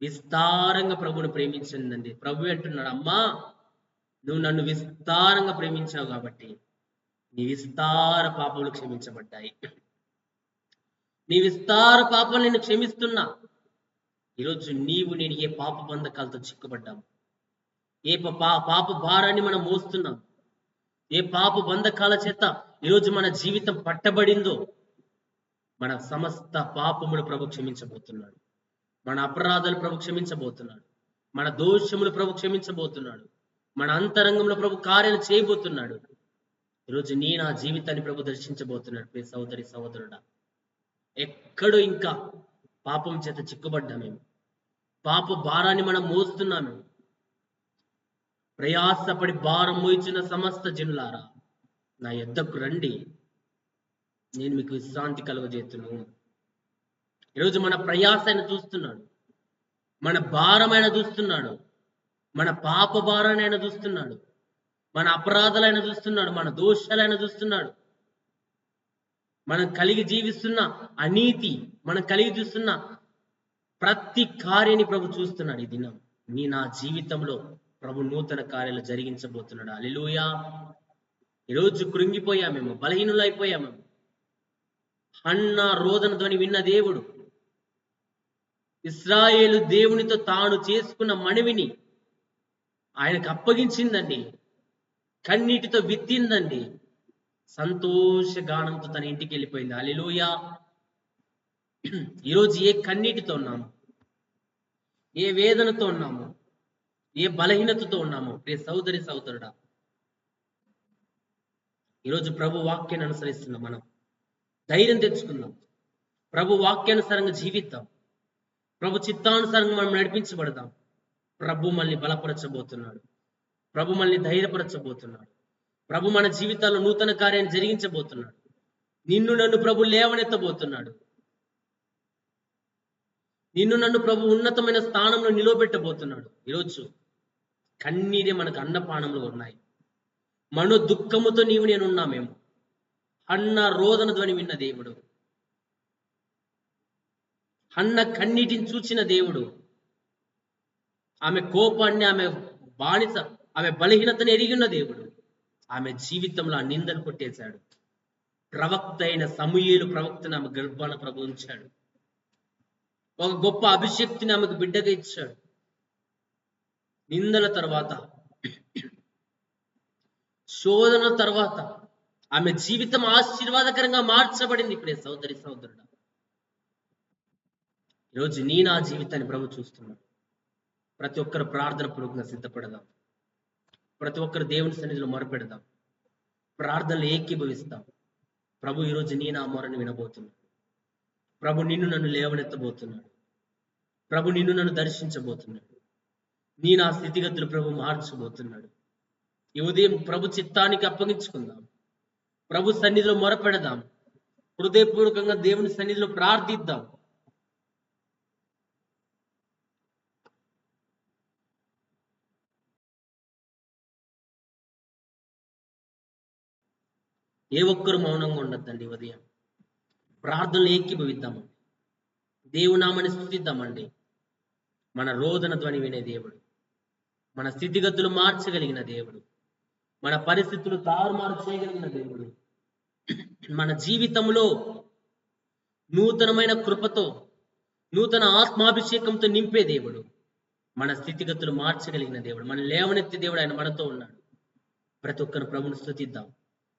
విస్తారంగా ప్రభుని ప్రేమించిందండి. ప్రభు అంటున్నాడు, అమ్మా నువ్వు నన్ను విస్తారంగా ప్రేమించావు కాబట్టి నీ విస్తార పాపములు క్షమించబడ్డాయి. నీ విస్తార పాపాలు నేను క్షమిస్తున్నా. ఈరోజు నీవు నేను ఏ పాప బంధకాలతో చిక్కుపడ్డాము, ఏ పాప భారాన్ని మనం మోస్తున్నాం, ఏ పాప బంధకాల చేత ఈరోజు మన జీవితం పట్టబడిందో, మన సమస్త పాపములు ప్రభు క్షమించబోతున్నాడు. మన అపరాధాలు ప్రభు క్షమించబోతున్నాడు. మన దోషములు ప్రభు క్షమించబోతున్నాడు. మన అంతరంగంలో ప్రభు కార్యాలు చేయబోతున్నాడు. ఈరోజు నా జీవితాన్ని ప్రభు దర్శించబోతున్నాడు. ప్రియ సహోదరి సహోదరుడా, ఎక్కడో ఇంకా పాపం చేత చిక్కుబడ్డామేమో, పాప భారాన్ని మనం మోస్తున్నామేమో. ప్రయాసపడి భారం మోయిచున్న సమస్త జనులారా నా యొద్దకు రండి, నేను మీకు విశ్రాంతి కలుగజేతును. ఈరోజు మన ప్రయాస ఆయన చూస్తున్నాడు, మన భారం ఆయన చూస్తున్నాడు, మన పాప భారాన్ని ఆయన చూస్తున్నాడు, మన అపరాధాలు ఆయన చూస్తున్నాడు, మన దోషాలు ఆయన చూస్తున్నాడు, మనం కలిగి జీవిస్తున్న అనీతి, మనం కలిగి చూస్తున్న ప్రతి కార్యాన్ని ప్రభు చూస్తున్నాడు. ఈ దినం నా జీవితంలో ప్రభు నూతన కార్యాలు జరిగించబోతున్నాడు. హల్లెలూయా. ఈరోజు కృంగిపోయామేమో, బలహీనులైపోయామేమో. హన్నా రోదన ధ్వని విన్న దేవుడు ఇశ్రాయేలు దేవునితో తాను చేసుకున్న మనవిని ఆయనకు అప్పగించిందండి. కన్నీటితో విత్తిందండి. సంతోష గానంతో తన ఇంటికి వెళ్ళిపోయింది. హల్లెలూయా. ఈరోజు ఏ కన్నీటితో ఉన్నాము, ఏ వేదనతో ఉన్నాము, ఏ బలహీనతతో ఉన్నాము, ప్రియ సహోదరి సహోదరుడా, ఈరోజు ప్రభు వాక్యాన్ని అనుసరిస్తున్నాం. మనం ధైర్యం తెచ్చుకుందాం. ప్రభు వాక్యానుసారంగా జీవిద్దాం. ప్రభు చిత్తానుసారంగా మనం నడిపించబడదాం. ప్రభు మనల్ని బలపరచబోతున్నాడు. ప్రభు మనల్ని ధైర్యపరచబోతున్నాడు. ప్రభు మన జీవితాల్లో నూతన కార్యాన్ని జరిగించబోతున్నాడు. నిన్ను నన్ను ప్రభు లేవనెత్తబోతున్నాడు. నిన్ను నన్ను ప్రభు ఉన్నతమైన స్థానంలో నిలవబెట్టబోతున్నాడు. ఈరోజు కన్నీరే మనకు అన్నపానంలో ఉన్నాయి. మనో దుఃఖముతో నీవు నేను ఉన్నామేమో. అన్న రోదన ధ్వని విన్న దేవుడు, అన్న కన్నీటిని చూచిన దేవుడు, ఆమె కోపాన్ని, ఆమె బానిస, ఆమె బలహీనతను ఎరిగిన దేవుడు ఆమె జీవితంలో ఆ నిందలు కొట్టేశాడు. ప్రవక్త అయిన సమూయేలు ప్రవక్తను ఆమె గర్భాన ప్రభు ఉంచాడు. ఒక గొప్ప అభిషక్తిని ఆమెకు బిడ్డగా ఇచ్చాడు. నిందల తర్వాత, శోధన తర్వాత ఆమె జీవితం ఆశీర్వాదకరంగా మార్చబడింది. ఇప్పుడే సోదరి సోదరుడు, ఈరోజు నా జీవితాన్ని ప్రభు చూస్తున్నాడు. ప్రతి ఒక్కరు ప్రార్థన పూర్వకంగా సిద్ధపడదాం. ప్రతి ఒక్కరు దేవుని సన్నిధిలో మొరపెడదాం. ప్రార్థనలు ఏకీభవిస్తాం. ప్రభు ఈరోజు నా మొరను వినబోతున్నాడు. ప్రభు నిన్ను నన్ను లేవనెత్తబోతున్నాడు. ప్రభు నిన్ను నన్ను దర్శించబోతున్నాడు. నా స్థితిగతులు ప్రభు మార్చబోతున్నాడు. ఈ ఉదయం ప్రభు చిత్తానికి అప్పగించుకుందాం. ప్రభు సన్నిధిలో మొరపెడదాం. హృదయపూర్వకంగా దేవుని సన్నిధిలో ప్రార్థిద్దాం. ఏ ఒక్కరు మౌనంగా ఉండొద్దండి. ఉదయం ప్రార్థనలు ఏకీభవిద్దామండి. దేవునామని స్తుతిద్దామండి. మన రోదన ధ్వని వినే దేవుడు, మన స్థితిగతులు మార్చగలిగిన దేవుడు, మన పరిస్థితులు తారుమారు చేయగలిగిన దేవుడు, మన జీవితంలో నూతనమైన కృపతో, నూతన ఆత్మాభిషేకంతో నింపే దేవుడు, మన స్థితిగతులు మార్చగలిగిన దేవుడు, మన లేవనెత్తి దేవుడు ఆయన మనతో ఉన్నాడు. ప్రతి ఒక్కరు ప్రభుని స్తుతిద్దాం.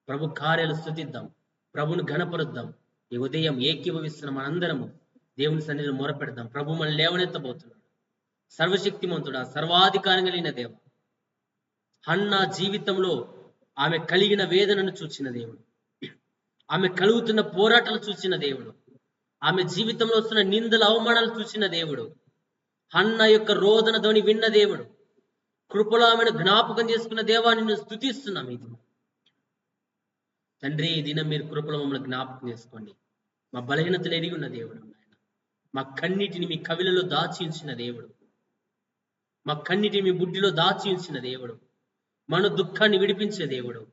ప్రభు కార్యాలు స్తుతిద్దాం. ప్రభుని ఘనపరుద్దాం. ఈ ఉదయం ఏకీభవిస్తున్న మనందరము దేవుని సన్నిధిలో మొరపెడదాం. ప్రభు మనల్ని లేవనెత్తబోతున్నాడు. సర్వశక్తిమంతుడా, సర్వాధికారం కలిగిన దేవ. హన్నా జీవితంలో ఆమె కలిగిన వేదనను చూచిన దేవుడు, ఆమె కలుగుతున్న పోరాటాలు చూసిన దేవుడు, ఆమె జీవితంలో వస్తున్న నిందల అవమానాలు చూసిన దేవుడు, హన్న యొక్క రోదన ధ్వని విన్న దేవుడు, కృపలో ఆమెను జ్ఞాపకం చేసుకున్న దేవా నిన్ను స్తుతిస్తున్నాం. ఇది తండ్రి, ఈ దినం మీరు కృపలో మమ్మల్ని జ్ఞాపకం చేసుకోండి. మా బలహీనతలు ఎరిగి ఉన్న దేవుడు ఆయన. మా కన్నిటిని మీ కవిలలో దాచి ఉంచిన దేవుడు, మా కన్నిటిని మీ బుడ్డిలో దాచి ఉంచిన దేవుడు, మన దుఃఖాన్ని విడిపించే దేవుడు,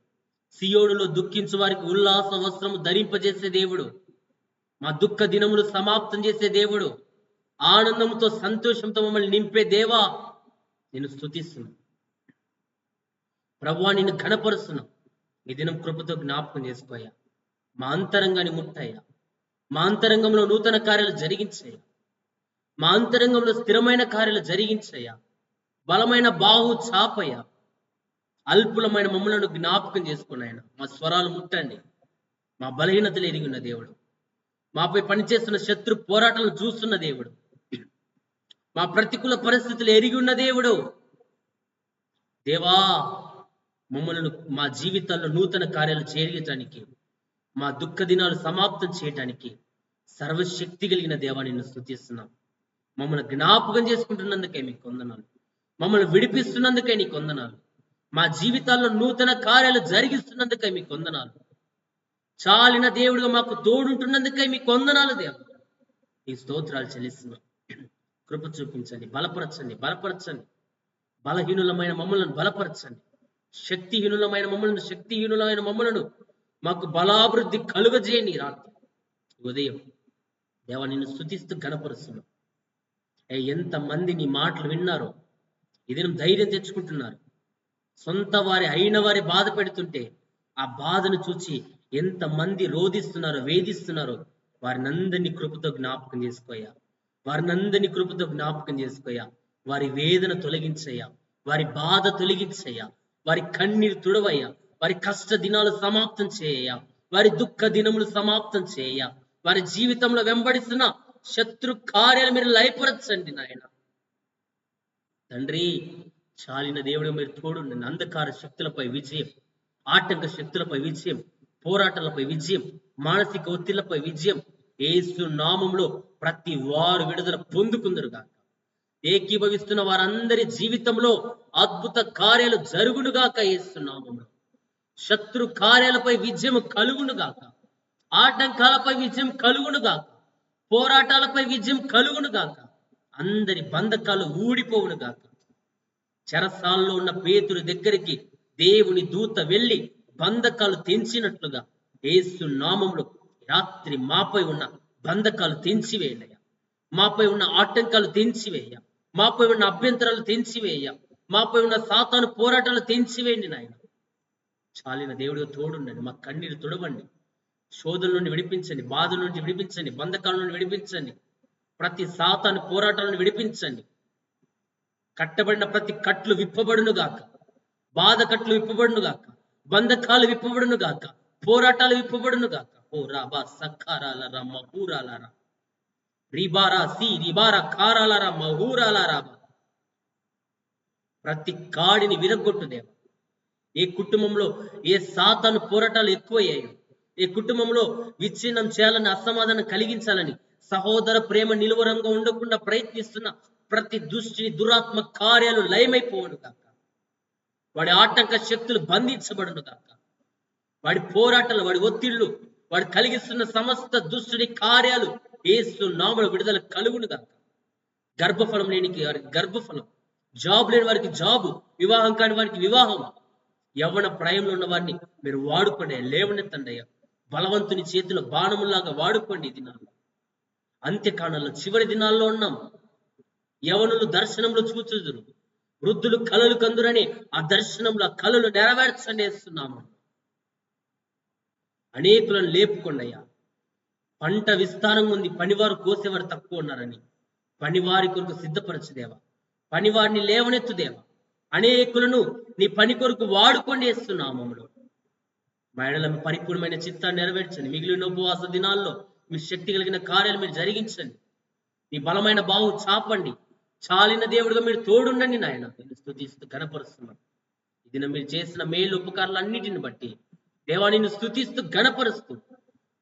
సియోనులో దుఃఖించు వారికి ఉల్లాస వస్త్రము ధరింపజేసే దేవుడు, మా దుఃఖ దినములు సమాప్తం చేసే దేవుడు, ఆనందంతో సంతోషంతో మమ్మల్ని నింపే దేవా నేను స్తుతిస్తున్నాను. ప్రభువా నిన్ను ఘనపరుస్తున్నాం. ఈ దినం కృపతో జ్ఞాపకం చేసుకోయా. మా అంతరంగాన్ని ముట్టయ్యా. మా అంతరంగంలో నూతన కార్యాలు జరిగించయ్యా. మా అంతరంగంలో స్థిరమైన కార్యాలు జరిగించయ్యా. బలమైన బాహు చాపయ్యా. అల్పులమైన మమ్మలను జ్ఞాపకం చేసుకుని ఆయన మా స్వరాలు ముట్టండి. మా బలహీనతలు ఎరిగి ఉన్న దేవుడు, మాపై పనిచేస్తున్న శత్రు పోరాటాలను చూస్తున్న దేవుడు, మా ప్రతికూల పరిస్థితులు ఎరిగి ఉన్న దేవుడు, దేవా మమ్మలను మా జీవితాల్లో నూతన కార్యాలు చేయటానికి, మా దుఃఖ దినాలు సమాప్తం చేయటానికి సర్వశక్తి కలిగిన దేవా నిన్ను స్తుతిస్తున్నాం. మమ్మల్ని జ్ఞాపకం చేసుకుంటున్నందుకే మీకు వందనాలు. మమ్మల్ని విడిపిస్తున్నందుకే నీకు వందనాలు. మా జీవితాల్లో నూతన కార్యాలు జరిగిస్తున్నందుకై మీకు వందనాలు. చాలిన దేవుడిగా మాకు తోడుంటున్నందుకై మీకు వందనాలు దేవ. ఈ స్తోత్రాలు చెల్లిస్తున్నాం. కృప చూపించండి, బలపరచండి. బలహీనులమైన మమ్మలను బలపరచండి. శక్తిహీనులమైన మమ్మలను మాకు బలాభివృద్ధి కలుగజేయండి. రాత్రి ఉదయం దేవ నిన్ను స్తుతిస్తూ ఘనపరుస్తున్నాం. ఎంతమంది నీ మాటలు విన్నారో ఇది ధైర్యం తెచ్చుకుంటున్నారు. సొంత వారి అయిన వారి బాధ పెడుతుంటే ఆ బాధను చూచి ఎంతమంది రోధిస్తున్నారో, వేధిస్తున్నారో వారినందరినీ కృపతో జ్ఞాపకం చేసుకోయా. వారి వేదన తొలగించయ్యా. వారి బాధ తొలగించయ్యా. వారి కన్నీరు తుడవయ్యా. వారి కష్ట దినాలు సమాప్తం చేయయ్యా. వారి దుఃఖ దినములు సమాప్తం చేయయ్యా. వారి జీవితంలో వెంబడిస్తున్న శత్రు కార్యాలు మీరు లయపరచండి నాయన. తండ్రి, చాలిన దేవుడు మీరు తోడుండి. అంధకార శక్తులపై విజయం, ఆటంక శక్తులపై విజయం, పోరాటాలపై విజయం, మానసిక ఒత్తిళ్లపై విజయం యేసు నామములో ప్రతి వారు విడుదల పొందుకుందరుగా. ఏకీభవిస్తున్న వారందరి జీవితంలో అద్భుత కార్యాలు జరుగునుగాక. యేసు నామములో శత్రు కార్యాలపై విజయం కలుగునుగాక. ఆటంకాలపై విజయం కలుగునుగాక. పోరాటాలపై విజయం కలుగునుగాక. అందరి బంధకాలు ఊడిపోవునుగాక. చెరసాల్లో ఉన్న పేతురు దగ్గరికి దేవుని దూత వెళ్ళి బంధకాలు తెంచినట్లుగా యేసు నామములో రాత్రి మాపై ఉన్న బంధకాలు తెంచివేయ. మాపై ఉన్న ఆటంకాలు తెంచివేయ. మాపై ఉన్న అభ్యంతరాలు తెంచివేయ. మాపై ఉన్న సాతాను పోరాటాలు తెంచివేయండి నాయన. చాలిన దేవుడిగా తోడుండండి. మా కన్నీరు తుడవండి. శోధన నుండి విడిపించండి. బాధ నుండి విడిపించండి. బంధకాల నుండి విడిపించండి. ప్రతి సాతాను పోరాటాలను విడిపించండి. కట్టబడిన ప్రతి కట్లు విప్పబడును గాక. బాధ కట్లు విప్పబడును గాక. బంధకాలు విప్పబడును గాక. పోరాటాలు విప్పబడును గాక. ఓ రాబా సక్కారాలరా మహూరాలరా రిబారా సి రిబారా కారాలరా మహూరాలరా. ప్రతి కాడిని విరగొట్టు దేవ. ఏ కుటుంబంలో ఏ సాతాను పోరాటాలు ఎక్కువయ్యాయో, ఏ కుటుంబంలో విచ్ఛిన్నం చేయాలని, అసమాధానం కలిగించాలని, సహోదర ప్రేమ నిలువరంగా ఉండకుండా ప్రయత్నిస్తున్న ప్రతి దుష్టి దురాత్మ కార్యాలు లయమైపోవును కాక. వాడి ఆటంక శక్తులు బంధించబడును కాక. వాడి పోరాటాలు, వాడి ఒత్తిళ్లు, వాడు కలిగిస్తున్న సమస్త దుష్టుడి కార్యాలు యేసు నామములో విడుదల కలుగును కాక. గర్భఫలం లేనికి వారికి గర్భఫలం, జాబ్ లేని వారికి జాబు, వివాహం కాని వారికి వివాహం, యవ్వన ప్రాయంలో ఉన్న వారిని మీరు వాడుకోండి, లేవనెత్తండి అయ్యా. బలవంతుని చేతిలో బాణములాగా వాడుకోండి. ఈ దినాల్లో అంత్యకాలంలో చివరి దినాల్లో ఉన్నాం. యవనులు దర్శనంలో చూచుదురు, వృద్ధులు కలలు కందురని ఆ దర్శనంలో ఆ కలలు నెరవేర్చండి వేస్తున్నాము. అనేకులను లేపుకోండి అయ్యా. పంట విస్తారం ఉంది, పనివారు కోసేవారు తక్కువ ఉన్నారని పనివారి కొరకు సిద్ధపరచుదేవా. పనివారిని లేవనెత్తుదేవా. అనేకులను నీ పని కొరకు వాడుకోండి వేస్తున్నామములో. మహిళల పరిపూర్ణమైన చిత్తాన్ని నెరవేర్చండి. మిగిలిన ఉపవాస దినాల్లో మీ శక్తి కలిగిన కార్యాలు మీరు జరిగించండి. మీ బలమైన బావు చాపండి. చాలిన దేవుడిగా మీరు తోడుండండి నాయన. నేను స్తుతిస్తూ ఘనపరుస్తున్నాం. ఇది మీరు చేసిన మేలు ఉపకారాలన్నిటిని బట్టి దేవా నిన్ను స్తుతిస్తూ ఘనపరుస్తూ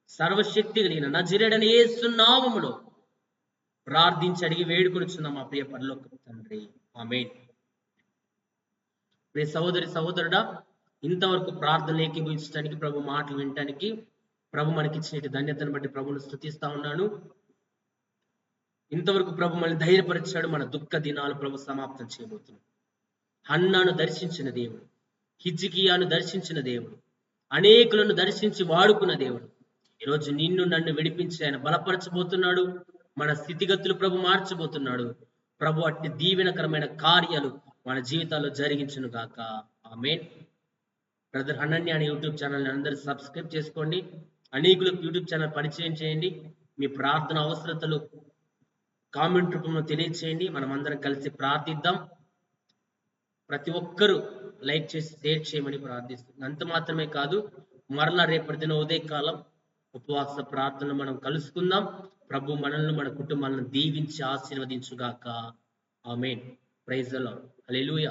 సర్వశక్తి కలిగిన నజరేయుడైన యేసు నామములో ప్రార్థించి అడిగి వేడుకొనుచున్నాం మా ప్రియ పరలోకపు తండ్రి. ఆమేన్. ప్రియ సహోదరి సహోదరుడా, ఇంతవరకు ప్రార్థన ఏకీభవించడానికి, ప్రభు మాటలు వినటానికి ప్రభు మనకిచ్చిన ధన్యతను బట్టి ప్రభువును స్తుతిస్తా ఉన్నాను. ఇంతవరకు ప్రభు మనల్ని ధైర్యపరిచాడు. మన దుఃఖ దినాలు ప్రభు సమాప్తం చేయబోతున్నాడు. హన్నాను దర్శించిన దేవుడు, హిజ్కియాను దర్శించిన దేవుడు, అనేకులను దర్శించి వాడుకున్న దేవుడు ఈరోజు నిన్ను నన్ను విడిపించి ఆయన బలపరచబోతున్నాడు. మన స్థితిగతులు ప్రభు మార్చబోతున్నాడు. ప్రభు అట్టి దీవెనకరమైన కార్యాలు మన జీవితాల్లో జరిగించును గాక. ఆమేన్. బ్రదర్ అనన్య అనే యూట్యూబ్ ఛానల్ని అందరూ సబ్స్క్రైబ్ చేసుకోండి. అనేకులకు యూట్యూబ్ ఛానల్ పరిచయం చేయండి. మీ ప్రార్థన అవసరతలు కామెంట్ రూపంలో తెలియచేయండి. మనం అందరం కలిసి ప్రార్థిద్దాం. ప్రతి ఒక్కరూ లైక్ చేసి షేర్ చేయమని ప్రార్థిస్తుంది. అంత మాత్రమే కాదు, మరలా రేపటి దిన ఉదయకాలం ఉపవాస ప్రార్థనలు మనం కలుసుకుందాం. ప్రభు మనల్ని మన కుటుంబాలను దీవించి ఆశీర్వదించుగాక. Amen. Praise the Lord. Hallelujah.